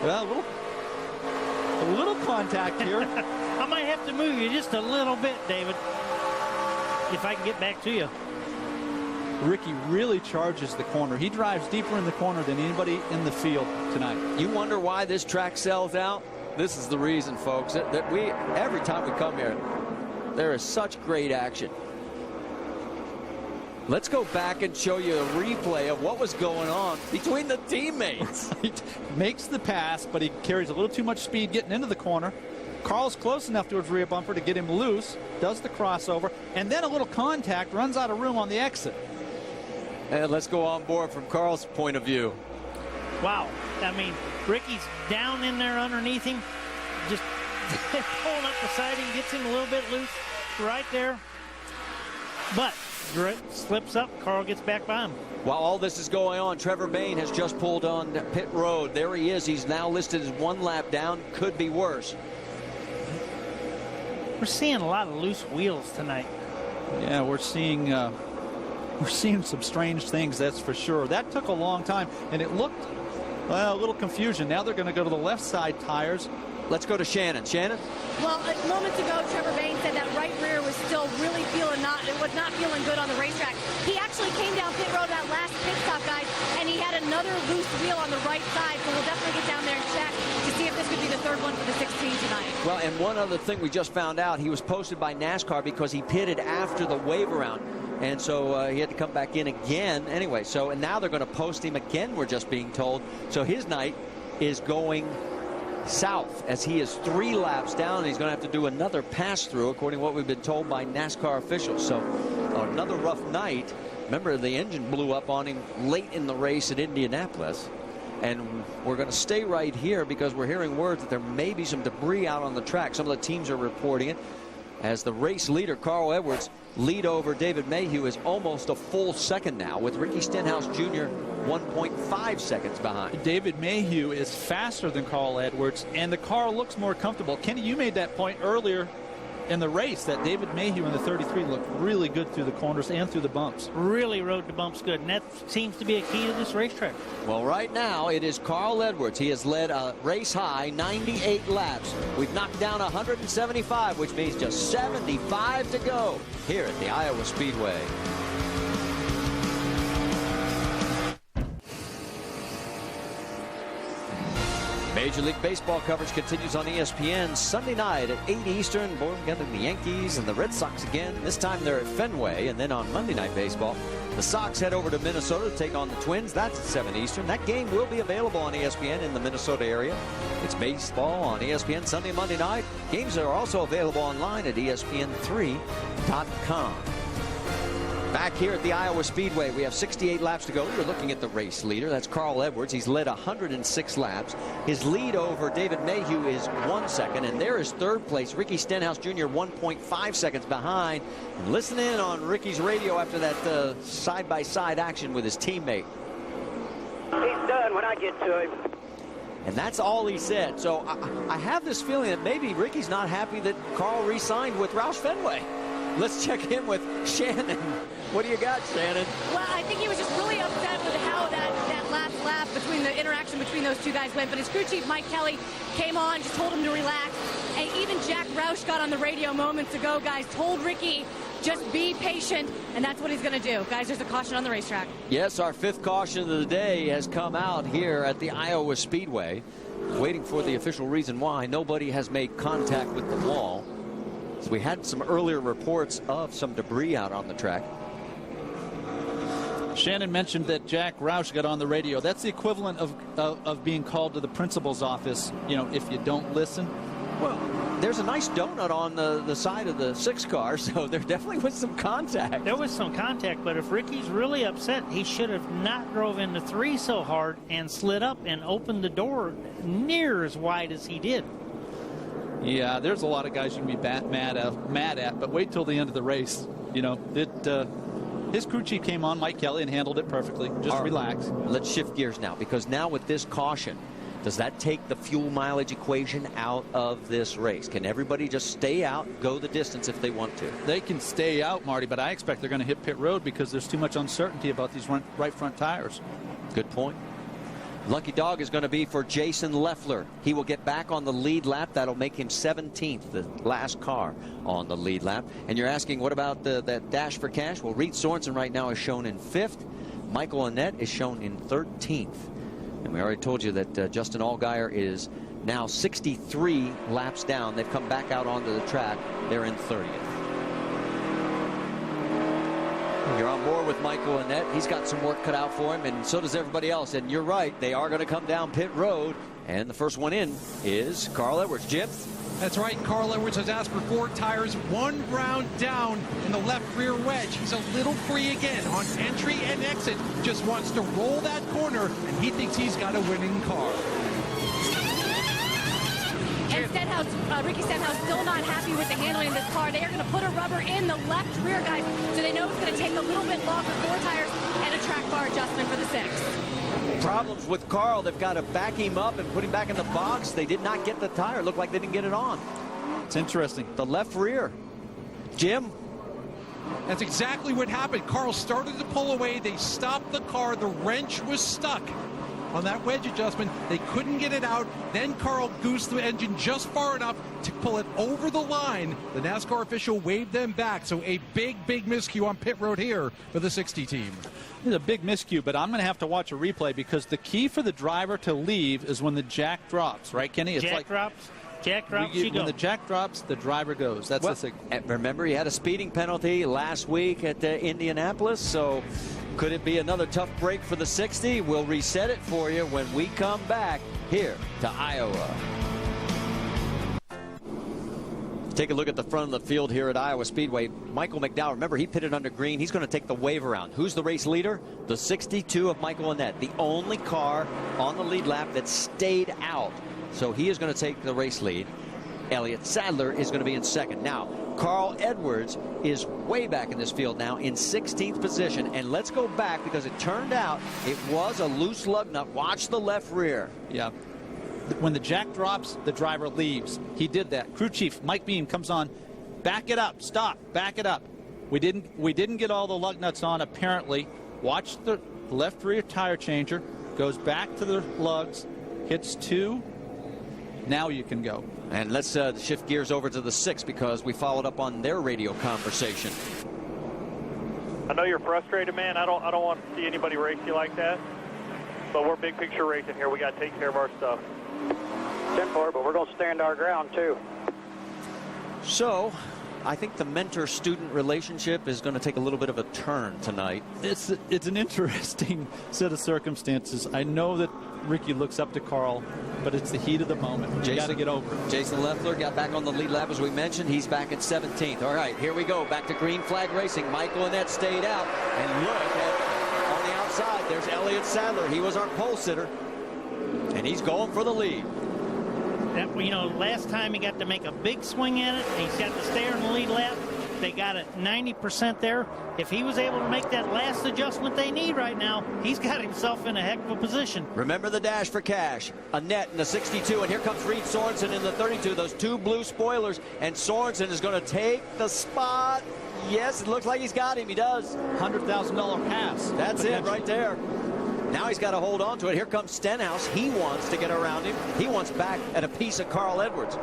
[SPEAKER 3] Well, a little contact here.
[SPEAKER 6] I might have to move you just a little bit, David, if I can get back to you.
[SPEAKER 3] Ricky really charges the corner. He drives deeper in the corner than anybody in the field tonight.
[SPEAKER 14] You wonder why this track sells out? This is the reason, folks, that we, every time we come here, there is such great action. Let's go back and show you a replay of what was going on between the teammates.
[SPEAKER 3] He makes the pass, but he carries a little too much speed getting into the corner. Carl's close enough to his rear bumper to get him loose, does the crossover, and then a little contact, runs out of room on the exit.
[SPEAKER 14] And let's go on board from Carl's point of view.
[SPEAKER 6] Wow. I mean, Ricky's down in there underneath him, just pulling up the siding, gets him a little bit loose right there. But slips up, Carl gets back by him.
[SPEAKER 14] While all this is going on, Trevor Bayne has just pulled on pit road. There he is. He's now listed as 1 lap down. Could be worse.
[SPEAKER 6] We're seeing a lot of loose wheels tonight.
[SPEAKER 3] Yeah, we're seeing some strange things, that's for sure. That took a long time, and it looked a little confusion. Now they're going to go to the left side tires.
[SPEAKER 14] Let's go to Shannon. Shannon?
[SPEAKER 9] Well, moments ago, Trevor Bayne said that right rear was still really was not feeling good on the racetrack. He actually came down pit road that last pit stop, guys, and he had another loose wheel on the right side, so we'll definitely get down there and check to see if this could be the third one for the 16 tonight.
[SPEAKER 14] Well, and one other thing we just found out, he was posted by NASCAR because he pitted after the wave around. And so he had to come back in again. Anyway, and now they're going to post him again, we're just being told. So his night is going south as he is 3 laps down, and he's going to have to do another pass through according to what we've been told by NASCAR officials. So another rough night. Remember, the engine blew up on him late in the race at Indianapolis, and we're going to stay right here because we're hearing words that there may be some debris out on the track. Some of the teams are reporting it as the race leader, Carl Edwards, lead over David Mayhew is almost a full second now, with Ricky Stenhouse Jr. 1.5 seconds behind.
[SPEAKER 3] David Mayhew is faster than Carl Edwards, and the car looks more comfortable. Kenny, you made that point earlier in the race that David Mayhew in the 33 looked really good through the corners and through the bumps.
[SPEAKER 6] Really rode the bumps good, and that seems to be a key to this racetrack.
[SPEAKER 14] Well, right now it is Carl Edwards. He has led a race high 98 laps. We've knocked down 175, which means just 75 to go here at the Iowa Speedway. Major League Baseball coverage continues on ESPN Sunday night at 8 Eastern. Boy, we got the Yankees and the Red Sox again. This time they're at Fenway. And then on Monday Night Baseball, the Sox head over to Minnesota to take on the Twins. That's at 7 Eastern. That game will be available on ESPN in the Minnesota area. It's baseball on ESPN Sunday and Monday night. Games are also available online at ESPN3.com. Back here at the Iowa Speedway, we have 68 laps to go. We're looking at the race leader. That's Carl Edwards. He's led 106 laps. His lead over David Mayhew is 1 second, and there is third place. Ricky Stenhouse Jr. 1.5 seconds behind. And listen in on Ricky's radio after that side-by-side action with his teammate.
[SPEAKER 5] He's done when I get to him.
[SPEAKER 14] And that's all he said. So I have this feeling that maybe Ricky's not happy that Carl re-signed with Roush Fenway. Let's check in with Shannon. What do you got, Shannon?
[SPEAKER 9] Well, I think he was just really upset with how that last lap between the interaction between those two guys went. But his crew chief, Mike Kelly, came on, just told him to relax. And even Jack Roush got on the radio moments ago, guys, told Ricky, just be patient, and that's what he's going to do. Guys, there's a caution on the racetrack.
[SPEAKER 14] Yes, our 5th caution of the day has come out here at the Iowa Speedway. Waiting for the official reason why. Nobody has made contact with the wall. So we had some earlier reports of some debris out on the track.
[SPEAKER 3] Shannon mentioned that Jack Roush got on the radio. That's the equivalent of being called to the principal's office, you know, if you don't listen.
[SPEAKER 14] Well, there's a nice donut on the side of the 6 car, so there definitely was some contact.
[SPEAKER 6] There was some contact, but if Ricky's really upset, he should have not drove into 3 so hard and slid up and opened the door near as wide as he did.
[SPEAKER 3] Yeah, there's a lot of guys you can be mad at, but wait till the end of the race. You know, his crew chief came on, Mike Kelly, and handled it perfectly. Just relax.
[SPEAKER 14] Let's shift gears now, because now with this caution, does that take the fuel mileage equation out of this race? Can everybody just stay out, go the distance if they want to?
[SPEAKER 3] They can stay out, Marty, but I expect they're going to hit pit road because there's too much uncertainty about these right front tires.
[SPEAKER 14] Good point. Lucky dog is going to be for Jason Leffler. He will get back on the lead lap. That'll make him 17th, the last car on the lead lap. And you're asking, what about that dash for cash? Well, Reed Sorensen right now is shown in 5th. Michael Annett is shown in 13th. And we already told you that Justin Allgaier is now 63 laps down. They've come back out onto the track. They're in 30th. You're on board with Michael Annett. He's got some work cut out for him, and so does everybody else. And you're right, they are going to come down pit road. And the first one in is Carl Edwards. Jim?
[SPEAKER 16] That's right. Carl Edwards has asked for 4 tires, 1 round down in the left rear wedge. He's a little free again on entry and exit. Just wants to roll that corner, and he thinks he's got a winning car.
[SPEAKER 9] And Ricky Stenhouse still not happy with the handling of this car. They are going to put a rubber in the left rear, guys, so they know it's going to take a little bit longer. 4 tires and a track bar adjustment for the 6th.
[SPEAKER 14] Problems with Carl. They've got to back him up and put him back in the box. They did not get the tire. Looked like they didn't get it on.
[SPEAKER 3] It's interesting.
[SPEAKER 14] The left rear. Jim?
[SPEAKER 16] That's exactly what happened. Carl started to pull away. They stopped the car. The wrench was stuck on that wedge adjustment. They couldn't get it out. Then Carl goosed the engine just far enough to pull it over the line. The NASCAR official waved them back. So a big miscue on pit road here for the 60 team.
[SPEAKER 3] It's a big miscue, but I'm going to have to watch a replay because the key for the driver to leave is when the jack drops, right, Kenny? It's
[SPEAKER 6] Jack drops, you go.
[SPEAKER 3] When the jack drops, the driver goes. That's the signal.
[SPEAKER 14] Remember, he had a speeding penalty last week at Indianapolis, so could it be another tough break for the 60? We'll reset it for you when we come back here to Iowa. Take a look at the front of the field here at Iowa Speedway. Michael McDowell, remember, he pitted under green. He's going to take the wave around. Who's the race leader? The 62 of Michael Annett, the only car on the lead lap that stayed out. So he is going to take the race lead. Elliott Sadler is going to be in 2nd. Now, Carl Edwards is way back in this field now in 16th position. And let's go back because it turned out it was a loose lug nut. Watch the left rear.
[SPEAKER 3] Yeah. When the jack drops, the driver leaves. He did that. Crew chief Mike Beam comes on. Back it up. Stop. Back it up. We didn't get all the lug nuts on apparently. Watch the left rear tire changer. Goes back to the lugs. Hits 2. Now you can go.
[SPEAKER 14] And let's shift gears over to the 6 because we followed up on their radio conversation.
[SPEAKER 13] I know you're frustrated, man. I don't want to see anybody race you like that. But we're big picture racing here. We got to take care of our stuff.
[SPEAKER 5] 10-4, but we're going to stand our ground too.
[SPEAKER 14] So, I think the mentor-student relationship is going to take a little bit of a turn tonight.
[SPEAKER 3] It's an interesting set of circumstances. I know that Ricky looks up to Carl, but it's the heat of the moment. You got to get over it.
[SPEAKER 14] Jason Leffler got back on the lead lap, as we mentioned. He's back at 17th. All right, here we go. Back to green flag racing. Michael Annett stayed out. And look at on the outside. There's Elliott Sadler. He was our pole sitter. And he's going for the lead.
[SPEAKER 6] Last time he got to make a big swing at it. He's got to stay on the lead lap. They got it 90% there. If he was able to make that last adjustment they need right now, he's got himself in a heck of a position.
[SPEAKER 14] Remember the dash for cash. Annett in the 62, and here comes Reed Sorensen in the 32. Those 2 blue spoilers, and Sorensen is going to take the spot. Yes, it looks like he's got him. He does.
[SPEAKER 3] $100,000 pass.
[SPEAKER 14] That's it right there. Now he's got to hold on to it. Here comes Stenhouse. He wants to get around him. He wants back at a piece of Carl Edwards.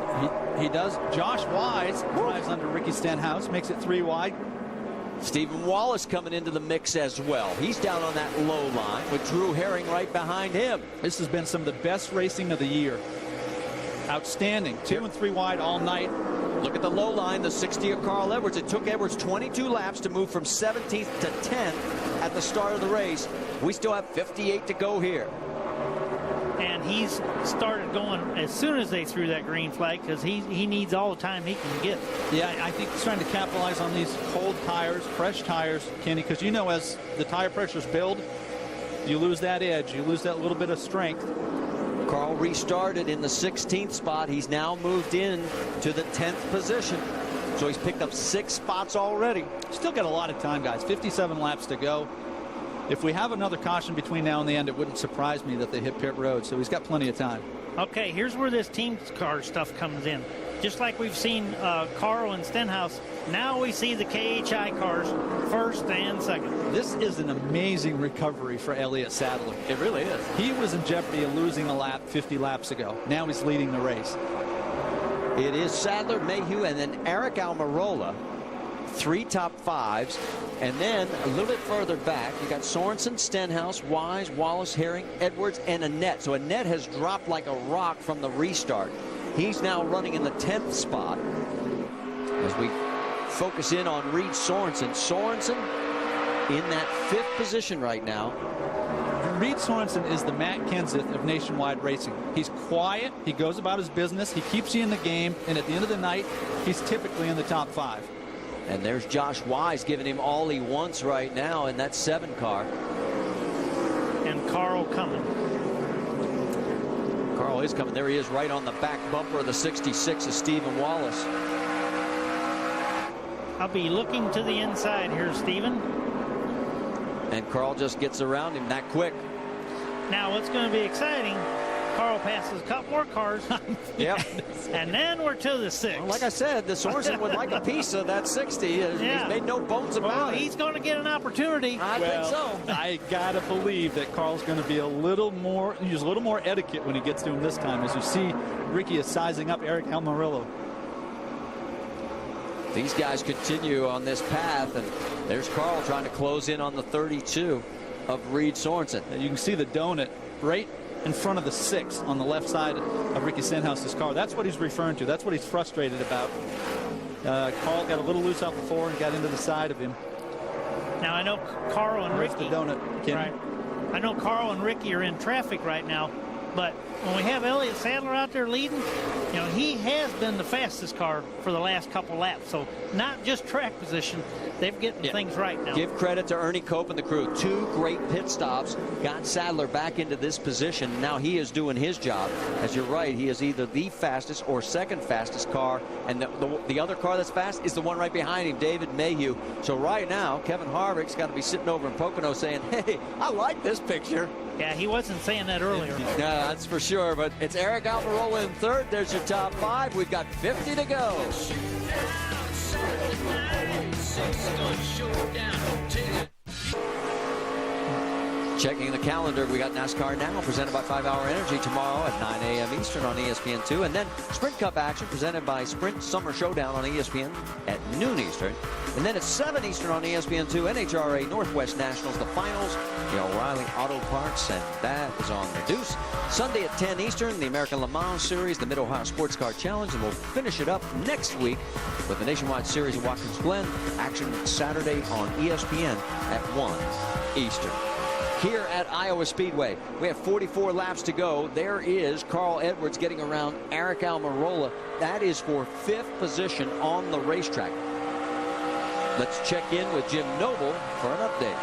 [SPEAKER 3] He does. Josh Wise drives under Ricky Stenhouse, makes it 3 wide.
[SPEAKER 14] Stephen Wallace coming into the mix as well. He's down on that low line with Drew Herring right behind him.
[SPEAKER 3] This has been some of the best racing of the year. Outstanding. 2 and 3 wide all night.
[SPEAKER 14] Look at the low line, the 60 of Carl Edwards. It took Edwards 22 laps to move from 17th to 10th at the start of the race. We still have 58 to go here.
[SPEAKER 6] And he's started going as soon as they threw that green flag because he needs all the time he can get.
[SPEAKER 3] Yeah, I think he's trying to capitalize on these cold tires, fresh tires, Kenny, because as the tire pressures build, you lose that edge. You lose that little bit of strength.
[SPEAKER 14] Carl restarted in the 16th spot. He's now moved in to the 10th position. So he's picked up 6 spots already.
[SPEAKER 3] Still got a lot of time, guys. 57 laps to go. If we have another caution between now and the end, it wouldn't surprise me that they hit pit road, so he's got plenty of time.
[SPEAKER 6] Okay, here's where this team car stuff comes in. Just like we've seen Carl and Stenhouse, now we see the KHI cars first and second.
[SPEAKER 3] This is an amazing recovery for Elliott Sadler.
[SPEAKER 14] It really is.
[SPEAKER 3] He was in jeopardy of losing a lap 50 laps ago. Now he's leading the race.
[SPEAKER 14] It is Sadler, Mayhew, and then Eric Almirola. 3 top 5s. And then a little bit further back, you got Sorensen, Stenhouse, Wise, Wallace, Herring, Edwards, and Annette. So Annette has dropped like a rock from the restart. He's now running in the 10th spot. As we focus in on Reed Sorensen. Sorensen in that 5th position right now.
[SPEAKER 3] Reed Sorensen is the Matt Kenseth of Nationwide Racing. He's quiet, he goes about his business, he keeps you in the game, and at the end of the night, he's typically in the top 5.
[SPEAKER 14] And there's Josh Wise giving him all he wants right now in that 7 car.
[SPEAKER 6] And Carl coming.
[SPEAKER 14] Carl is coming. There he is right on the back bumper of the 66 of Stephen Wallace.
[SPEAKER 6] I'll be looking to the inside here, Stephen.
[SPEAKER 14] And Carl just gets around him that quick.
[SPEAKER 6] Now what's going to be exciting, Carl passes a couple more cars.
[SPEAKER 14] Yep.
[SPEAKER 6] And then we're to the 6.
[SPEAKER 14] Well, like I said, the Sorensen would like a piece of that 60. He's made no bones about it.
[SPEAKER 6] He's going to get an opportunity.
[SPEAKER 14] I think so.
[SPEAKER 3] I gotta believe that Carl's going to be use a little more etiquette when he gets to him this time. As you see, Ricky is sizing up Eric Almirola.
[SPEAKER 14] These guys continue on this path, and there's Carl trying to close in on the 32 of Reed Sorensen.
[SPEAKER 3] You can see the donut right in front of the 6 on the left side of Ricky Stenhouse's car. That's what he's referring to. That's what he's frustrated about. Carl got a little loose out before and got into the side of him.
[SPEAKER 6] Now I know Carl and Ricky.
[SPEAKER 3] The donut, Kenny.
[SPEAKER 6] Right. I know Carl and Ricky are in traffic right now, but when we have Elliott Sadler out there leading, you know, he has been the fastest car for the last couple laps. So not just track position, they're getting things right now.
[SPEAKER 14] Give credit to Ernie Cope and the crew. 2 great pit stops got Sadler back into this position. Now he is doing his job. As you're right, he is either the fastest or second fastest car, and the other car that's fast is the one right behind him, David Mayhew. So right now, Kevin Harvick's got to be sitting over in Pocono saying, hey, I like this picture.
[SPEAKER 6] Yeah, he wasn't saying that earlier.
[SPEAKER 14] Yeah, that's for sure. But it's Eric Almirola in 3rd. There's your top 5. We've got 50 to go. Checking the calendar, we got NASCAR Now presented by 5 Hour Energy tomorrow at 9 a.m. Eastern on ESPN2. And then Sprint Cup action presented by Sprint Summer Showdown on ESPN at noon Eastern. And then at 7 Eastern on ESPN2, NHRA Northwest Nationals, the finals, the O'Reilly Auto Parts, and that is on the Deuce. Sunday at 10 Eastern, the American Le Mans Series, the Mid-Ohio Sports Car Challenge, and we'll finish it up next week with the Nationwide Series of Watkins Glen. Action Saturday on ESPN at 1 Eastern. Here at Iowa Speedway, we have 44 laps to go. There is Carl Edwards getting around Eric Almirola. That is for 5th position on the racetrack. Let's check in with Jim Noble for an update.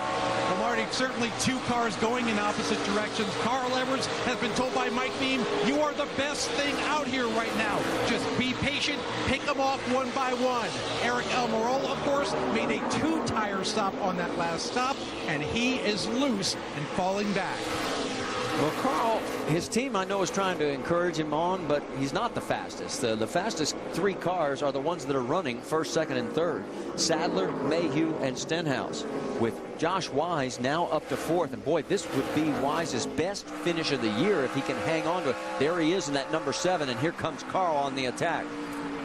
[SPEAKER 16] Well, Marty, certainly 2 cars going in opposite directions. Carl Edwards has been told by Mike Beam, you are the best thing out here right now. Just be patient, pick them off one by one. Eric Almirola, of course, made a 2-tire stop on that last stop, and he is loose and falling back.
[SPEAKER 14] Well, Carl, his team I know is trying to encourage him on, but he's not the fastest. The fastest 3 cars are the ones that are running 1st, 2nd, and 3rd. Sadler, Mayhew, and Stenhouse. With Josh Wise now up to 4th. And boy, this would be Wise's best finish of the year if he can hang on to it. There he is in that number 7, and here comes Carl on the attack.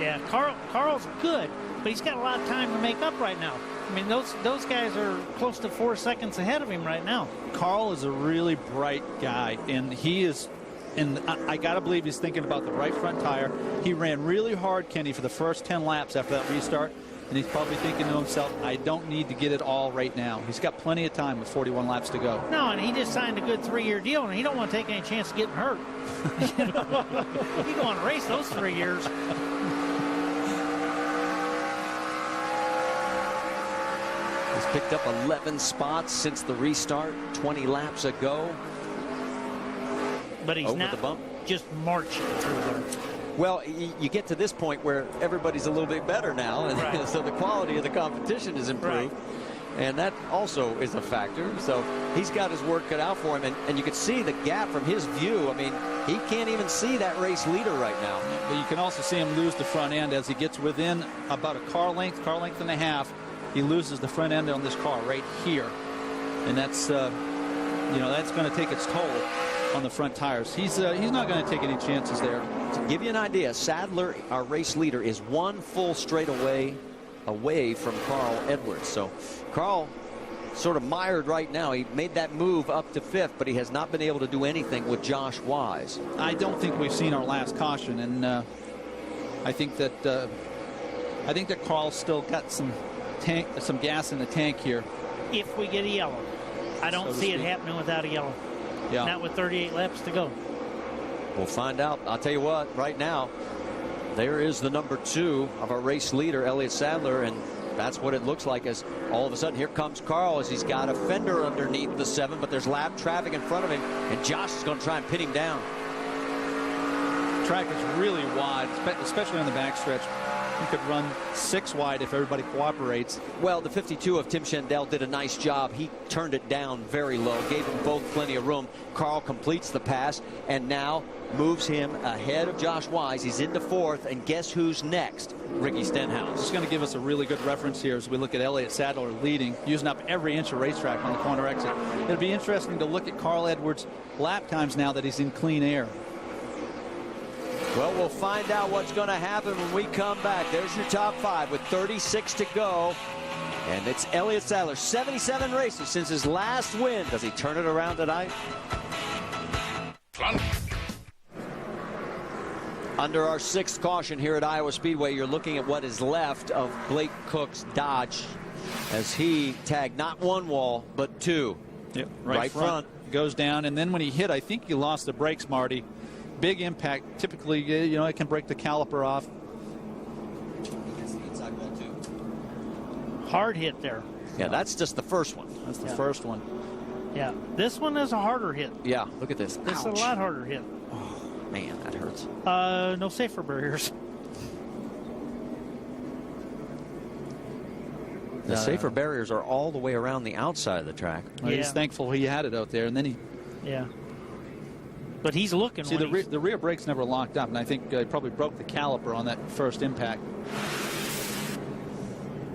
[SPEAKER 6] Yeah, Carl's good, but he's got a lot of time to make up right now. I mean, those guys are close to 4 seconds ahead of him right now.
[SPEAKER 3] Carl is a really bright guy, and he is, and I got to believe he's thinking about the right front tire. He ran really hard, Kenny, for the first 10 laps after that restart, and he's probably thinking to himself, I don't need to get it all right now. He's got plenty of time with 41 laps to go.
[SPEAKER 6] No, and he just signed a good 3-year deal, and he don't want to take any chance of getting hurt. He don't want to race those 3 years.
[SPEAKER 14] He's picked up 11 spots since the restart 20 laps ago.
[SPEAKER 6] But he's
[SPEAKER 14] over
[SPEAKER 6] not
[SPEAKER 14] the bump.
[SPEAKER 6] Just marching through there.
[SPEAKER 14] Well, you get to this point where everybody's a little bit better now, and
[SPEAKER 6] right.
[SPEAKER 14] so the quality of the competition is improved.
[SPEAKER 6] Right.
[SPEAKER 14] And that also is a factor. So he's got his work cut out for him. And you can see the gap from his view. I mean, he can't even see that race leader right now.
[SPEAKER 3] But you can also see him lose the front end as he gets within about a car length and a half. He loses the front end on this car right here. And that's, that's going to take its toll on the front tires. He's not going to take any chances there.
[SPEAKER 14] To give you an idea, Sadler, our race leader, is 1 full straightaway away from Carl Edwards. So Carl sort of mired right now. He made that move up to 5th, but he has not been able to do anything with Josh Wise.
[SPEAKER 3] I don't think we've seen our last caution, and I think that Carl's still got some gas in the tank here.
[SPEAKER 6] If we get a yellow, I don't see it happening without a yellow.
[SPEAKER 3] Yeah.
[SPEAKER 6] Not with 38 laps to go.
[SPEAKER 14] We'll find out. I'll tell you what, right now, there is the number 2 of our race leader, Elliott Sadler, and that's what it looks like as all of a sudden here comes Carl as he's got a fender underneath the 7, but there's lap traffic in front of him, and Josh is going to try and pin him down.
[SPEAKER 3] Track is really wide, especially on the backstretch. You could run 6 wide if everybody cooperates.
[SPEAKER 14] Well, the 52 of Tim Schendel did a nice job. He turned it down very low, gave them both plenty of room. Carl completes the pass and now moves him ahead of Josh Wise. He's into 4th, and guess who's next? Ricky Stenhouse.
[SPEAKER 3] It's going to give us a really good reference here as we look at Elliott Sadler leading, using up every inch of racetrack on the corner exit. It'll be interesting to look at Carl Edwards' lap times now that he's in clean air.
[SPEAKER 14] Well, we'll find out what's going to happen when we come back. There's your top 5 with 36 to go. And it's Elliott Sadler, 77 races since his last win. Does he turn it around tonight? Under our 6th caution here at Iowa Speedway, you're looking at what is left of Blake Cook's Dodge as he tagged not 1 wall, but 2.
[SPEAKER 3] Yep,
[SPEAKER 14] right front.
[SPEAKER 3] Goes down, and then when he hit, I think he lost the brakes, Marty. Big impact. Typically, it can break the caliper off.
[SPEAKER 6] Hard hit there.
[SPEAKER 14] Yeah, that's just the first one.
[SPEAKER 3] That's the first one.
[SPEAKER 6] Yeah, this one is a harder hit.
[SPEAKER 14] Yeah, look at this.
[SPEAKER 6] This is a lot harder hit.
[SPEAKER 14] Oh, man, that hurts.
[SPEAKER 6] No safer barriers.
[SPEAKER 14] The safer barriers are all the way around the outside of the track.
[SPEAKER 3] Well, he's thankful he had it out there, and then he...
[SPEAKER 6] Yeah. But he's looking.
[SPEAKER 3] See, the rear brakes never locked up, and I think he probably broke the caliper on that first impact.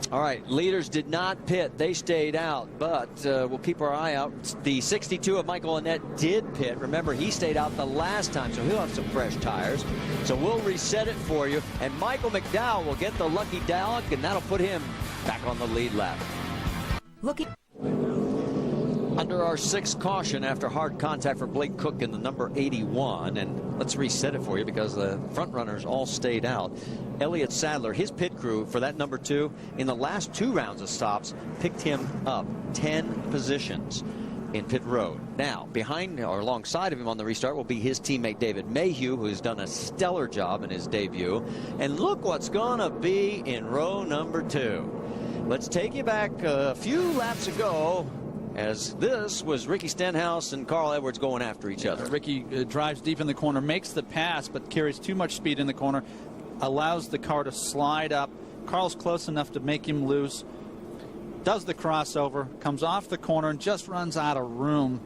[SPEAKER 14] All right, leaders did not pit. They stayed out, but we'll keep our eye out. The 62 of Michael Annett did pit. Remember, he stayed out the last time, so he'll have some fresh tires. So we'll reset it for you, and Michael McDowell will get the lucky dog, and that'll put him back on the lead lap. Under our 6th caution after hard contact for Blake Cook in the number 81, and let's reset it for you because the front runners all stayed out. Elliott Sadler, his pit crew for that number 2, in the last 2 rounds of stops, picked him up 10 positions in pit road. Now, behind or alongside of him on the restart will be his teammate David Mayhew, who's done a stellar job in his debut. And look what's gonna be in row number 2. Let's take you back a few laps ago, as this was Ricky Stenhouse and Carl Edwards going after each other.
[SPEAKER 3] Ricky drives deep in the corner, makes the pass, but carries too much speed in the corner, allows the car to slide up. Carl's close enough to make him loose, does the crossover, comes off the corner, and just runs out of room.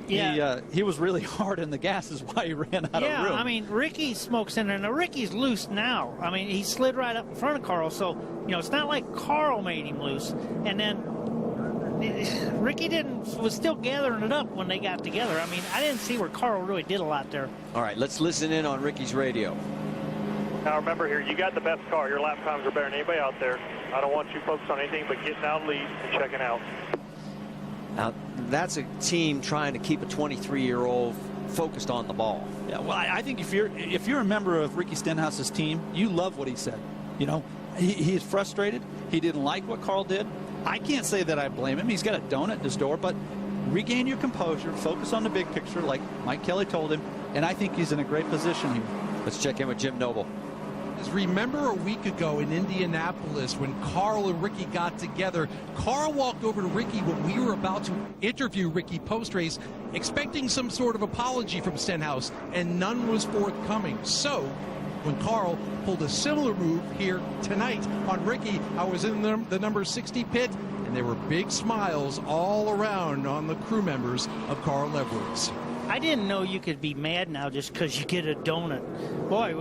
[SPEAKER 6] Yeah.
[SPEAKER 3] He was really hard in the gas is why he ran out of room.
[SPEAKER 6] Yeah, I mean, Ricky smokes in there. Now, Ricky's loose now. I mean, he slid right up in front of Carl, so, it's not like Carl made him loose. And then Ricky was still gathering it up when they got together. I mean, I didn't see where Carl really did a lot there.
[SPEAKER 14] All right, let's listen in on Ricky's radio.
[SPEAKER 15] Now remember here, you got the best car. Your lap times are better than anybody out there. I don't want you focused on anything but getting out lead and checking out.
[SPEAKER 14] Now, that's a team trying to keep a 23-year-old focused on the ball.
[SPEAKER 3] Yeah, well, I think if you're a member of Ricky Stenhouse's team, you love what he said. He's frustrated. He didn't like what Carl did. I can't say that I blame him. He's got a donut in his door, but regain your composure, focus on the big picture like Mike Kelly told him, and I think he's in a great position here.
[SPEAKER 14] Let's check in with Jim Noble.
[SPEAKER 16] Remember a week ago in Indianapolis when Carl and Ricky got together, Carl walked over to Ricky when we were about to interview Ricky post-race, expecting some sort of apology from Stenhouse, and none was forthcoming. So when Carl pulled a similar move here tonight on Ricky, I was in the number 60 pit, and there were big smiles all around on the crew members of Carl Edwards.
[SPEAKER 6] I didn't know you could be mad now just because you get a donut. Boy,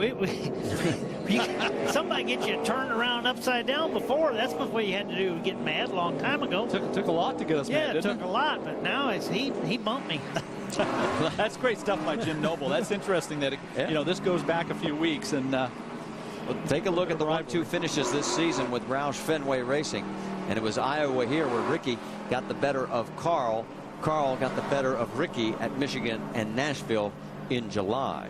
[SPEAKER 6] somebody get you turned around upside down before. That's what you had to do, get mad a long time ago.
[SPEAKER 3] Took a lot to get us mad,
[SPEAKER 6] Yeah, it
[SPEAKER 3] didn't
[SPEAKER 6] took a lot, but now he bumped me.
[SPEAKER 3] That's great stuff by Jim Noble. That's interesting that this goes back a few weeks. And
[SPEAKER 14] take a look at the 1-2 finishes this season with Roush Fenway Racing. And it was Iowa here where Ricky got the better of Carl. Carl got the better of Ricky at Michigan and Nashville in July.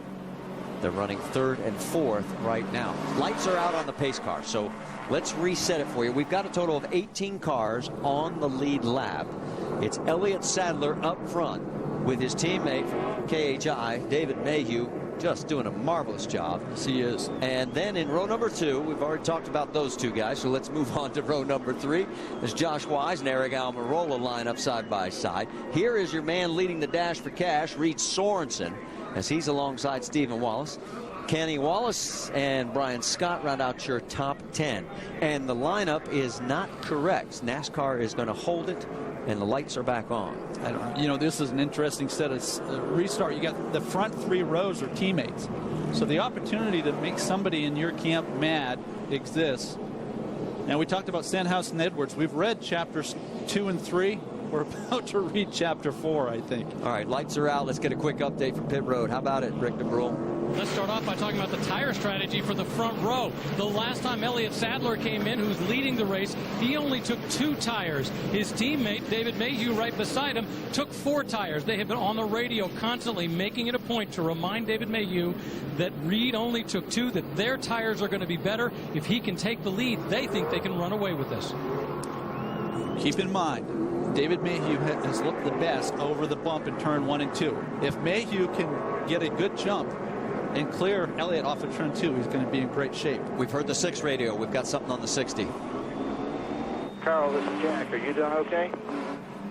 [SPEAKER 14] They're running 3rd and 4th right now. Lights are out on the pace car, so let's reset it for you. We've got a total of 18 cars on the lead lap. It's Elliott Sadler up front with his teammate from KHI, David Mayhew, just doing a marvelous job.
[SPEAKER 3] Yes, he is.
[SPEAKER 14] And then in row number 2, we've already talked about those two guys, so let's move on to row number 3. As Josh Wise and Eric Almirola line up side by side. Here is your man leading the dash for cash, Reed Sorensen, as he's alongside Stephen Wallace. Kenny Wallace and Brian Scott round out your top 10. And the lineup is not correct. NASCAR is going to hold it, and the lights are back on.
[SPEAKER 3] This is an interesting set of restart. You got the front 3 rows are teammates. So the opportunity to make somebody in your camp mad exists. Now, we talked about Stenhouse and Edwards. We've read chapters 2 and 3. We're about to read chapter 4, I think.
[SPEAKER 14] All right, lights are out. Let's get a quick update from pit road. How about it, Rick DeBrule?
[SPEAKER 10] Let's start off by talking about the tire strategy for the front row. The last time Elliott Sadler came in, who's leading the race, he only took 2 tires. His teammate, David Mayhew, right beside him, took 4 tires. They have been on the radio constantly making it a point to remind David Mayhew that Reed only took 2, that their tires are going to be better. If he can take the lead, they think they can run away with this.
[SPEAKER 3] Keep in mind, David Mayhew has looked the best over the bump in turn 1 and 2. If Mayhew can get a good jump and clear Elliott off of turn 2, he's going to be in great shape.
[SPEAKER 14] We've heard the 6 radio. We've got something on the 60.
[SPEAKER 15] Carl, this is Jack. Are you doing okay?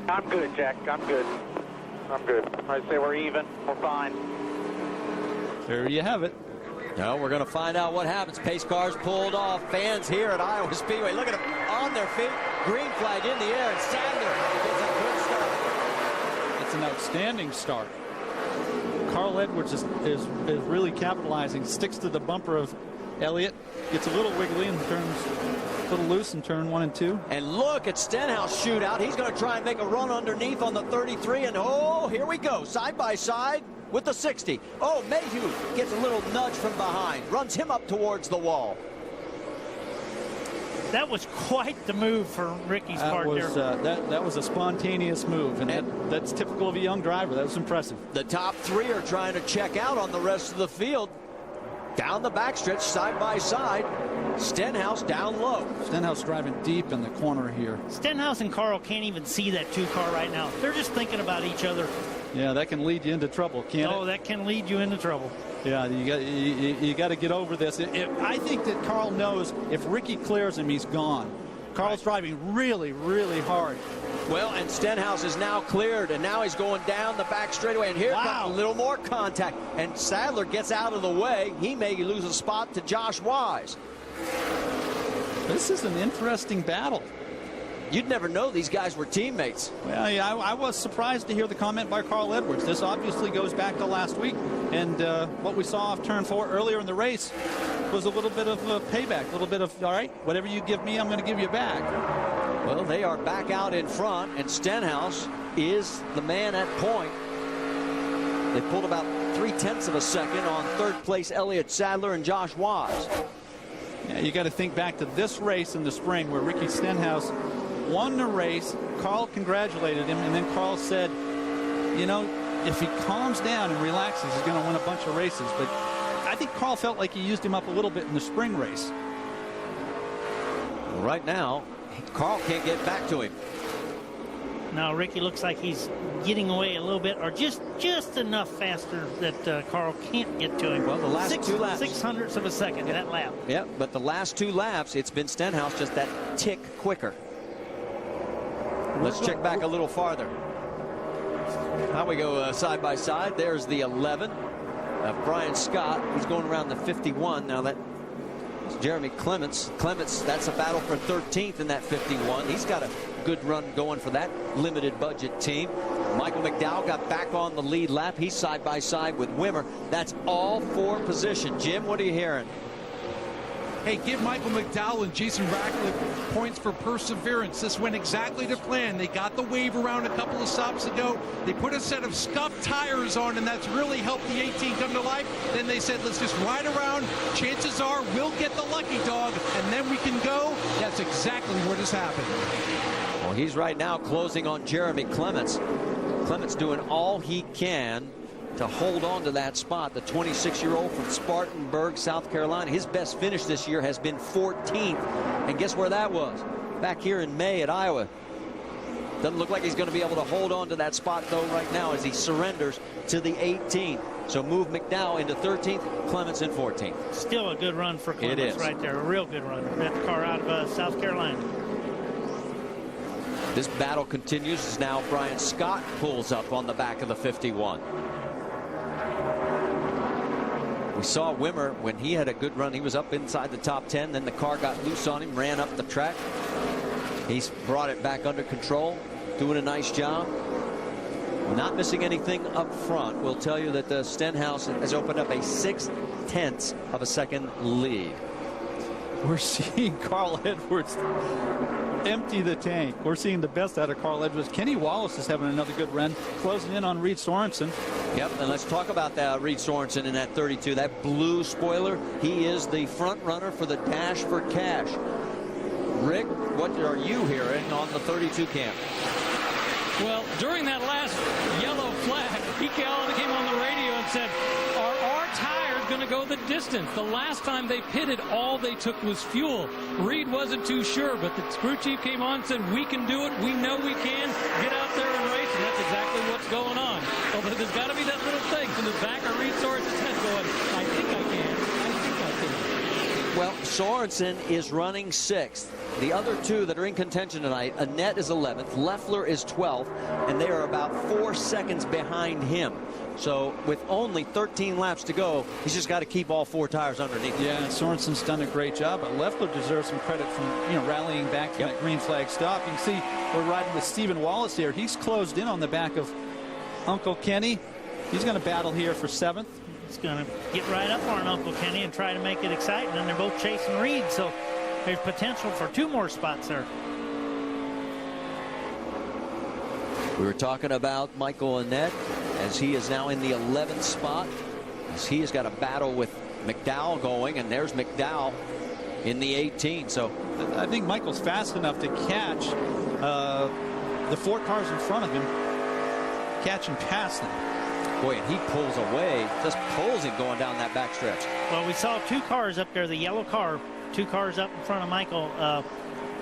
[SPEAKER 15] I'm good, Jack. I'm good. I'd say we're even. We're fine.
[SPEAKER 3] There you have it.
[SPEAKER 14] Now we're going to find out what happens. Pace cars pulled off. Fans here at Iowa Speedway. Look at them on their feet. Green flag in the air. And Sadler gets a good start.
[SPEAKER 3] It's an outstanding start. Carl Edwards is really capitalizing. Sticks to the bumper of Elliott. Gets a little wiggly and turns a little loose in turn 1 and 2.
[SPEAKER 14] And look at Stenhouse shootout. He's going to try and make a run underneath on the 33. And oh, here we go. Side by side with the 60. Oh, Mayhew gets a little nudge from behind. Runs him up towards the wall.
[SPEAKER 6] That was quite the move for Ricky's part there.
[SPEAKER 3] That was a spontaneous move, and that's typical of a young driver. That was impressive.
[SPEAKER 14] The top 3 are trying to check out on the rest of the field. Down the backstretch, side by side. Stenhouse down low.
[SPEAKER 3] Stenhouse driving deep in the corner here.
[SPEAKER 6] Stenhouse and Carl can't even see that 2 car right now. They're just thinking about each other.
[SPEAKER 3] Yeah, that can lead you into trouble, can't it?
[SPEAKER 6] Oh, that can lead you into trouble.
[SPEAKER 3] Yeah, you got to get over this. I think that Carl knows if Ricky clears him, he's gone. Carl's driving really, really hard.
[SPEAKER 14] Well, and Stenhouse is now cleared, and now he's going down the back straightaway, and here comes a little more contact, and Sadler gets out of the way. He may lose a spot to Josh Wise.
[SPEAKER 3] This is an interesting battle.
[SPEAKER 14] You'd never know these guys were teammates.
[SPEAKER 3] Well, yeah, I was surprised to hear the comment by Carl Edwards. This obviously goes back to last week, and what we saw off turn 4 earlier in the race was a little bit of a payback, a little bit of, all right, whatever you give me, I'm going to give you back.
[SPEAKER 14] Well, they are back out in front, and Stenhouse is the man at point. They pulled about 0.3 of a second on 3rd place Elliott Sadler and Josh Wise.
[SPEAKER 3] Yeah, you got to think back to this race in the spring where Ricky Stenhouse won the race. Carl congratulated him, and then Carl said, you know, if he calms down and relaxes, he's going to win a bunch of races. But I think Carl felt like he used him up a little bit in the spring race.
[SPEAKER 14] Well, right now, Carl can't get back to him.
[SPEAKER 6] Now Ricky looks like he's getting away a little bit, or just enough faster that Carl can't get to him.
[SPEAKER 14] Well, the last 2 laps.
[SPEAKER 6] 0.06 of a second in that lap.
[SPEAKER 14] Yeah, but the last 2 laps, it's been Stenhouse just that tick quicker. Let's check back a little farther. Now we go side by side. There's the 11 of Brian Scott. He's going around the 51. Now that's Jeremy Clements. That's a battle for 13th in that 51. He's got to good run going for that limited budget team. Michael McDowell got back on the lead lap. He's side by side with Wimmer. That's all for position. Jim, what are you hearing?
[SPEAKER 16] Hey, give Michael McDowell and Jason Ratcliffe points for perseverance. This went exactly to plan. They got the wave around a couple of stops ago. They put a set of scuffed tires on, and that's really helped the 18 come to life. Then they said, let's just ride around. Chances are we'll get the lucky dog, and then we can go. That's exactly what has happened.
[SPEAKER 14] Well, he's right now closing on Jeremy Clements. Clements doing all he can to hold on to that spot. The 26-year-old from Spartanburg, South Carolina. His best finish this year has been 14th. And guess where that was? Back here in May at Iowa. Doesn't look like he's going to be able to hold on to that spot, though, right now as he surrenders to the 18th. So move McDowell into 13th, Clements in 14th.
[SPEAKER 6] Still a good run for Clements right there. A real good run. That car out of South Carolina.
[SPEAKER 14] This battle continues as now Brian Scott pulls up on the back of the 51. We saw Wimmer when he had a good run. He was up inside the top 10. Then the car got loose on him, ran up the track. He's brought it back under control, doing a nice job. Not missing anything up front. We'll tell you that the Stenhouse has opened up a 0.6 of a second lead.
[SPEAKER 3] We're seeing Carl Edwards empty the tank. We're seeing the best out of Carl Edwards. Kenny Wallace is having another good run, closing in on Reed Sorensen.
[SPEAKER 14] Yep, and let's talk about that Reed Sorensen in that 32. That blue spoiler, he is the front runner for the Dash for Cash. Rick, what are you hearing on the 32 camp?
[SPEAKER 10] Well, during that last yellow flag, Ike Allen came on the radio and said, are our tires going to go the distance? The last time they pitted, all they took was fuel. Reed wasn't too sure, but the crew chief came on and said, we can do it. We know we can. Get out there and race, and that's exactly what's going on. Although there's got to be that little thing in the back of Reed Sorensen's head going, I think I can. I think I can.
[SPEAKER 14] Well, Sorensen is running 6th. The other two that are in contention tonight, Annette is 11th, Leffler is 12th, and they are about 4 seconds behind him. So with only 13 laps to go, he's just got to keep all 4 tires underneath.
[SPEAKER 3] Yeah, and Sorensen's done a great job, but Leffler deserves some credit from rallying back from that green flag stop. You can see we're riding with Stephen Wallace here. He's closed in on the back of Uncle Kenny. He's going to battle here for 7th.
[SPEAKER 6] He's going to get right up on Uncle Kenny and try to make it exciting, and they're both chasing Reed, so there's potential for 2 more spots there.
[SPEAKER 14] We were talking about Michael Annette as he is now in the 11th spot, as he has got a battle with McDowell going, and there's McDowell in the 18. So
[SPEAKER 3] I think Michael's fast enough to catch the 4 cars in front of him, catch and pass them.
[SPEAKER 14] Boy, and he pulls away, just pulls him going down that backstretch.
[SPEAKER 6] Well, we saw 2 cars up there, the yellow car, 2 cars up in front of Michael,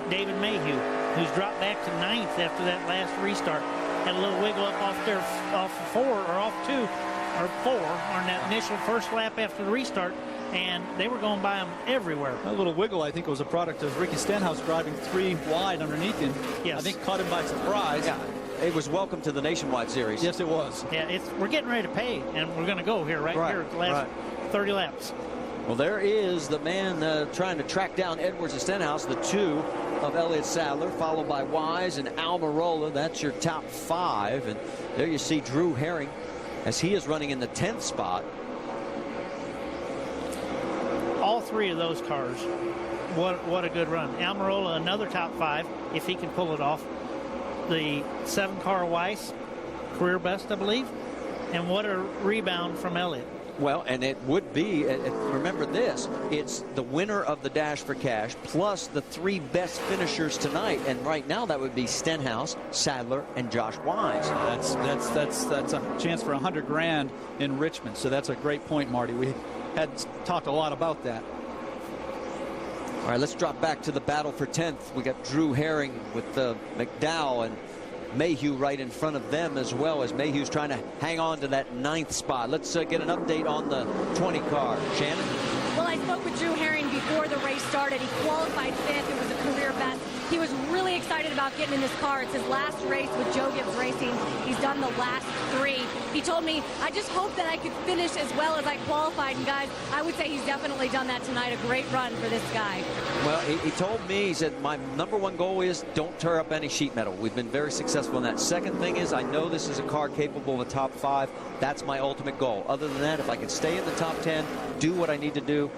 [SPEAKER 6] David Mayhew, who's dropped back to 9th after that last restart. Had a little wiggle up off there, off 4 or off 2 or 4 on that initial first lap after the restart, and they were going by him everywhere.
[SPEAKER 3] A little wiggle, I think, was a product of Ricky Stenhouse driving 3 wide underneath him.
[SPEAKER 6] Yes.
[SPEAKER 3] I think caught him by surprise.
[SPEAKER 14] Yeah, it was welcome to the Nationwide Series.
[SPEAKER 3] Yes, it was.
[SPEAKER 6] Yeah, we're getting ready to pay, and we're going to go here right here at the last 30 laps.
[SPEAKER 14] Well, there is the man trying to track down Edwards and Stenhouse, the 2 of Elliott Sadler, followed by Wise and Almirola. That's your top 5. And there you see Drew Herring as he is running in the 10th spot.
[SPEAKER 6] All 3 of those cars, what a good run. Almirola, another top 5, if he can pull it off. The 7-car Weiss, career best, I believe. And what a rebound from Elliott.
[SPEAKER 14] Well, and it would be, remember this, it's the winner of the Dash for Cash plus the 3 best finishers tonight. And right now that would be Stenhouse, Sadler, and Josh Wise.
[SPEAKER 3] That's a chance for $100,000 in Richmond. So that's a great point, Marty. We had talked a lot about that.
[SPEAKER 14] All right, let's drop back to the battle for 10th. We got Drew Herring with McDowell and Mayhew right in front of them, as well as Mayhew's trying to hang on to that 9th spot. Let's get an update on the 20 car. Shannon?
[SPEAKER 9] Well, I spoke with Drew Herring before the race started. He qualified 5th. It was a career best. He was really excited about getting in this car. It's his last race with Joe Gibbs Racing. He's done the last 3. He told me, I just hope that I could finish as well as I qualified. And guys, I would say he's definitely done that tonight. A great run for this guy.
[SPEAKER 14] Well, he told me, he said, my #1 goal is don't tear up any sheet metal. We've been very successful in that. Second thing is, I know this is a car capable of a top 5. That's my ultimate goal. Other than that, if I can stay in the top 10, do what I need to do,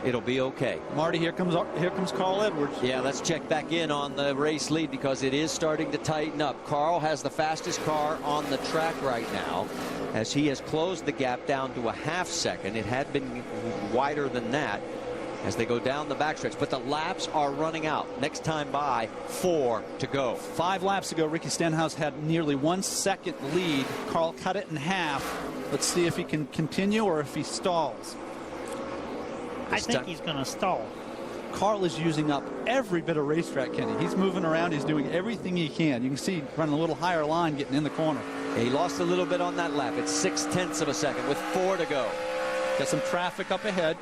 [SPEAKER 14] it'll be okay.
[SPEAKER 3] Marty, here comes Carl Edwards.
[SPEAKER 14] Yeah, let's check back in on the race lead because it is starting to tighten up. Carl has the fastest car on the track right now as he has closed the gap down to a ½ second. It had been wider than that as they go down the backstretch, but the laps are running out. Next time by, 4 to go.
[SPEAKER 3] 5 laps ago, Ricky Stenhouse had nearly 1 second lead. Carl cut it in half. Let's see if he can continue or if he stalls.
[SPEAKER 6] I think he's going to stall.
[SPEAKER 3] Carl is using up every bit of racetrack, Kenny. He's moving around. He's doing everything he can. You can see running a little higher line, getting in the corner.
[SPEAKER 14] He lost a little bit on that lap. It's 0.6 of a second with 4 to go.
[SPEAKER 3] Got some traffic up ahead.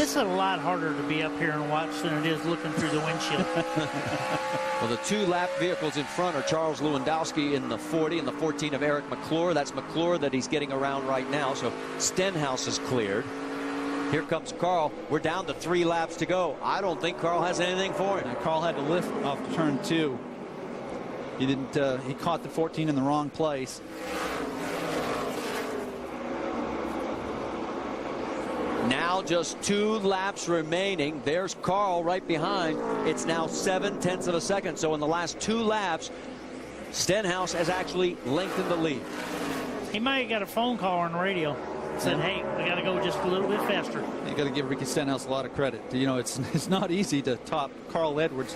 [SPEAKER 6] It's a lot harder to be up here and watch than it is looking through the windshield.
[SPEAKER 14] Well, the 2 lap vehicles in front are Charles Lewandowski in the 40 and the 14 of Eric McClure. That's McClure that he's getting around right now. So Stenhouse is cleared. Here comes Carl. We're down to 3 laps to go. I don't think Carl has anything for him.
[SPEAKER 3] And Carl had to lift off turn 2. He didn't. He caught the 14 in the wrong place.
[SPEAKER 14] Now just 2 laps remaining. There's Carl right behind. It's now 0.7 of a second. So in the last 2 laps, Stenhouse has actually lengthened the lead.
[SPEAKER 6] He might have got a phone call on the radio. Said, hey, we got to go just a little bit faster.
[SPEAKER 3] You got to give Ricky Stenhouse a lot of credit. You know, it's not easy to top Carl Edwards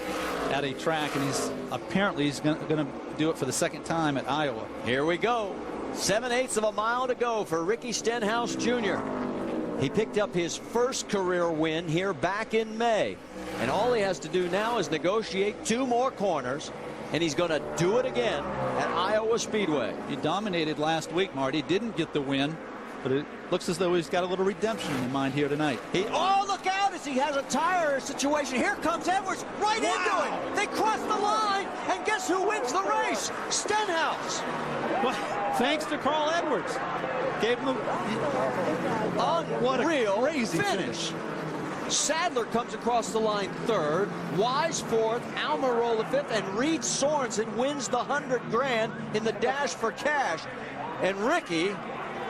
[SPEAKER 3] at a track, and he's going to do it for the 2nd time at Iowa.
[SPEAKER 14] Here we go. 7/8 of a mile to go for Ricky Stenhouse Jr. He picked up his first career win here back in May. And all he has to do now is negotiate 2 more corners, and he's going to do it again at Iowa Speedway.
[SPEAKER 3] He dominated last week, Marty. Didn't get the win, but it looks as though he's got a little redemption in mind here tonight.
[SPEAKER 14] Oh, look out as he has a tire situation. Here comes Edwards right into it. They cross the line, and guess who wins the race? Stenhouse.
[SPEAKER 3] Well, thanks to Carl Edwards. Gave him
[SPEAKER 14] a real
[SPEAKER 3] crazy
[SPEAKER 14] finish. Sadler comes across the line 3rd, Wise 4th, Almirola 5th, and Reed Sorensen wins the $100 grand in the Dash for Cash. And Ricky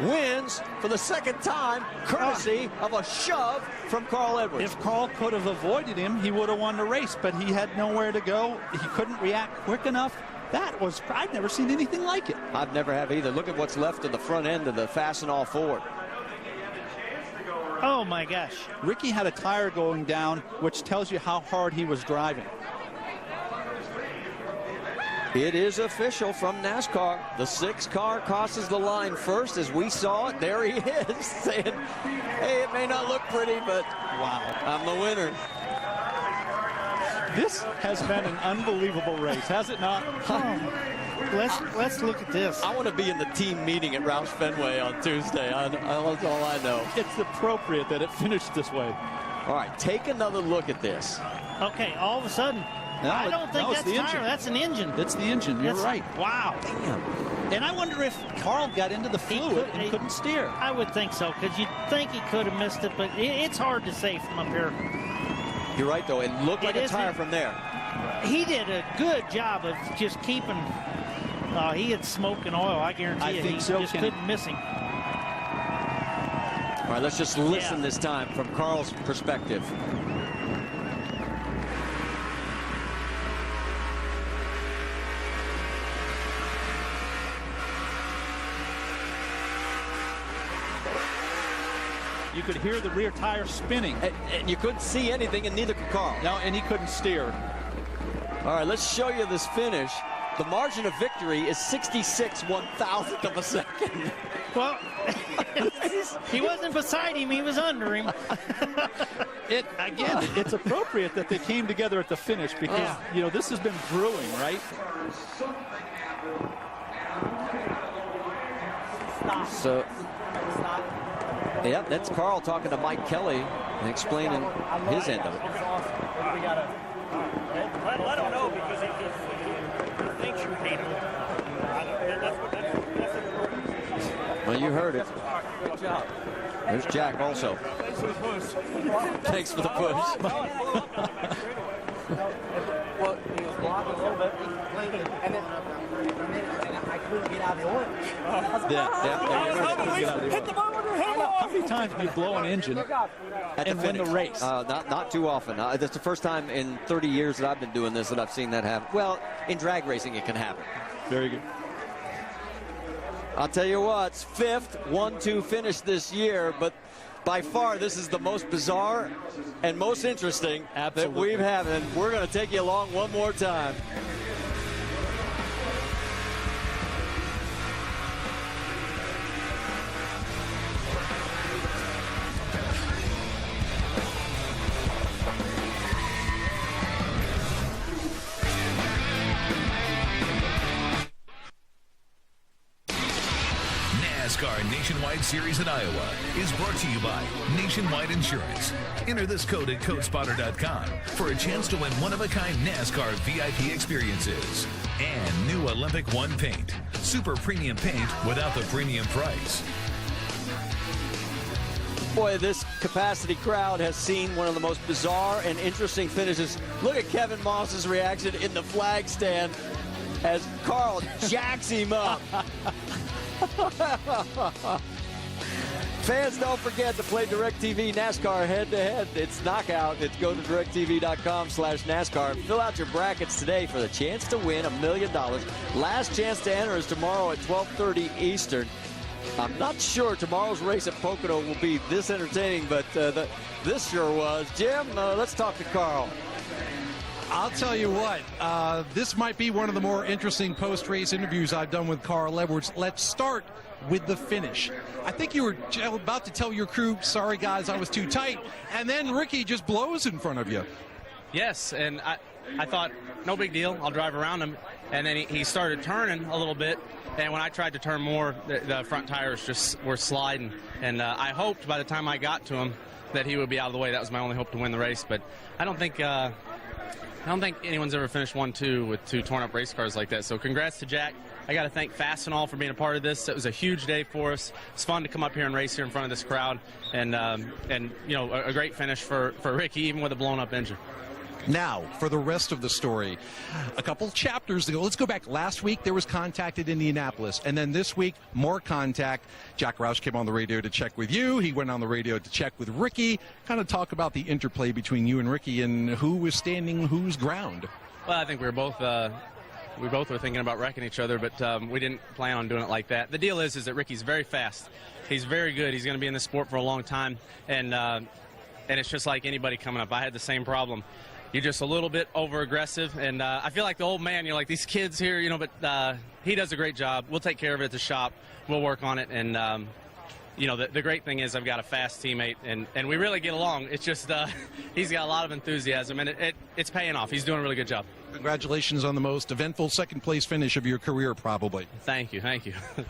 [SPEAKER 14] wins for the 2nd time, courtesy of a shove from Carl Edwards.
[SPEAKER 3] If Carl could have avoided him, he would have won the race, but he had nowhere to go. He couldn't react quick enough. I've never seen anything like it.
[SPEAKER 14] I've never have either. Look at what's left of the front end of the Fastenal Ford.
[SPEAKER 6] Oh, my gosh.
[SPEAKER 3] Ricky had a tire going down, which tells you how hard he was driving.
[SPEAKER 14] It is official from NASCAR. The 6 car crosses the line first as we saw it. There he is saying, hey, it may not look pretty, but wow, I'm the winner.
[SPEAKER 3] This has been an unbelievable race, has it not?
[SPEAKER 6] Let's look at this.
[SPEAKER 14] I want to be in the team meeting at Roush Fenway on Tuesday. That's all I know.
[SPEAKER 3] It's appropriate that it finished this way.
[SPEAKER 14] All right, take another look at this.
[SPEAKER 6] Okay, all of a sudden, I don't think that's the tire. That's an engine.
[SPEAKER 3] It's the engine. You're right.
[SPEAKER 6] Wow.
[SPEAKER 14] Damn.
[SPEAKER 3] And I wonder if Carl got into the fluid and couldn't steer.
[SPEAKER 6] I would think so, because you'd think he could have missed it, but it's hard to say from up here.
[SPEAKER 14] You're right, though. It looked like a tire from there.
[SPEAKER 6] He did a good job of just keeping. He had smoke and oil. I guarantee you. He just couldn't miss him.
[SPEAKER 14] All right, let's just listen this time from Carl's perspective.
[SPEAKER 3] You could hear the rear tire spinning.
[SPEAKER 14] And you couldn't see anything, and neither could Carl.
[SPEAKER 3] No, and he couldn't steer.
[SPEAKER 14] All right, let's show you this finish. The margin of victory is 66/1000th of a second.
[SPEAKER 6] Well, he wasn't beside him, he was under him.
[SPEAKER 3] Again, it's appropriate that they came together at the finish because, you know, this has been brewing, right?
[SPEAKER 14] So, yeah, that's Carl talking to Mike Kelly and explaining his end of it.
[SPEAKER 17] We gotta let him know because he thinks you hate him.
[SPEAKER 14] Well, you heard it.
[SPEAKER 17] Good job.
[SPEAKER 14] There's Jack also. Thanks for the push.
[SPEAKER 17] Well, he was blocking a little bit, and then I couldn't get out of the orange. Hit the ball under him.
[SPEAKER 3] How many times do you blow an engine and win the race?
[SPEAKER 14] Not too often. That's the first time in 30 years that I've been doing this that I've seen that happen. Well, in drag racing, it can happen.
[SPEAKER 3] Very good.
[SPEAKER 14] I'll tell you what, it's 5th 1-2 finish this year, but by far this is the most bizarre and most interesting that we've had, and we're going to take you along one more time.
[SPEAKER 12] NASCAR Nationwide Series in Iowa is brought to you by Nationwide Insurance. Enter this code at codespotter.com for a chance to win one-of-a-kind NASCAR VIP experiences. And new Olympic One paint. Super premium paint without the premium price.
[SPEAKER 14] Boy, this capacity crowd has seen one of the most bizarre and interesting finishes. Look at Kevin Moss's reaction in the flag stand as Carl jacks him up. Fans, don't forget to play DirecTV NASCAR head-to-head. It's knockout. It's go to directv.com/NASCAR. Fill out your brackets today for the chance to win $1 million. Last chance to enter is tomorrow at 12:30 Eastern. I'm not sure tomorrow's race at Pocono will be this entertaining, but this sure was. Jim, let's talk to Carl.
[SPEAKER 16] I'll tell you what, this might be one of the more interesting post-race interviews I've done with Carl Edwards. Let's start with the finish. I think you were about to tell your crew, sorry guys, I was too tight, and then Ricky just blows in front of you.
[SPEAKER 18] Yes, and I thought, no big deal, I'll drive around him, and then he started turning a little bit, and when I tried to turn more, the front tires just were sliding, and I hoped by the time I got to him that he would be out of the way. That was my only hope to win the race, but I don't think anyone's ever finished 1-2 with two torn-up race cars like that. So congrats to Jack. I got to thank Fastenal for being a part of this. It was a huge day for us. It's fun to come up here and race here in front of this crowd, and you know, a great finish for Ricky, even with a blown-up engine.
[SPEAKER 16] Now, for the rest of the story, a couple chapters ago, let's go back. Last week, there was contact at Indianapolis, and then this week, more contact. Jack Roush came on the radio to check with you. He went on the radio to check with Ricky, kind of talk about the interplay between you and Ricky and who was standing whose ground.
[SPEAKER 18] Well, I think we both were thinking about wrecking each other, but we didn't plan on doing it like that. The deal is that Ricky's very fast. He's very good. He's going to be in the sport for a long time, and it's just like anybody coming up. I had the same problem. You're just a little bit over-aggressive, and I feel like the old man, like these kids here, but he does a great job. We'll take care of it at the shop. We'll work on it, and, the great thing is I've got a fast teammate, and we really get along. It's just he's got a lot of enthusiasm, and it's paying off. He's doing a really good job.
[SPEAKER 16] Congratulations on the most eventful second-place finish of your career, probably.
[SPEAKER 18] Thank you.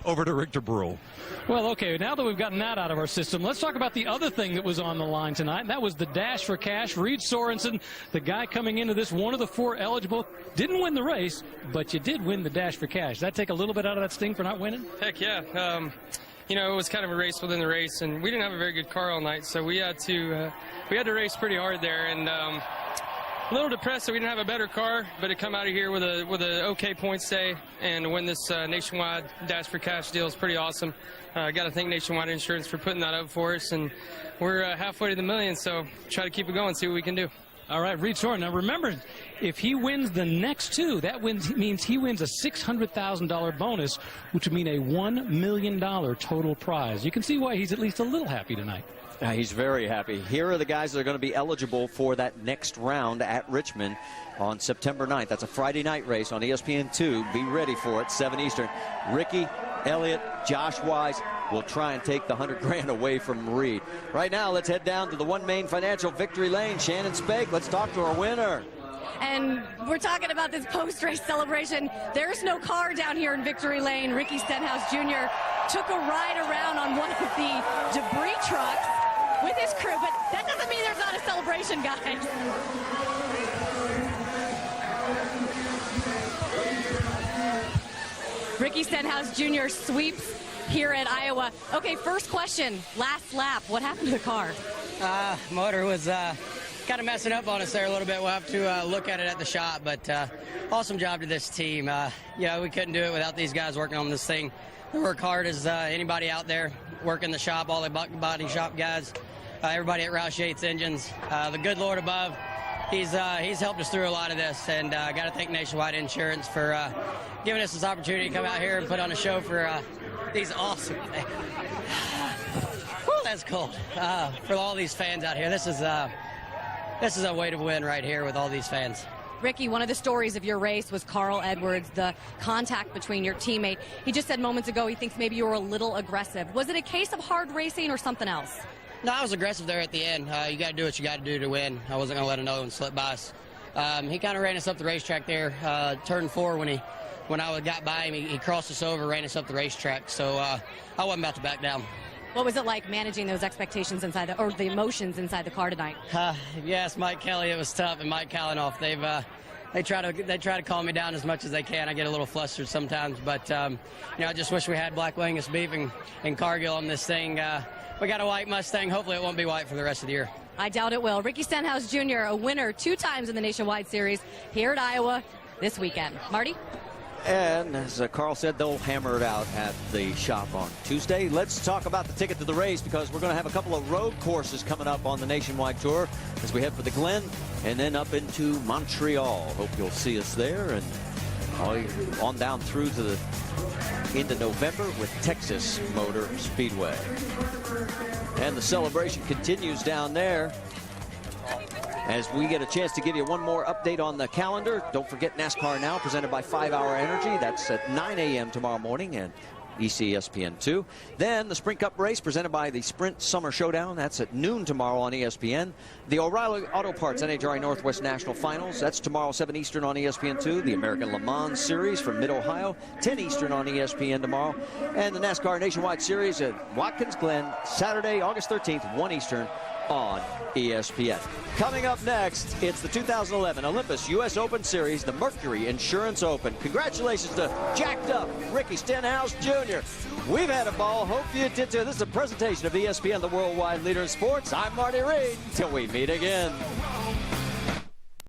[SPEAKER 16] Over to Richter Brule.
[SPEAKER 10] Well, okay, now that we've gotten that out of our system, let's talk about the other thing that was on the line tonight, and that was the Dash for Cash. Reed Sorensen, the guy coming into this, one of the four eligible, didn't win the race, but you did win the Dash for Cash. Does that take a little bit out of that sting for not winning?
[SPEAKER 19] Heck yeah. It was kind of a race within the race, and we didn't have a very good car all night, so we had to race pretty hard there, and a little depressed that we didn't have a better car, but to come out of here with a okay points day and win this nationwide Dash for Cash deal is pretty awesome. I got to thank Nationwide Insurance for putting that up for us, and we're halfway to the million, so try to keep it going, see what we can do.
[SPEAKER 10] All right, Reed Sorensen. Now remember, if he wins the next two, means he wins a $600,000 bonus, which would mean a $1 million total prize. You can see why he's at least a little happy tonight.
[SPEAKER 14] He's very happy. Here are the guys that are going to be eligible for that next round at Richmond on September 9th. That's a Friday night race on ESPN2. Be ready for it, 7 Eastern. Ricky, Elliott, Josh Wise will try and take the $100,000 away from Reed. Right now, let's head down to the One Main Financial Victory Lane. Shannon Spake, let's talk to our winner.
[SPEAKER 9] And we're talking about this post-race celebration. There's no car down here in Victory Lane. Ricky Stenhouse Jr. took a ride around on one of the debris trucks with his crew, but that doesn't mean there's not a celebration, guys. Ricky Stenhouse Jr. sweeps here at Iowa. Okay, first question, last lap. What happened to the car?
[SPEAKER 5] Motor was kind of messing up on us there a little bit. We'll have to look at it at the shop, but awesome job to this team. Yeah, we couldn't do it without these guys working on this thing. They work hard as anybody out there working the shop, all the body shop guys, everybody at Roush Yates Engines. The good Lord above, he's helped us through a lot of this, and I got to thank Nationwide Insurance for giving us this opportunity to come out here and put on a show for these awesome things. Whew, that's cold. For all these fans out here, this is a way to win right here with all these fans.
[SPEAKER 9] Ricky, one of the stories of your race was Carl Edwards, the contact between your teammate. He just said moments ago he thinks maybe you were a little aggressive. Was it a case of hard racing or something else?
[SPEAKER 5] No, I was aggressive there at the end. You got to do what you got to do to win. I wasn't going to let another one slip by us. He kind of ran us up the racetrack there. Turn 4 when I got by him, he crossed us over, ran us up the racetrack. So I wasn't about to back down.
[SPEAKER 9] What was it like managing those expectations inside or the emotions inside the car tonight?
[SPEAKER 5] Yes, Mike Kelly, it was tough, and Mike Kalanoff. They try to calm me down as much as they can. I get a little flustered sometimes, but I just wish we had Black Angus beef and Cargill on this thing. We got a white Mustang. Hopefully, it won't be white for the rest of the year.
[SPEAKER 9] I doubt it will. Ricky Stenhouse Jr., a winner 2 times in the Nationwide Series here at Iowa this weekend. Marty?
[SPEAKER 14] And as Carl said, they'll hammer it out at the shop on Tuesday. Let's talk about the ticket to the race, because we're going to have a couple of road courses coming up on the Nationwide Tour as we head for the Glen and then up into Montreal. Hope you'll see us there, and on down through to into November with Texas Motor Speedway. And the celebration continues down there as we get a chance to give you one more update on the calendar. Don't forget NASCAR Now, presented by 5 Hour Energy. That's at 9 a.m. tomorrow morning and ESPN2. Then the Sprint Cup race presented by the Sprint Summer Showdown. That's at noon tomorrow on ESPN. The O'Reilly Auto Parts NHRA Northwest National Finals. That's tomorrow 7 Eastern on ESPN2. The American Le Mans Series from Mid-Ohio, 10 Eastern on ESPN tomorrow. And the NASCAR Nationwide Series at Watkins Glen, Saturday, August 13th, 1 Eastern on ESPN. Coming up next, it's the 2011 Olympus U.S. Open Series, the Mercury Insurance Open. Congratulations to jacked up Ricky Stenhouse Jr. We've had a ball. Hope you did too. This is a presentation of ESPN, the worldwide leader in sports. I'm Marty Reed. Till we meet again.